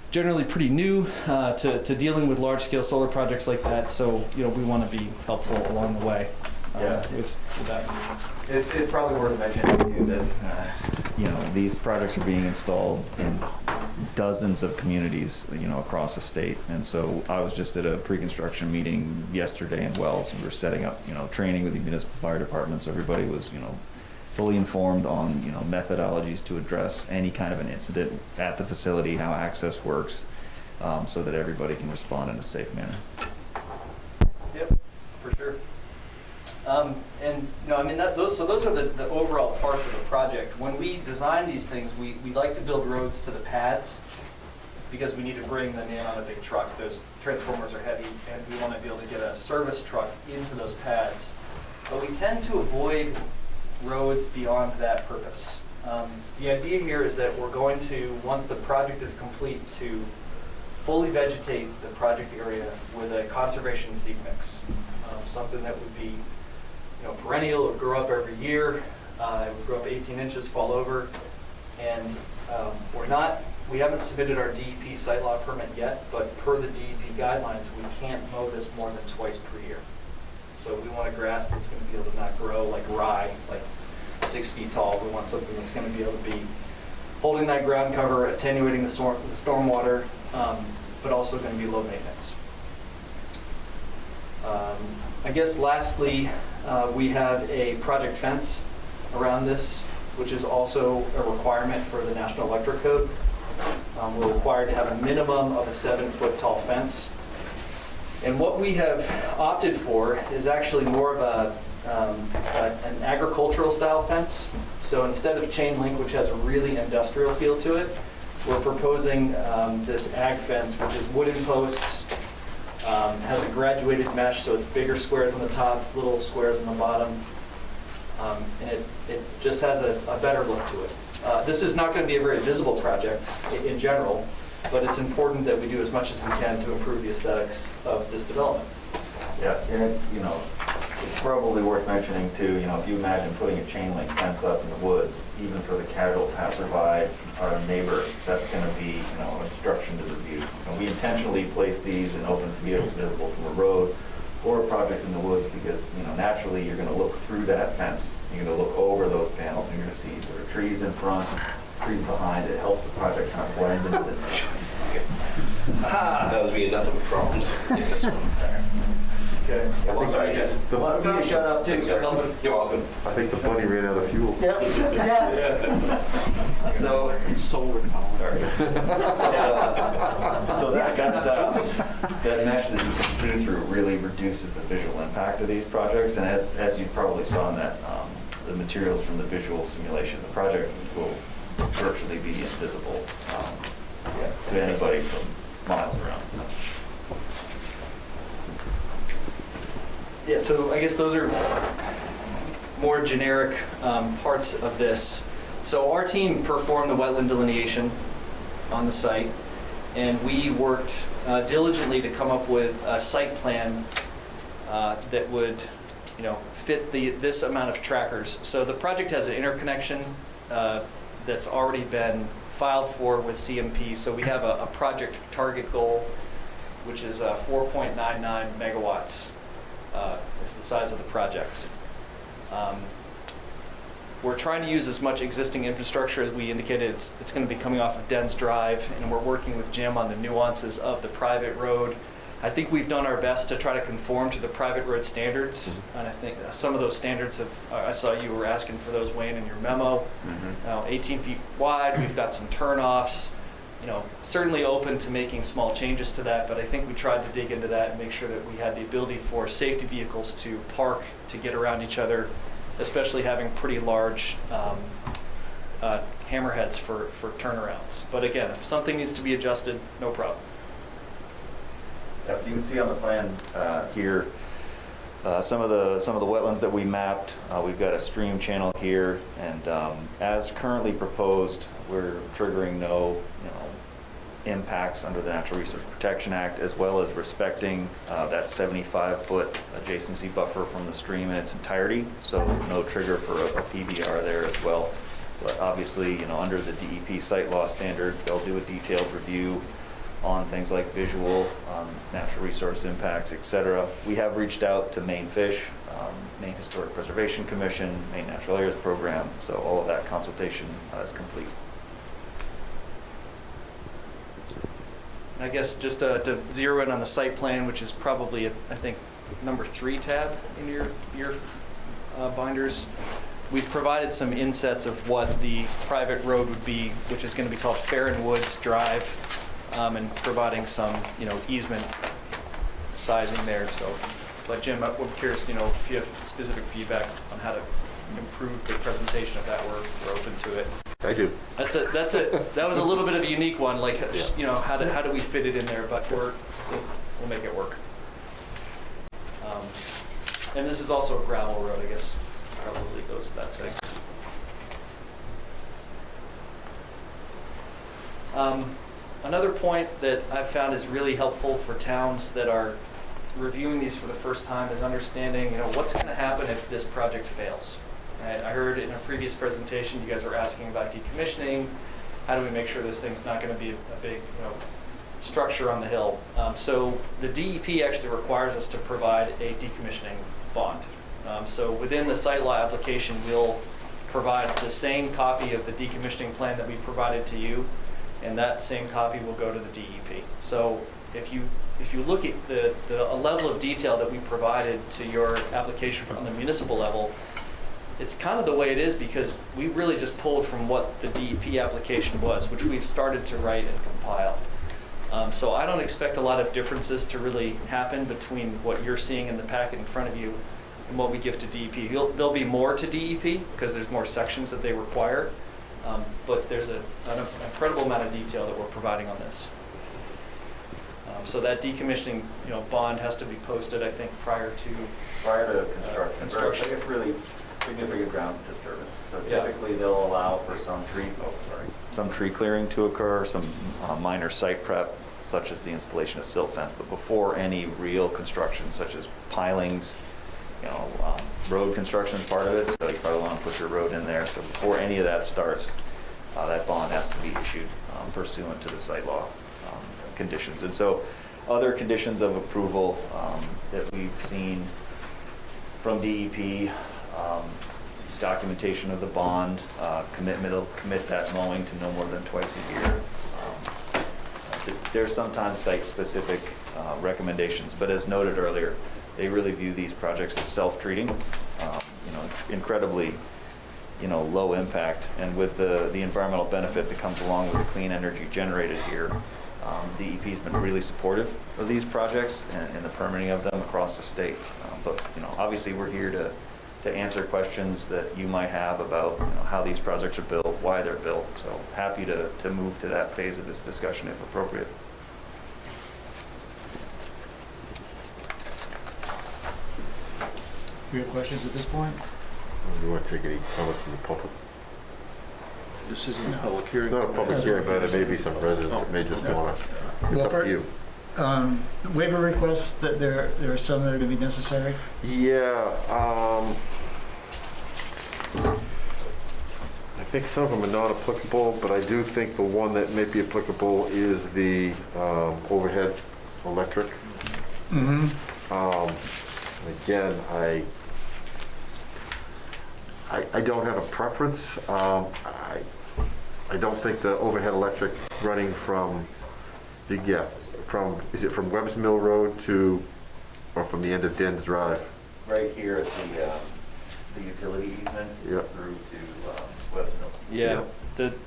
generally pretty new to dealing with large-scale solar projects like that, so we want to be helpful along the way. With that. It's probably worth mentioning too that these projects are being installed in dozens of communities across the state, and so I was just at a pre-construction meeting yesterday in Wells, and we were setting up training with the municipal fire departments. So everybody was fully informed on methodologies to address any kind of an incident at the facility, how access works, so that everybody can respond in a safe manner. Yep, for sure. Those are the overall parts of the project. When we design these things, we like to build roads to the pads because we need to bring them in on a big truck. Those transformers are heavy, and we want to be able to get a service truck into those pads. But we tend to avoid roads beyond that purpose. The idea here is that we're going to, once the project is complete, to fully vegetate the project area with a conservation seed mix, something that would be perennial or grow up every year. It would grow up 18 inches, fall over, and we haven't submitted our DEP site law permit yet, but per the DEP guidelines, we can't mow this more than twice per year. So we want a grass that's going to be able to not grow like rye, like 6 feet tall. We want something that's going to be able to be holding that ground cover, attenuating the stormwater, but also going to be low maintenance. I guess lastly, we have a project fence around this, which is also a requirement for the National Electric Code. We're required to have a minimum of a 7-foot tall fence. And what we have opted for is actually more of an agricultural style fence. So instead of chain link, which has a really industrial feel to it, we're proposing this ag fence, which is wooden posts, has a graduated mesh, so it's bigger squares on the top, little squares on the bottom, and it just has a better look to it. This is not going to be a very visible project in general, but it's important that we do as much as we can to improve the aesthetics of this development. Yeah, and it's probably worth mentioning too, if you imagine putting a chain link fence up in the woods, even for the casual passerby or neighbor, that's going to be, obstruction to the view. And we intentionally place these in open fields visible from a road or a project in the woods because, naturally you're going to look through that fence. You're going to look over those panels and you're going to see there are trees in front, trees behind. It helps the project kind of blend into the That was me, nothing but problems. Take this one. Okay. Yeah, sorry, guys. Let's be shut up too. You're welcome. I think the bunny ran out of fuel. Yep. Yeah. So Solar power. Sorry. So that mesh that you can see through really reduces the visual impact of these projects, and as you probably saw in that the materials from the visual simulation, the project will virtually be invisible to anybody from miles around. Yeah, so I guess those are more generic parts of this. So our team performed the wetland delineation on the site, and we worked diligently to come up with a site plan that would, fit this amount of trackers. So the project has an interconnection that's already been filed for with CMP. So we have a project target goal, which is 4.99 megawatts. Is the size of the project. We're trying to use as much existing infrastructure as we indicated. It's going to be coming off of Dens Drive, and we're working with Jim on the nuances of the private road I think we've done our best to try to conform to the private road standards, and I think some of those standards have, I saw you were asking for those, Wayne, in your memo. 18 feet wide, we've got some turnoffs, certainly open to making small changes to that, but I think we tried to dig into that and make sure that we had the ability for safety vehicles to park, to get around each other, especially having pretty large hammerheads for turnarounds. But again, if something needs to be adjusted, no problem. Yep, you can see on the plan here some of the wetlands that we mapped. We've got a stream channel here, and as currently proposed, we're triggering no impacts under the Natural Resource Protection Act, as well as respecting that 75-foot adjacency buffer from the stream in its entirety. So no trigger for a PBR there as well. But obviously, under the DEP site law standard, they'll do a detailed review on things like visual, natural resource impacts, etc. We have reached out to Maine Fish, Maine Historic Preservation Commission, Maine Natural Areas Program, so all of that consultation is complete. I guess just to zero in on the site plan, which is probably, I think, number 3 tab in your binders. We've provided some insets of what the private road would be, which is going to be called Farron Woods Drive, and providing some, easement sizing there. So, but Jim, I'm curious, if you have specific feedback on how to improve the presentation of that, we're open to it. I do. That was a little bit of a unique one, like, how do we fit it in there, but we'll make it work. And this is also a gravel road, I guess, probably goes without saying. Another point that I've found is really helpful for towns that are reviewing these for the first time is understanding, what's going to happen if this project fails. Right? I heard in a previous presentation you guys were asking about decommissioning. How do we make sure this thing's not going to be a big, structure on the hill? So the DEP actually requires us to provide a decommissioning bond. So within the site law application, we'll provide the same copy of the decommissioning plan that we provided to you, and that same copy will go to the DEP. So if you look at the level of detail that we provided to your application on the municipal level, it's kind of the way it is because we really just pulled from what the DEP application was, which we've started to write and compile. So I don't expect a lot of differences to really happen between what you're seeing in the packet in front of you and what we give to DEP. There'll be more to DEP because there's more sections that they require, but there's an incredible amount of detail that we're providing on this. So that decommissioning, bond has to be posted, I think, prior to construction. I guess really significant ground disturbance. So typically they'll allow for some tree clearing to occur, some minor site prep, such as the installation of silt fence. But before any real construction, such as pilings, road construction is part of it. So you probably want to put your road in there. So before any of that starts, that bond has to be issued pursuant to the site law conditions. And so other conditions of approval that we've seen from DEP, documentation of the bond, commit that mowing to no more than twice a year. There's sometimes site-specific recommendations, but as noted earlier, they really view these projects as self-treating, incredibly, low impact, and with the environmental benefit that comes along with the clean energy generated here, DEP's been really supportive of these projects and the permitting of them across the state. But obviously we're here to answer questions that you might have about how these projects are built, why they're built. So happy to move to that phase of this discussion if appropriate. Do you have questions at this point? Do you want to take any comments from the public? This isn't a public hearing. It's not a public hearing, but there may be some residents that may just want to, it's up to you. Waiver requests, that there are some that are going to be necessary? Yeah, I think some of them are not applicable, but I do think the one that may be applicable is the overhead electric. Mm-hmm. Again, I don't have a preference. I don't think the overhead electric running from Yeah, is it from Webb's Mill Road to, or from the end of Den's Drive? Right here at the utility easement Yep. through to Webb Mills. Yeah,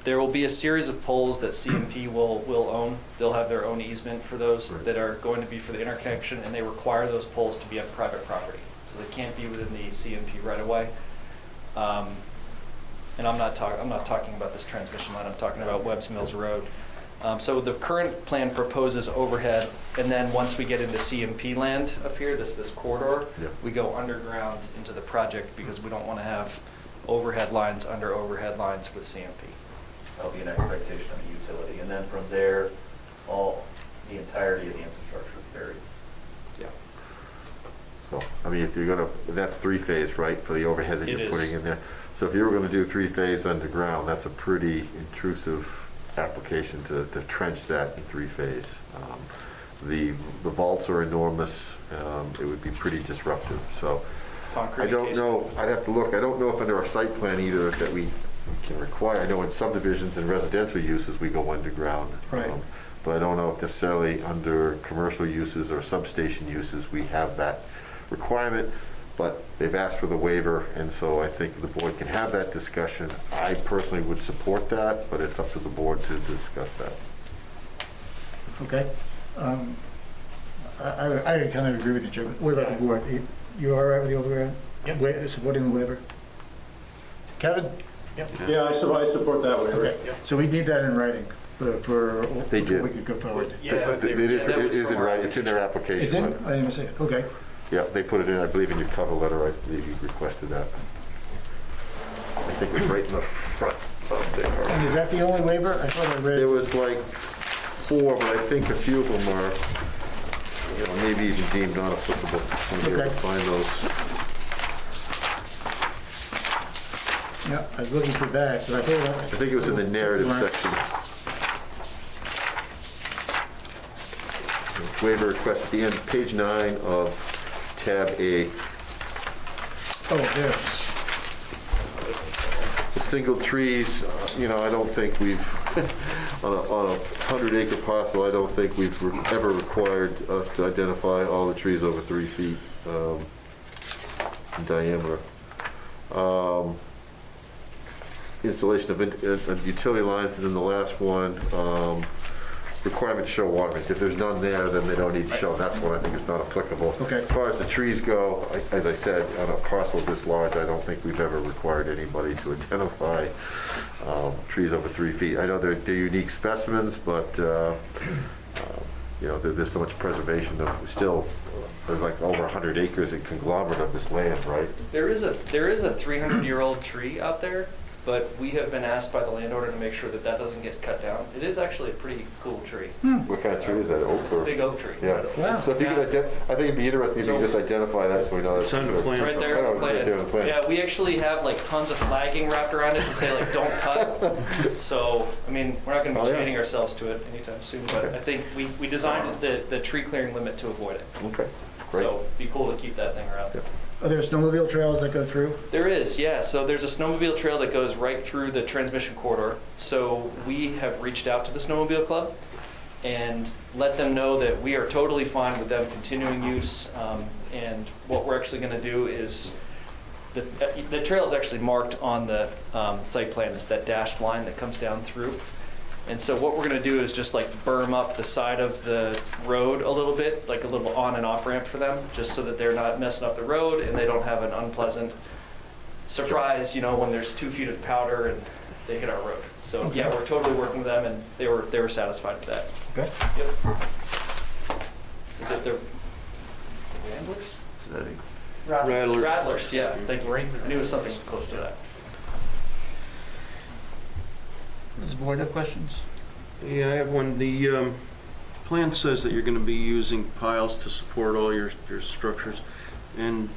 there will be a series of poles that CMP will own. They'll have their own easement for those Right. that are going to be for the interconnection, and they require those poles to be on private property. So they can't be within the CMP right of way. And I'm not talking about this transmission line, I'm talking about Webb's Mills Road. So the current plan proposes overhead, and then once we get into CMP land up here, this corridor, Yep. we go underground into the project because we don't want to have overhead lines under overhead lines with CMP. That'll be an expectation of the utility. And then from there, the entirety of the infrastructure is buried. Yeah. So, I mean, if you're gonna, that's three-phase, right, for the overhead that It you're is. putting in there? So if you were gonna do three-phase underground, that's a pretty intrusive application to trench that in three-phase. The vaults are enormous, it would be pretty disruptive, so. Concrete I don't encasement. know, I'd have to look, I don't know if under our site plan either that we can require, I know in subdivisions and residential uses, we go underground. Right. But I don't know if necessarily under commercial uses or substation uses, we have that requirement, but they've asked for the waiver, and so I think the board can have that discussion. I personally would support that, but it's up to the board to discuss that. Okay. I kind of agree with you, Jim. What about the board? You all right with the overhead? Yep. Supporting the waiver? Kevin? Yeah, I support that waiver. Okay, so we need that in writing for They before did. we could go forward. Yeah, It that was is from in our right, it's in their application. It's in? I didn't even see it. Okay. Yeah, they put it in, I believe, in your cover letter, I believe you requested that. I think it's right in the front of there. And is that the only waiver? I thought I read. There was like 4, but I think a few of them are, you know, maybe even deemed not applicable. When you're able to find those. Yeah, I was looking for that, but I thought. I think it was in the narrative section. Waiver request at the end, page 9 of tab A. Oh, there's. The single trees, you know, I don't think we've, on a 100-acre parcel, I don't think we've ever required us to identify all the trees over 3 feet in diameter. Installation of utility lines, and then the last one, requirement to show waterment. If there's none there, then they don't need to show. That's what I think is not applicable. Okay. As far as the trees go, as I said, on a parcel this large, I don't think we've ever required anybody to identify trees over 3 feet. I know they're unique specimens, but you know, there's so much preservation of still. There's like over 100 acres in conglomerate of this land, right? There is a 300-year-old tree out there, but we have been asked by the landowner to make sure that doesn't get cut down. It is actually a pretty cool tree. What kind of tree is that? Oak? It's a big oak tree. Yeah. Wow. So if you could, I think it'd be interesting if you could just identify that so we know that's. It's on the plan. It's right there Oh, in the it's right there in the plan. plan. Yeah, we actually have like tons of flagging wrapped around it to say like, don't cut. So, I mean, we're not gonna be Oh, yeah. chaining ourselves to it anytime soon, but Okay. I think we designed the tree clearing limit to avoid it. Okay, great. So, it'd be cool to keep that thing around. Yeah. Are there snowmobile trails that go through? There is, yeah. So there's a snowmobile trail that goes right through the transmission corridor. So we have reached out to the snowmobile club and let them know that we are totally fine with them continuing use. And what we're actually going to do is, the trail is actually marked on the site plan. It's that dashed line that comes down through. And so what we're going to do is just like berm up the side of the road a little bit, like a little on and off ramp for them, just so that they're not messing up the road and they don't have an unpleasant surprise, you know, when there's 2 feet of powder and they hit our road. So yeah, we're totally working with them, and they were satisfied with that. Okay. Yep. Is it the Ramblers? Rattlers. Rattlers, yeah. Thank you. I knew it was something close to that. Does the board have questions? Yeah, I have one. The plan says that you're going to be using piles to support all your structures. And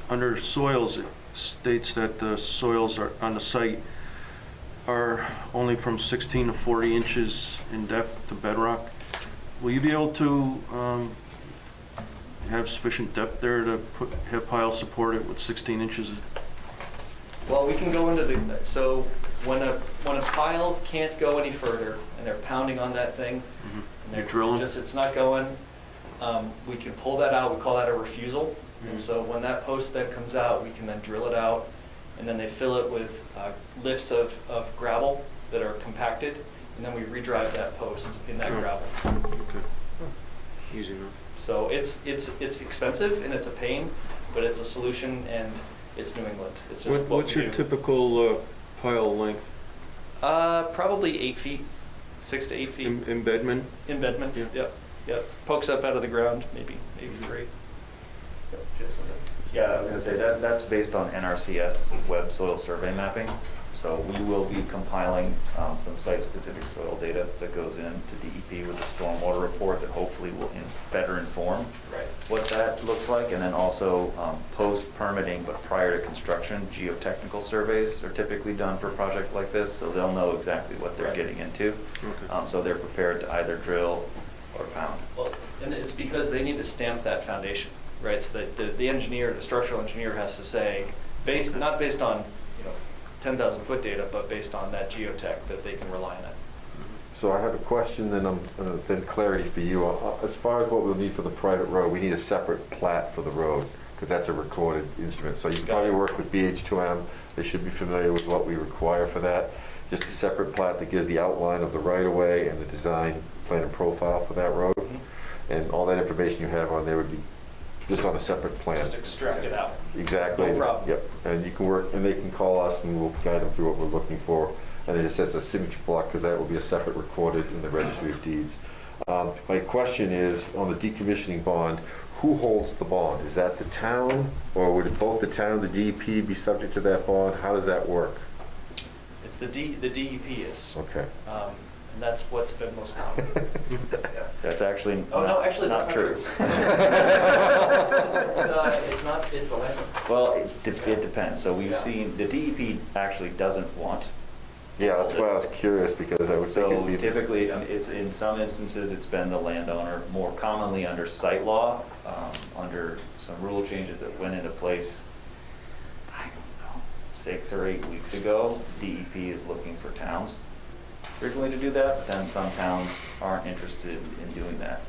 under soils, it states that the soils are on the site are only from 16 to 40 inches in depth to bedrock. Will you be able to have sufficient depth there to have piles support it with 16 inches? Well, we can go into so when a pile can't go any further, and they're pounding on that thing. Mhm. And they're You drill 'em? just, it's not going. We can pull that out, we call that a refusal. Mhm. And so when that post then comes out, we can then drill it out, and then they fill it with lifts of gravel that are compacted, and then we redrive that post in that Oh. gravel. Okay. Easy enough. So it's expensive and it's a pain, but it's a solution, and it's New England. It's just what What's we your do. typical pile length? Probably 8 feet, 6 to 8 feet. Embedment? Embedment, Yeah. yep. Pokes up out of the ground, maybe 3. Yep, Jason. Yeah, I was gonna say that's based on NRCS web soil survey mapping. So we will be compiling some site-specific soil data that goes into DEP with the Stormwater Report that hopefully will better inform what that looks like. And then also post-permitting, but prior to construction, geotechnical surveys are typically done for a project like this, so they'll know exactly what they're getting into. Okay. So they're prepared to either drill or pound. Well, and it's because they need to stamp that foundation, right? So the engineer, the structural engineer has to say, not based on 10,000 foot data, but based on that geotech that they can rely on it. So I have a question, and then clarity for you. As far as what we'll need for the private road, we need a separate plat for the road, because that's a recorded instrument. So you can probably work with BH2M. They should be familiar with what we require for that. Just a separate plat that gives the outline of the right-of-way and the design plan and profile for that road. And all that information you have on there would be just on a separate plan. Just extract it out. Exactly. No problem. Yep, and you can work, and they can call us and we'll guide them through what we're looking for. And it just says a signature block, because that will be a separate recorded in the registry of deeds. My question is, on the decommissioning bond, who holds the bond? Is that the town, or would both the town and the DEP be subject to that bond? How does that work? It's the DEP is. Okay. And that's what's been most common. That's actually Actually, not that's true. It's not, it's the landowner. Well, it depends. So we've seen, the DEP actually doesn't want. Yeah, that's why I was curious, because I would think So it'd be... typically, it's, in some instances, it's been the landowner, more commonly under site law, under some rule changes that went into place, I don't know, 6 or 8 weeks ago. DEP is looking for towns frequently to do that, but then some towns aren't interested in doing that.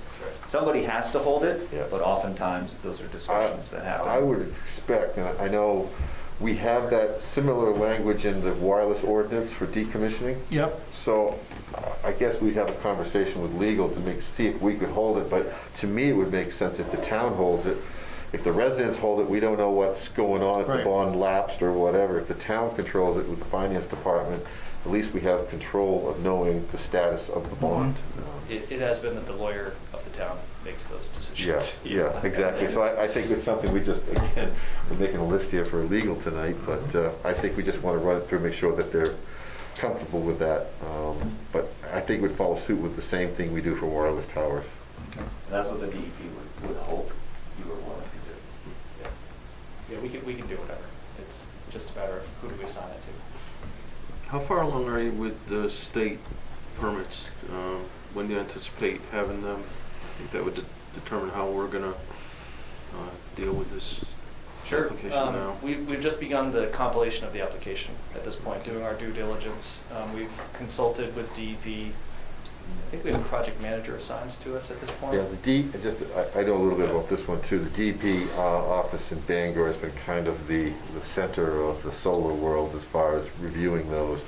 Somebody has to hold it, but oftentimes those are discussions that happen. I would expect, and I know we have that similar language in the wireless ordinance for decommissioning. Yep. So I guess we'd have a conversation with legal to see if we could hold it, but to me it would make sense if the town holds it. If the residents hold it, we don't know what's going on if the bond lapsed or whatever. If the town controls it with the finance department, at least we have control of knowing the status of the bond. It has been that the lawyer of the town makes those decisions. Yeah, exactly. So I think it's something we just, again, we're making a list here for legal tonight, but I think we just want to run it through, make sure that they're comfortable with that. But I think we'd follow suit with the same thing we do for wireless towers. And that's what the DEP would hope you were willing to do. Yeah, we can do whatever. It's just a matter of who do we assign it to. How far along are you with the state permits? When do you anticipate having them? I think that would determine how we're gonna deal with this application now. We've just begun the compilation of the application at this point, doing our due diligence. We've consulted with DEP. I think we have a project manager assigned to us at this point. Yeah, I know a little bit about this one too. The DEP office in Bangor has been kind of the center of the solar world as far as reviewing those.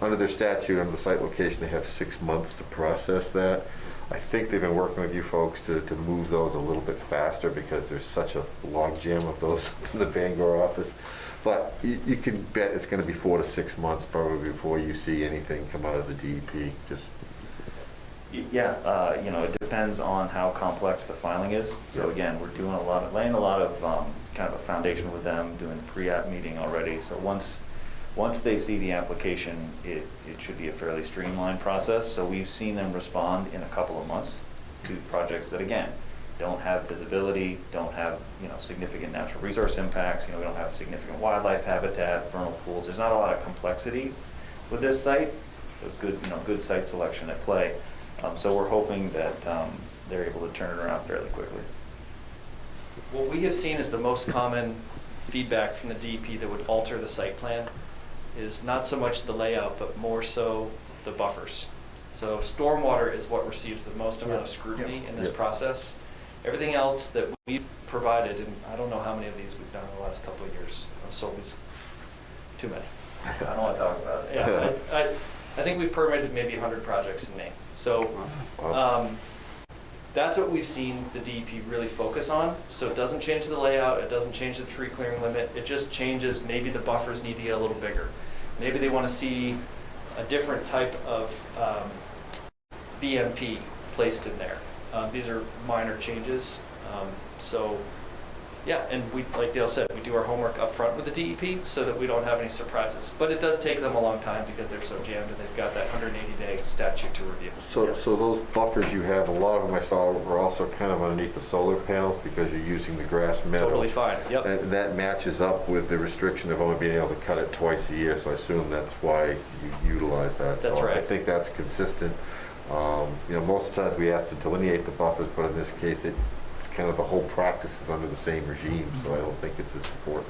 Under their statute, under the site location, they have 6 months to process that. I think they've been working with you folks to move those a little bit faster, because there's such a log jam of those in the Bangor office. But you can bet it's going to be 4 to 6 months probably before you see anything come out of the DEP. Yeah, it depends on how complex the filing is. So again, we're doing laying a lot of kind of a foundation with them, doing a pre-app meeting already. So once they see the application, it should be a fairly streamlined process. So we've seen them respond in a couple of months to projects that, again, don't have visibility, don't have significant natural resource impacts. We don't have significant wildlife habitat, vernal pools. There's not a lot of complexity with this site, so it's good, good site selection at play. So we're hoping that they're able to turn it around fairly quickly. What we have seen is the most common feedback from the DEP that would alter the site plan is not so much the layout, but more so the buffers. So stormwater is what receives the most amount of scrutiny in this process. Everything else that we've provided, and I don't know how many of these we've done in the last couple of years. I've sold these too many. I don't want to talk about it. Yeah, I think we've permitted maybe 100 projects in Maine. So that's what we've seen the DEP really focus on. So it doesn't change the layout, it doesn't change the tree clearing limit, it just changes maybe the buffers need to get a little bigger. Maybe they want to see a different type of BMP placed in there. These are minor changes. So yeah, and we, like Dale said, we do our homework up front with the DEP so that we don't have any surprises. But it does take them a long time because they're so jammed and they've got that 180-day statute to review. So those buffers you have, a lot of them I saw were also kind of underneath the solar panels because you're using the grass meadow. Totally fine, yep. And that matches up with the restriction of only being able to cut it twice a year, so I assume that's why you utilize that. That's so right. I think that's consistent. Most of the times we ask to delineate the buffers, but in this case, it's kind of the whole practice is under the same regime, so I don't think it's as important.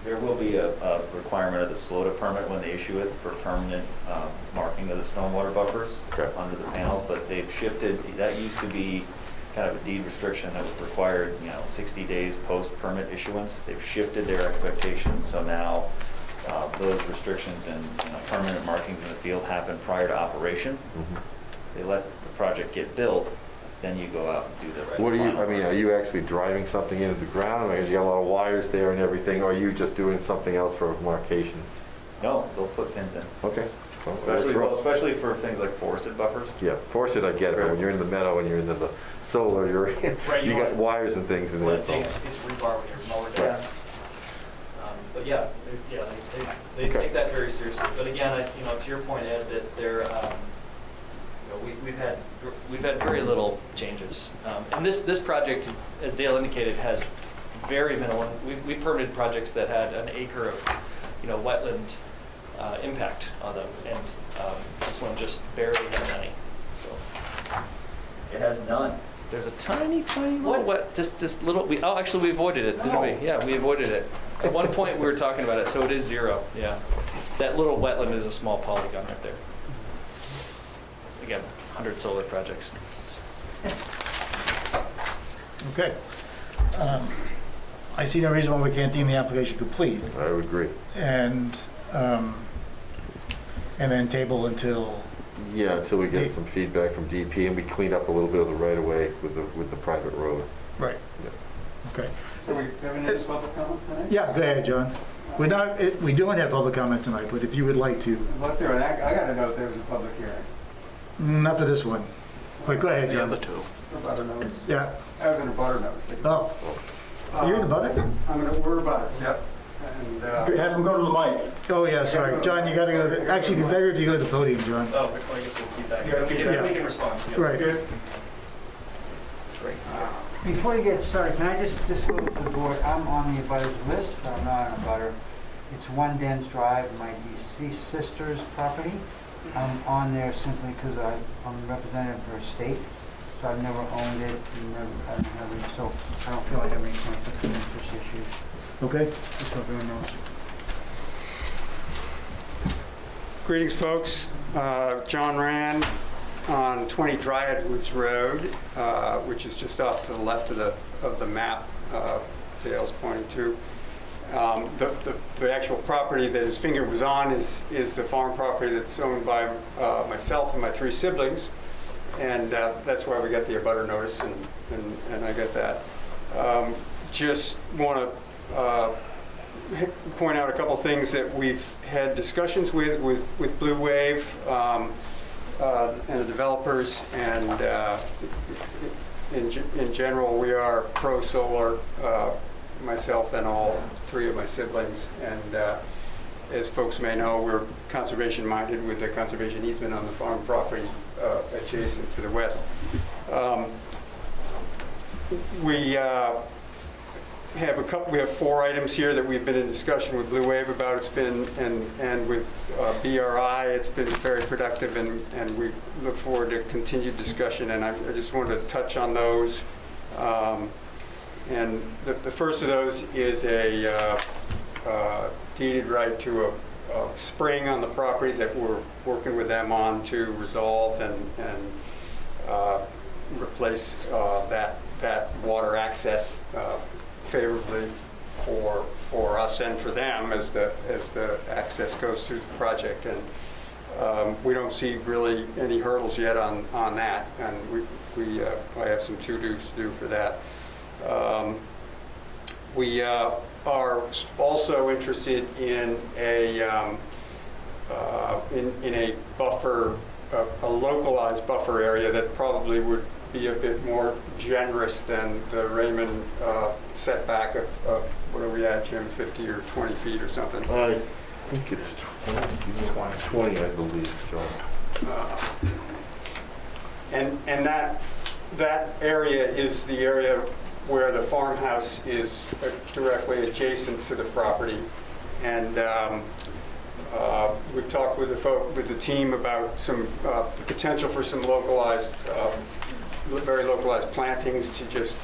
There will be a requirement of the SLOTA permit when they issue it for permanent marking of the stormwater buffers under the panels, but they've shifted. That used to be kind of a deed restriction that was required, 60 days post-permit issuance. They've shifted their expectations, so now those restrictions and permanent markings in the field happen prior to operation. They let the project get built, then you go out and do the right. What are you actually driving something into the ground? Like, you got a lot of wires there and everything, or are you just doing something else for markation? No, they'll put pins in. Okay. Especially for things like forested buffers. Yeah, forested I get it, but when you're in the meadow and you're in the solar, you got wires and things in there. Take a piece of rebar with your mower down. But yeah, they take that very seriously. But again, to your point, Ed, that they're we've had very little changes. And this project, as Dale indicated, has very minimal. We've permitted projects that had an acre of wetland impact on them, and this one just barely has any. So it has none. There's a tiny little just little. We avoided it, didn't we? Yeah, we avoided it. At one point we were talking about it, so it is 0. Yeah, that little wetland is a small polygon right there. Again, 100 solar projects. Okay. I see no reason why we can't deem the application complete. I would agree. And then table until... Yeah, until we get some feedback from DP and we clean up a little bit of the right-of-way with the private road. Right. Yeah. Okay. Are we having any public comment tonight? Yeah, go ahead, John. We don't have public comment tonight, but if you would like to. Look there, I got to know if there was a public hearing. Not for this one. But go ahead, John. The other two. For butter notice. Yeah. I was in a butter notice. Oh. You're in the butter? We're butters, yep. And, Have them go to the mic. Oh, yeah, sorry. John, you got to go to... Actually, it'd be better if you go to the podium, John. Oh, I guess we'll keep that. Yeah. We can respond. Yeah. Right. good. Great. Before you get started, can I just disclose to the board, I'm on the abutters list, but I'm not an abutter. It's One Dens Drive, my deceased sister's property. I'm on there simply because I'm representative for a state, so I've never owned it, so I don't feel like I have any conflict of interest issues. Okay. Just so everyone knows. Greetings, folks. John Rand on 20 Dryad Woods Road, which is just off to the left of the map Dale's pointing to. The actual property that his finger was on is the farm property that's owned by myself and my 3 siblings, and that's why we got the abutter notice, and I got that. Just want to point out a couple things that we've had discussions with Blue Wave and the developers, and in general we are pro-solar, myself and all 3 of my siblings, and as folks may know, we're conservation minded with the conservation easement on the farm property adjacent to the west. We have 4 items here that we've been in discussion with Blue Wave about. It's been, and with BRI, it's been very productive, and we look forward to continued discussion, and I just wanted to touch on those. And the first of those is a deeded right to spring on the property that we're working with them on to resolve and replace that water access favorably for us and for them as the access goes through the project. And we don't see really any hurdles yet on that, and I have some to-dos to do for that. We are also interested in a buffer, a localized buffer area that probably would be a bit more generous than the Raymond setback of what are we at, Jim, 50 or 20 feet or something? I think it's 20, I believe, John. And that area is the area where the farmhouse is directly adjacent to the property. And we've talked with the team about some the potential for some localized, very localized plantings to just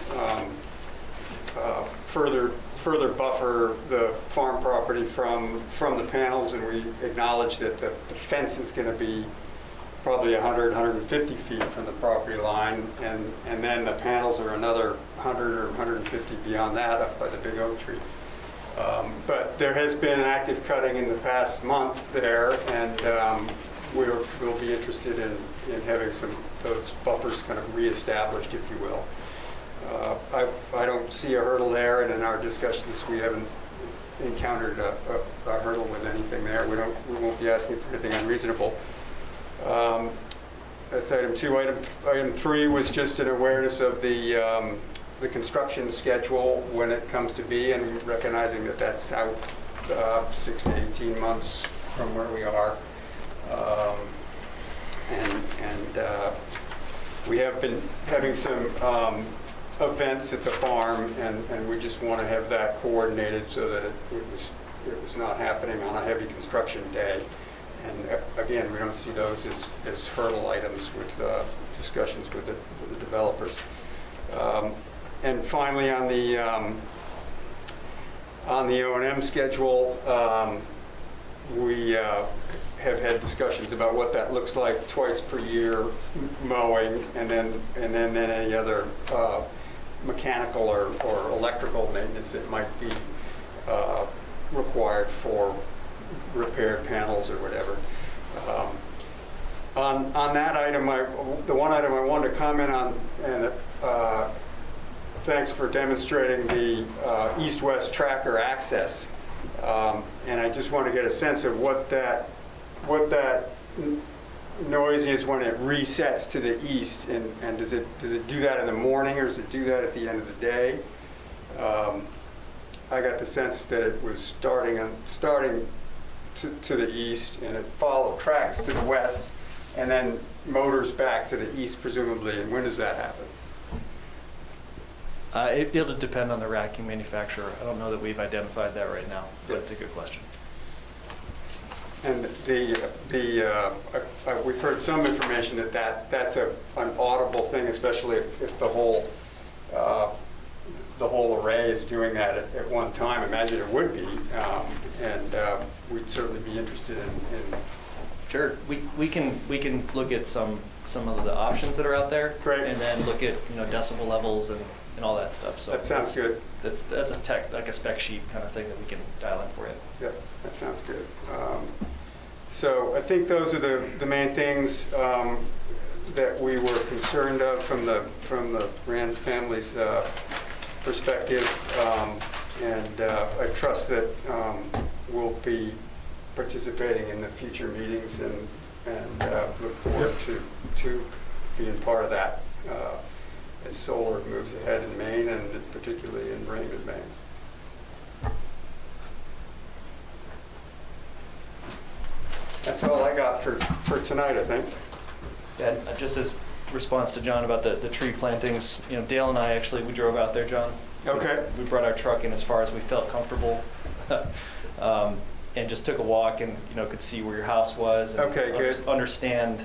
further buffer the farm property from the panels. And we acknowledge that the fence is going to be probably 100, 150 feet from the property line, and then the panels are another 100 or 150 beyond that up by the big oak tree. But there has been active cutting in the past month there, and we'll be interested in having those buffers kind of reestablished, if you will. I don't see a hurdle there, and in our discussions we haven't encountered a hurdle with anything there. We won't be asking for anything unreasonable. That's item 2. Item 3 was just an awareness of the construction schedule when it comes to be, and recognizing that that's out 6 to 18 months from where we are. We have been having some events at the farm, and we just want to have that coordinated so that it was not happening on a heavy construction day. And again, we don't see those as hurdle items with discussions with the developers. And finally, on the O&M schedule, we have had discussions about what that looks like twice per year mowing, and then any other mechanical or electrical maintenance that might be required for repaired panels or whatever. On that item, the one item I wanted to comment on, and thanks for demonstrating the east-west tracker access. And I just want to get a sense of what that noise is when it resets to the east, and does it do that in the morning, or does it do that at the end of the day? I got the sense that it was starting to the east, and it tracks to the west, and then motors back to the east, presumably. And when does that happen? It'll depend on the racking manufacturer. I don't know that we've identified that right now, but it's a good question. And we've heard some information that's an audible thing, especially if the whole array is doing that at one time. Imagine it would be, and we'd certainly be interested in. Sure, we can look at some of the options that are out there. Great. And then look at decibel levels and all that stuff. So that sounds good. That's a tech, like a spec sheet kind of thing that we can dial in for you. Yep, that sounds good. So I think those are the main things that we were concerned of from the Rand family's perspective, and I trust that we'll be participating in the future meetings, and look forward to being part of that as solar moves ahead in Maine, and particularly in Raymond, Maine. That's all I got for tonight, I think. And just as response to John about the tree plantings, Dale and I we drove out there, John. Okay. We brought our truck in as far as we felt comfortable, and just took a walk, and could see where your house was. And okay, good. Understand,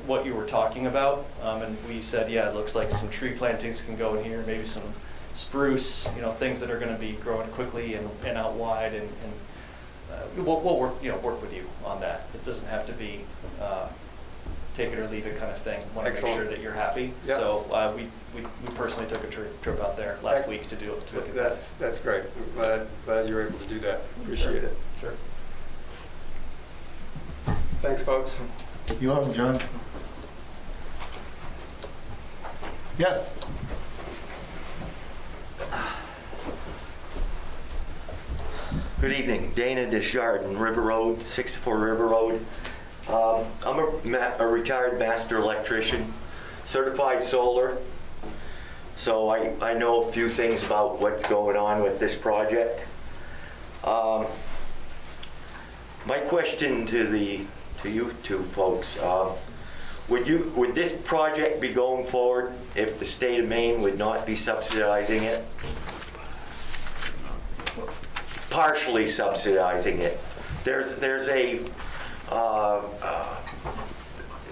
what you were talking about, and we said, yeah, it looks like some tree plantings can go in here, maybe some spruce, things that are going to be growing quickly and out wide, and we'll work with you on that. It doesn't have to be take it or leave it kind of thing. Want to make sure that you're happy. Yeah. So we personally took a trip out there last week to look at that. That's great. I'm glad you're able to do that. Appreciate it. Sure. Thanks, folks. You're welcome, John. Yes. Good evening, Dana Discharges, River Road, 64 River Road. I'm a retired master electrician, certified solar, so I know a few things about what's going on with this project. My question to you two folks, would this project be going forward if the state of Maine would not be subsidizing it? Partially subsidizing it. There's a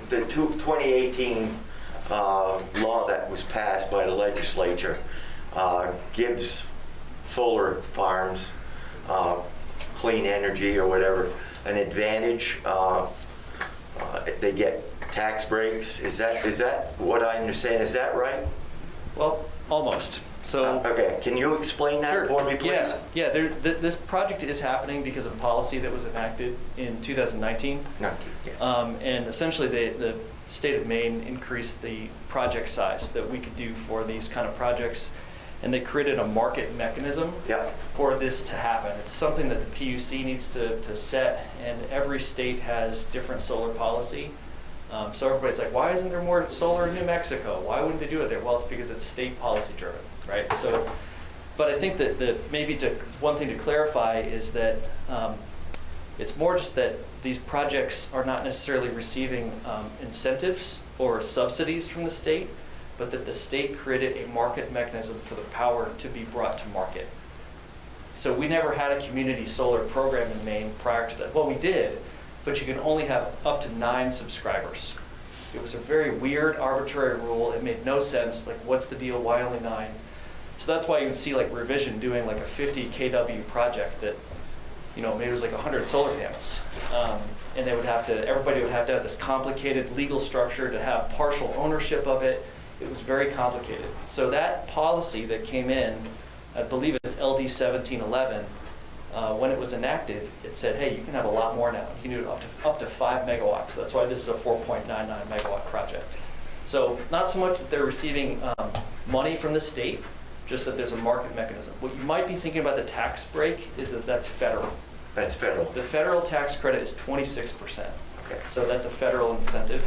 the 2018 law that was passed by the legislature gives solar farms clean energy or whatever an advantage. They get tax breaks. Is that what I understand? Is that right? Well, almost. So okay, can you explain that for me, please? Yeah. This project is happening because of policy that was enacted in 2019. Yes. And essentially, the state of Maine increased the project size that we could do for these kind of projects, and they created a market mechanism for this to happen. It's something that the PUC needs to set, and every state has different solar policy. So everybody's like, why isn't there more solar in New Mexico? Why wouldn't they do it there? Well, it's because it's state policy driven, right? So, but I think that maybe one thing to clarify is that it's more just that these projects are not necessarily receiving incentives or subsidies from the state, but that the state created a market mechanism for the power to be brought to market. So we never had a community solar program in Maine prior to that. Well, we did, but you can only have up to 9 subscribers. It was a very weird, arbitrary rule. It made no sense. Like, what's the deal? Why only 9? So that's why you would see like Revision doing like a 50 kW project that, maybe it was like 100 solar panels. And they would have to, everybody would have to have this complicated legal structure to have partial ownership of it. It was very complicated. So that policy that came in, I believe it's LD 1711, when it was enacted, it said, hey, you can have a lot more now. You can do it up to 5 megawatts. That's why this is a 4.99 megawatt project. So not so much that they're receiving money from the state, just that there's a market mechanism. What you might be thinking about the tax break is that that's federal. That's federal. The federal tax credit is 26%. Okay. So that's a federal incentive,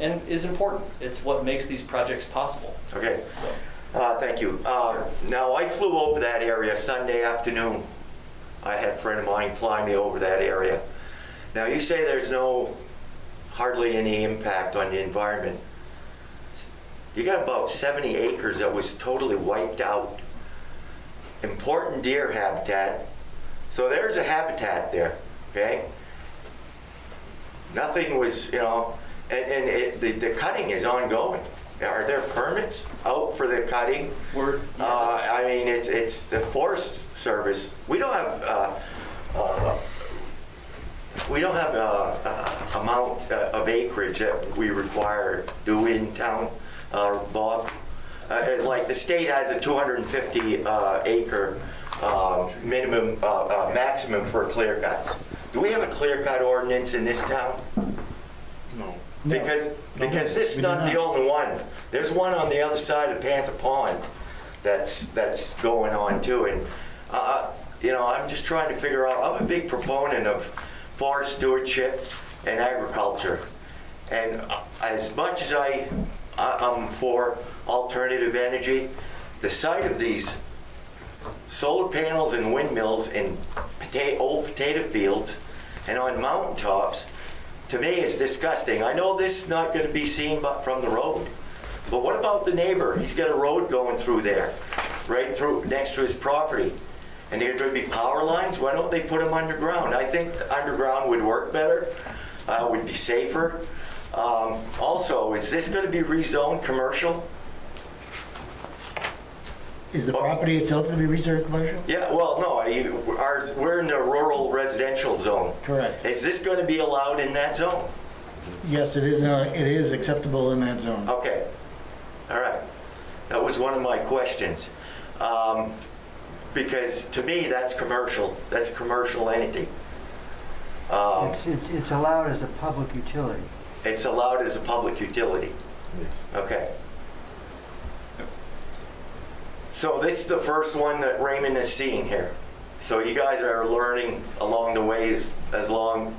and is important. It's what makes these projects possible. Okay. So. Thank you. Now, I flew over that area Sunday afternoon. I had a friend of mine fly me over that area. Now, you say there's hardly any impact on the environment. You got about 70 acres that was totally wiped out. Important deer habitat. So there's a habitat there, okay? Nothing was, and the cutting is ongoing. Are there permits out for the cutting? I mean, it's the Forest Service. We don't have amount of acreage that we require, do we, in town, Bob? Like the state has a 250 acre minimum, maximum for clear cuts. Do we have a clear cut ordinance in this town? No. Because this is not the only one. There's one on the other side of Panther Pond that's going on too. And I'm just trying to figure out. I'm a big proponent of forest stewardship and agriculture. And as much as I'm for alternative energy, the sight of these solar panels and windmills in old potato fields and on mountaintops, to me, is disgusting. I know this is not going to be seen from the road, but what about the neighbor? He's got a road going through there, right through next to his property. And there are going to be power lines. Why don't they put them underground? I think underground would work better, would be safer. Also, is this going to be rezoned commercial? Is the property itself going to be reserved commercial? Yeah, well, no, we're in the rural residential zone. Correct. Is this going to be allowed in that zone? Yes, it is acceptable in that zone. Okay, all right. That was one of my questions. Because to me, that's commercial. That's a commercial entity. It's allowed as a public utility. It's allowed as a public utility. Okay. So this is the first one that Raymond is seeing here. So you guys are learning along the ways along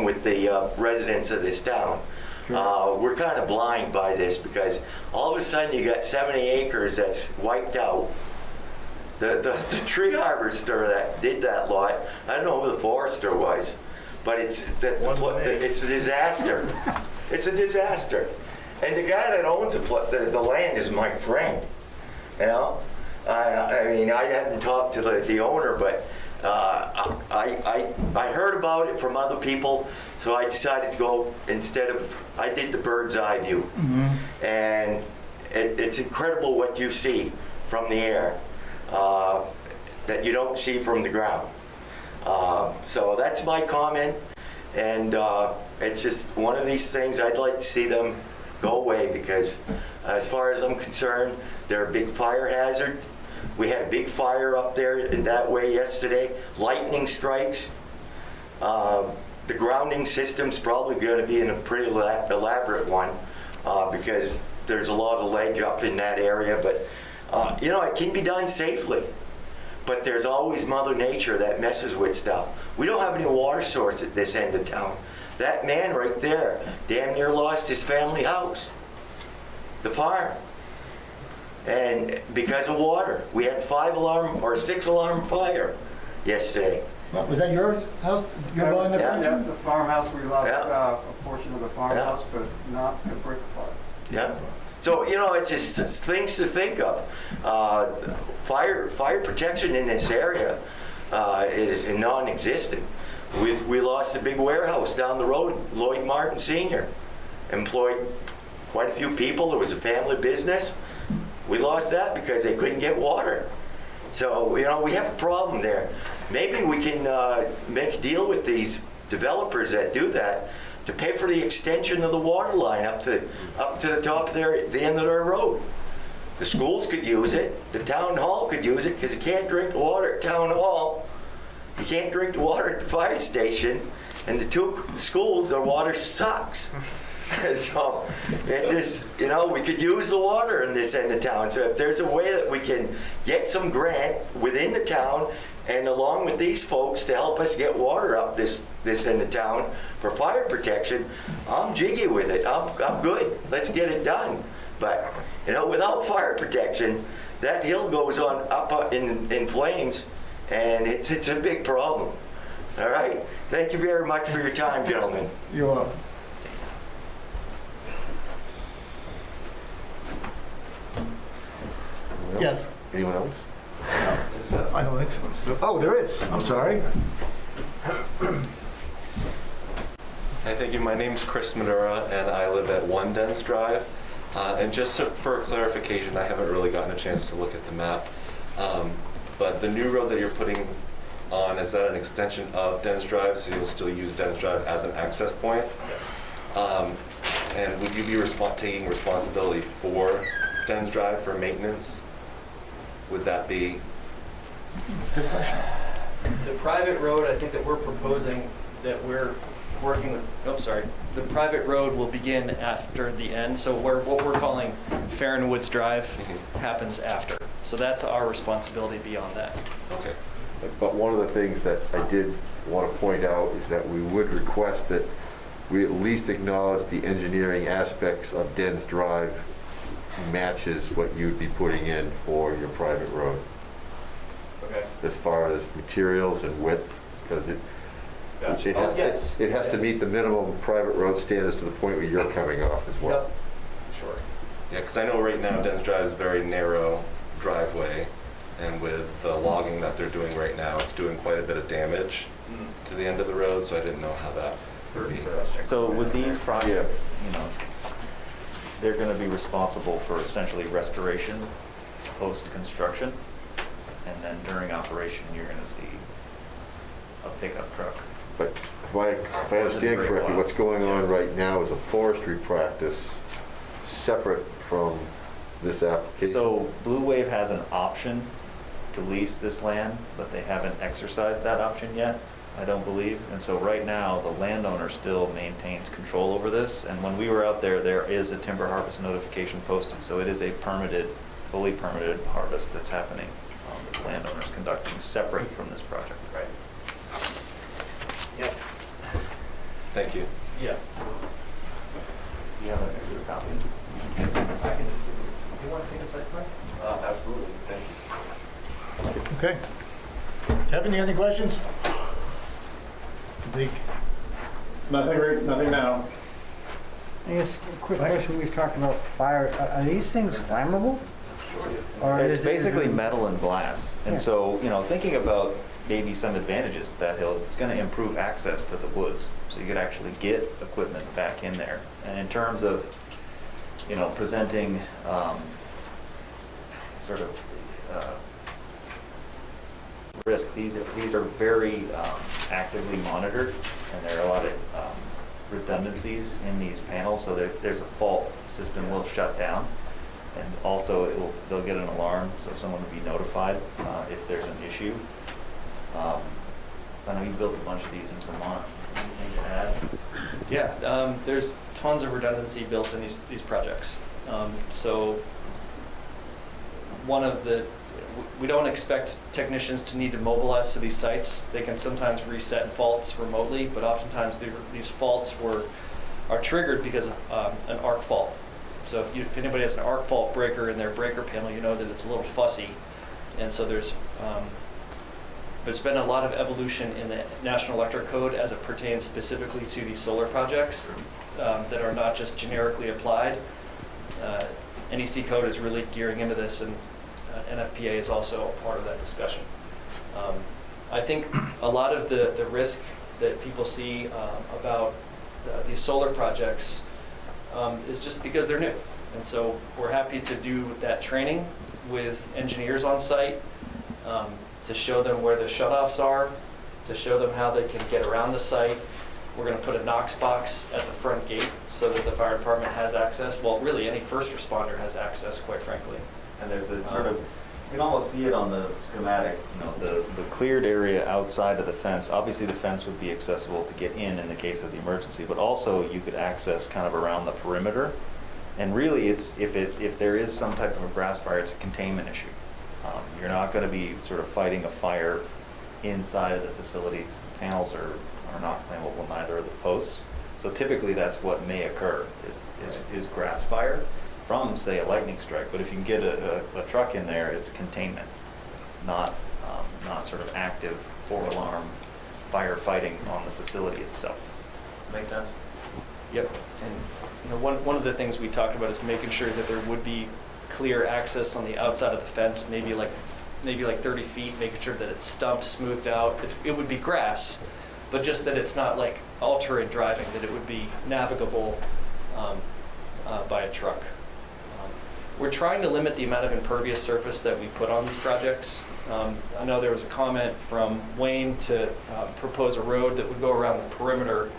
with the residents of this town. We're kind of blind by this because all of a sudden you got 70 acres that's wiped out. The tree harvester that did that lot, I don't know who the forester was, but it's a disaster. It's a disaster. And the guy that owns the land is my friend. You know, I mean, I hadn't talked to the owner, but I heard about it from other people, so I decided to go I did the bird's eye view. Mm-hmm. And it's incredible what you see from the air that you don't see from the ground. So that's my comment, and it's just one of these things I'd like to see them go away because as far as I'm concerned, they're a big fire hazard. We had a big fire up there in that way yesterday. Lightning strikes. The grounding system's probably going to be in a pretty elaborate one because there's a lot of ledge up in that area. But, you know, it can be done safely. But there's always Mother Nature that messes with stuff. We don't have any water source at this end of town. That man right there damn near lost his family house, the farm. And because of water, we had 6-alarm fire yesterday. Was that your house? You're going there? Yeah, the farmhouse, we lost a portion of the farmhouse, but not the brick part. Yeah. So, you know, it's just things to think of. Fire protection in this area is non-existent. We lost a big warehouse down the road, Lloyd Martin Sr. employed quite a few people. It was a family business. We lost that because they couldn't get water. So, you know, we have a problem there. Maybe we can make a deal with these developers that do that to pay for the extension of the water line up to the top of the end of their road. The schools could use it. The town hall could use it because you can't drink the water at town hall. You can't drink the water at the fire station. And the two schools, their water sucks. So it's just, you know, we could use the water in this end of town. So if there's a way that we can get some grant within the town and along with these folks to help us get water up this end of town for fire protection, I'm jiggy with it. I'm good. Let's get it done. But, you know, without fire protection, that hill goes on up in flames, and it's a big problem. All right? Thank you very much for your time, gentlemen. You're welcome. Yes. Anyone else? I don't think so. Oh, there is. I'm sorry. Hi, thank you. My name's Chris Madura, and I live at 1 Dens Drive. And just for clarification, I haven't really gotten a chance to look at the map. But the new road that you're putting on, is that an extension of Dens Drive, so you'll still use Dens Drive as an access point? Yes. And would you be taking responsibility for Dens Drive for maintenance? Would that be? Good question. The private road, I think that we're proposing that we're working with, the private road will begin after the end. So what we're calling Farron Woods Drive happens after. So that's our responsibility beyond that. Okay. But one of the things that I did want to point out is that we would request that we at least acknowledge the engineering aspects of Dens Drive matches what you'd be putting in for your private road. Okay. As far as materials and width, because it has to meet the minimum private road standards to the point where you're coming off as well. Yep. Sure. Yeah, because I know right now Dens Drive is a very narrow driveway, and with the logging that they're doing right now, it's doing quite a bit of damage to the end of the road, so I didn't know how that would be. So with these projects, you know, they're going to be responsible for essentially restoration post-construction. And then during operation, you're gonna see a pickup truck. But if I understand correctly, what's going on right now is a forestry practice separate from this application. So Blue Wave has an option to lease this land, but they haven't exercised that option yet, I don't believe. And so right now, the landowner still maintains control over this. And when we were out there, there is a timber harvest notification posted. So it is a permitted, fully permitted harvest that's happening. The landowner's conducting separate from this project, right? Yep. Thank you. Yeah. You have an extra copy? I can just give you. You want to take a site plan? Absolutely, thank you. Okay. Kevin, you have any questions? Blake? Nothing now. I guess a quick question, we've talked about fire, are these things flammable? Or It's is it- basically metal and glass. And Yeah. so, you know, thinking about maybe some advantages that hill is it's going to improve access to the woods. So you could actually get equipment back in there. And in terms of, you know, presenting sort of risk, these are very actively monitored, and there are a lot of redundancies in these panels. So if there's a fault, the system will shut down. And also, they'll get an alarm, so someone will be notified if there's an issue. I know you built a bunch of these in Vermont. Anything to add? Yeah, there's tons of redundancy built in these projects. So we don't expect technicians to need to mobilize to these sites. They can sometimes reset faults remotely, but oftentimes these faults are triggered because of an arc fault. So if anybody has an arc fault breaker in their breaker panel, you know that it's a little fussy. And so there's been a lot of evolution in the National Electric Code as it pertains specifically to these solar projects that are not just generically applied. NEC code is really gearing into this, and NFPA is also a part of that discussion. I think a lot of the risk that people see about these solar projects is just because they're new. And so we're happy to do that training with engineers on site to show them where the shutoffs are, to show them how they can get around the site. We're going to put a Knox box at the front gate so that the fire department has access. Well, really, any first responder has access, quite frankly. And there's a sort of, you can almost see it on the schematic, you know, the cleared area outside of the fence. Obviously, the fence would be accessible to get in the case of the emergency, but also you could access kind of around the perimeter. And really, it's if there is some type of a grass fire, it's a containment issue. You're not going to be sort of fighting a fire inside of the facilities. The panels are not flammable, neither are the posts. So typically, that's what may occur is grass fire from, say, a lightning strike. But if you can get a truck in there, it's containment, not sort of active 4-alarm firefighting on the facility itself. Make sense? Yep. And you know, one of the things we talked about is making sure that there would be clear access on the outside of the fence, maybe like 30 feet, making sure that it's stumped, smoothed out. It would be grass, but just that it's not like all-terrain driving, that it would be navigable by a truck. We're trying to limit the amount of impervious surface that we put on these projects. I know there was a comment from Wayne to propose a road that would go around the perimeter.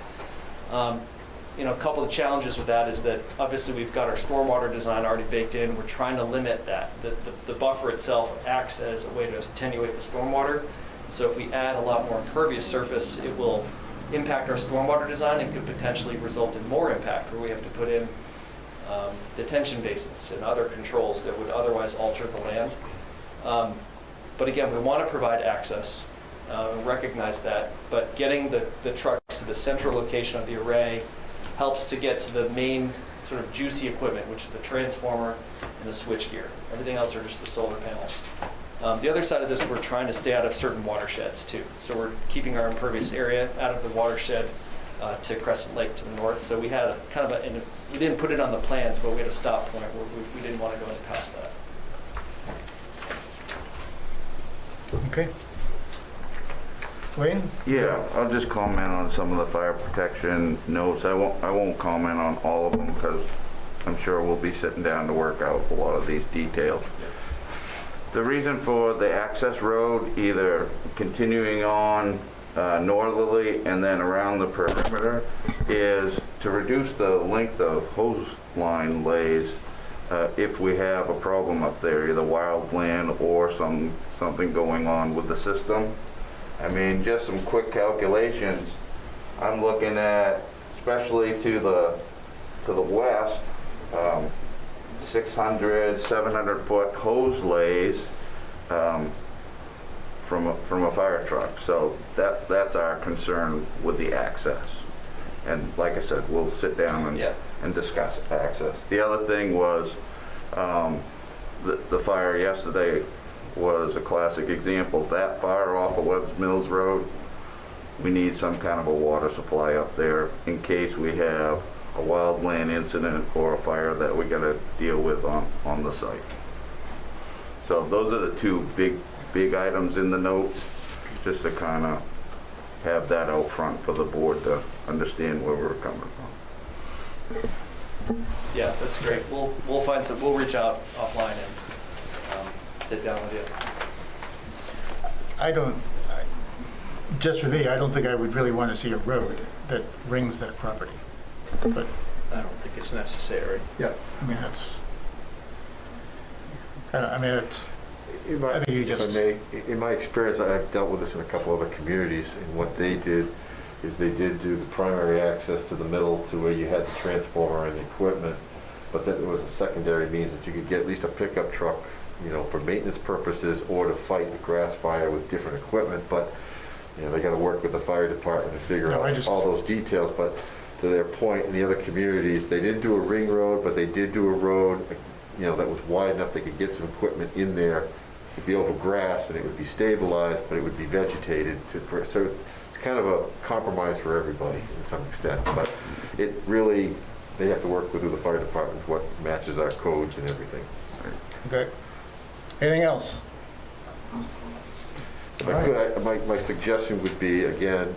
You know, a couple of challenges with that is that obviously we've got our stormwater design already baked in. We're trying to limit that. The buffer itself acts as a way to attenuate the stormwater. So if we add a lot more impervious surface, it will impact our stormwater design and could potentially result in more impact where we have to put in detention basins and other controls that would otherwise alter the land. But again, we want to provide access, recognize that, but getting the trucks to the central location of the array helps to get to the main sort of juicy equipment, which is the transformer and the switch gear. Everything else are just the solar panels. The other side of this, we're trying to stay out of certain watersheds too. So we're keeping our impervious area out of the watershed to Crescent Lake to the north. So we had we didn't put it on the plans, but we had a stop point where we didn't want to go any past that. Okay. Wayne? Yeah, I'll just comment on some of the fire protection notes. I won't comment on all of them because I'm sure we'll be sitting down to work out a lot of these details. The reason for the access road, either continuing on northerly and then around the perimeter, is to reduce the length of hose line lays if we have a problem up there, either wildland or something going on with the system. I mean, just some quick calculations. I'm looking at, especially to the west, 600, 700 foot hose lays from a fire truck. So that's our concern with the access. And like I said, we'll sit down and discuss access. The other thing was the fire yesterday was a classic example. That fire off of Webb's Mills Road, we need some kind of a water supply up there in case we have a wildland incident or a fire that we got to deal with on the site. So those are the two big items in the notes, just to kind of have that out front for the board to understand where we're coming from. Yeah, that's great. We'll find some. We'll reach out offline and sit down with you. Just for me, I don't think I would really want to see a road that rings that property. But I don't think it's necessary. yeah, I mean it's. I think you just. In my experience, I've dealt with this in a couple other communities, and what they did is they did do the primary access to the middle to where you had the transformer and the equipment, but then there was a secondary means that you could get at least a pickup truck, you know, for maintenance purposes or to fight a grass fire with different equipment. But you know, they got to work with the fire department to figure out all those details. But to their point, in the other communities, they didn't do a ring road, but they did do a road, you know, that was wide enough they could get some equipment in there. It'd be over grass and it would be stabilized, but it would be vegetated. So it's kind of a compromise for everybody to some extent. But it really, they have to work with the fire department what matches our codes and everything. Okay. Anything else? If I could, my suggestion would be, again,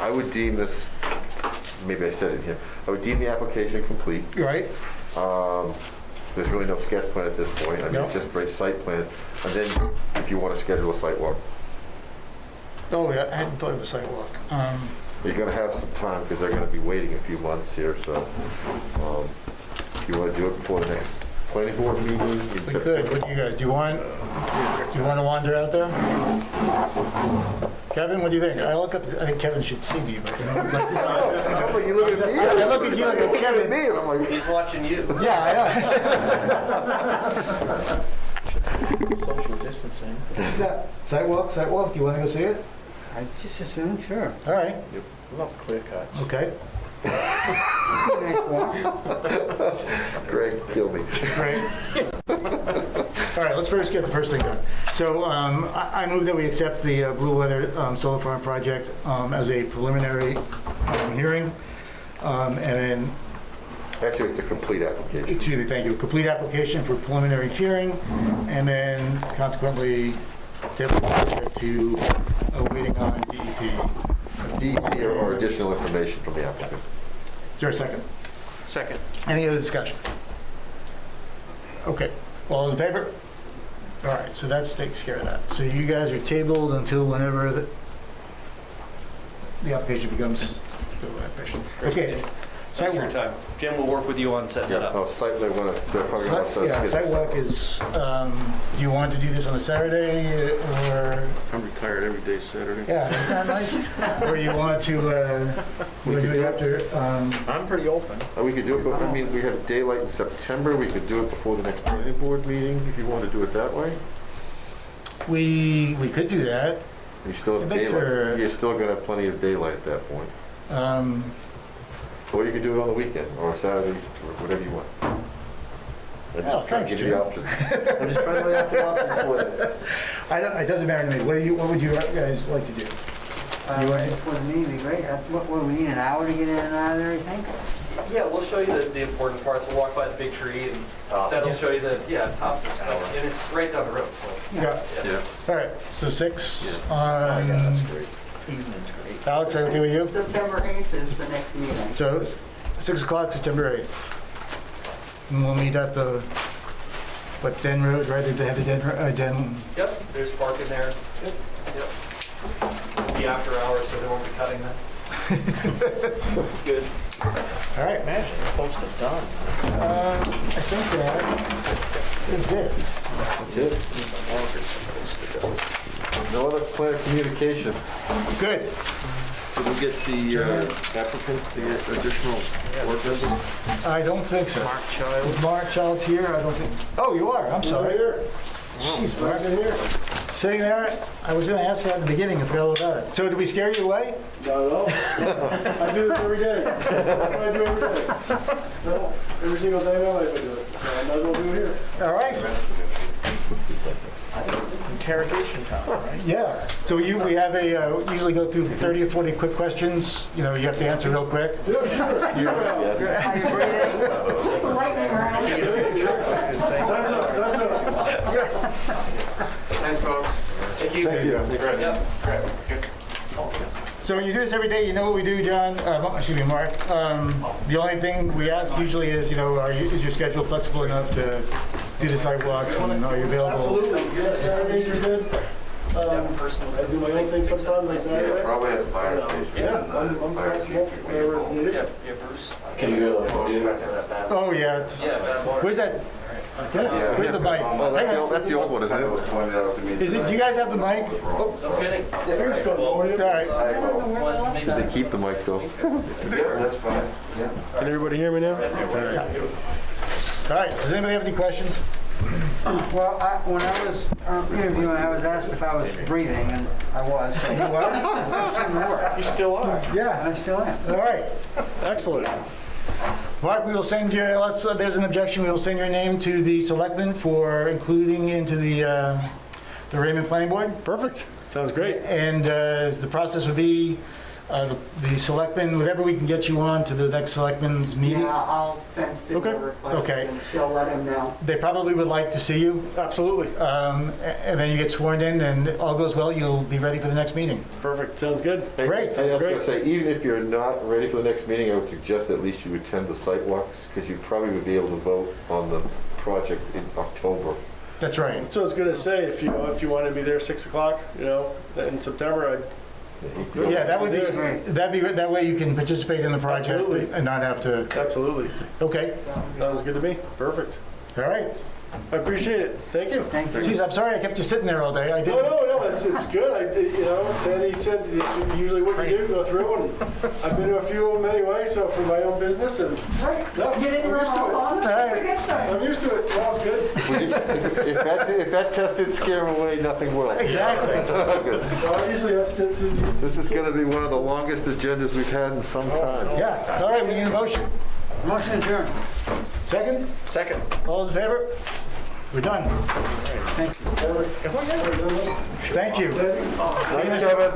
I would deem this, maybe I said it here, I would deem the application complete. Right. There's really no sketch plan at this point. I mean, it's just a site plan. And then if you want to schedule a site walk. Oh, yeah, I hadn't thought of a site walk. You're going to have some time because they're going to be waiting a few months here. So if you want to do it before the next planning board meeting in We September. could. What do you guys, do you want to wander out there? Kevin, what do you think? I look up, I think Kevin should see me, but you know, it's like, you look at me. I look at you like a Kevin. Me, and I'm like, He's watching you. Yeah. Social distancing. Yeah. Sidewalk. Do you want to go see it? I just assumed, sure. All right. Love clear cuts. Okay. Nice walk. Greg, kill me. Great. All right, let's first get the first thing done. So I move that we accept the Blue Weather Solar Farm project as a preliminary hearing. And then, Actually, it's a complete application. excuse me, thank you, complete application for preliminary hearing, and then consequently table the project to waiting on DEP. DEP or additional information from the applicant. Is there a second? Second. Any other discussion? Okay, all those in favor? All right, so that takes care of that. So you guys are tabled until whenever the application becomes application. Okay. Thanks for your time. Jim will work with you on setting it up. Oh, site, they're probably going to Yeah, site walk is, do you want to do this on a Saturday or? I'm retired every day Saturday. Yeah, isn't that nice? Or you want to, do it after? I'm pretty open. We could do it, but I mean, we have daylight in September. We could do it before the next planning board meeting if you want to do it that way. We could do that. You still have It makes her- daylight. You're still going to have plenty of daylight at that point. Or you can do it on the weekend or Saturday or whatever you want. I'm just trying to give you the options. I'm just trying to lay out some options for you. It doesn't matter to me. What would you guys like to do? For me, it'd be great. What, we need an hour to get in and out of there, you think? Yeah, we'll show you the important parts. We'll walk by the big tree, and that'll show you the tops of stuff. And it's right down the road. So Yeah. All right, so 6 on. That's great. Evening's great. Alex, is that okay with you? September 8th is the next meeting. So 6 o'clock, September 8th. And we'll meet at the What, Den Road, right at the head of Den? Yep, there's parking there. Yep. It'll be after hours, so they won't be cutting that. It's good. All right. Imagine, close to done. I think that is it. That's it. No other plan of communication. Good. Did we get the applicant, the additional work visit? I don't think so. Mark Child. Is Mark Child's here? I don't think. Oh, you are. I'm sorry. Here. Jeez, Mark. Sitting there. I was going to ask you at the beginning. I forgot all about it. So did we scare you away? Not at all. I do this every day. That's what I do every day. No, every single day of my life I do it. So I might as well do it here. All right. Interrogation time, right? Yeah. So we have a, usually go through 30 or 40 quick questions. You know, you have to answer real quick. Yeah, sure. Lightning round. Thanks, folks. Thank you. Thank you. Yep. So you do this every day. You know what we do, John? Excuse me, Mark. The only thing we ask usually is, you know, is your schedule flexible enough to do the sidewalks, and are you available? Absolutely. Yes, Saturdays are good. I do my own thing sometimes on Saturday. Probably at the fire station. Yeah, I'm flexible, wherever it's needed. Yeah, Bruce. Can you go to the podium? Oh, yeah. Where's that? Where's the mic? Oh, that's the old one, isn't it? Is it? Do you guys have the mic? Oh. No kidding. Here's the podium. All right. Does it keep the mic though? That's fine. Can everybody hear me now? All right. Does anybody have any questions? Well, when I was interviewing, I was asked if I was breathing, and I was. So it seemed to work. You still are. Yeah. I still am. All right. Excellent. Mark, we will send you, unless there's an objection, we will send your name to the selectmen for including into the Raymond Planning Board. Perfect. Sounds great. And the process would be the selectmen, whatever we can get you on to the next selectmen's meeting. Yeah, I'll send Sue a request Okay. and she'll let him know. They probably would like to see you. Absolutely. And then you get sworn in, and all goes well, you'll be ready for the next meeting. Perfect. Sounds good. Great. I was going to say, even if you're not ready for the next meeting, I would suggest at least you attend the site walks, because you probably would be able to vote on the project in October. That's right. So I was going to say, if you want to be there 6 o'clock, in September, Yeah, that would be, that way you can participate in the project. Absolutely. And not have to. Absolutely. Okay. Sounds good to me. Perfect. All right. I appreciate it. Thank you. Thank you. Geez, I'm sorry I kept you sitting there all day. I didn't. No, it's good. Sandy said it's usually what you do, go through, and I've been to a few of them anyway, so for my own business, and no, I'm used to it. I'm used to it. Well, it's good. If that test did scare him away, nothing will. Exactly. Good. Well, I usually have to sit through these. This is going to be one of the longest agendas we've had in some time. Yeah. All right, we need a motion. Motion adjourned. Second? Second. All those in favor? We're done. Thank you. Thank you. Thanks, Kevin.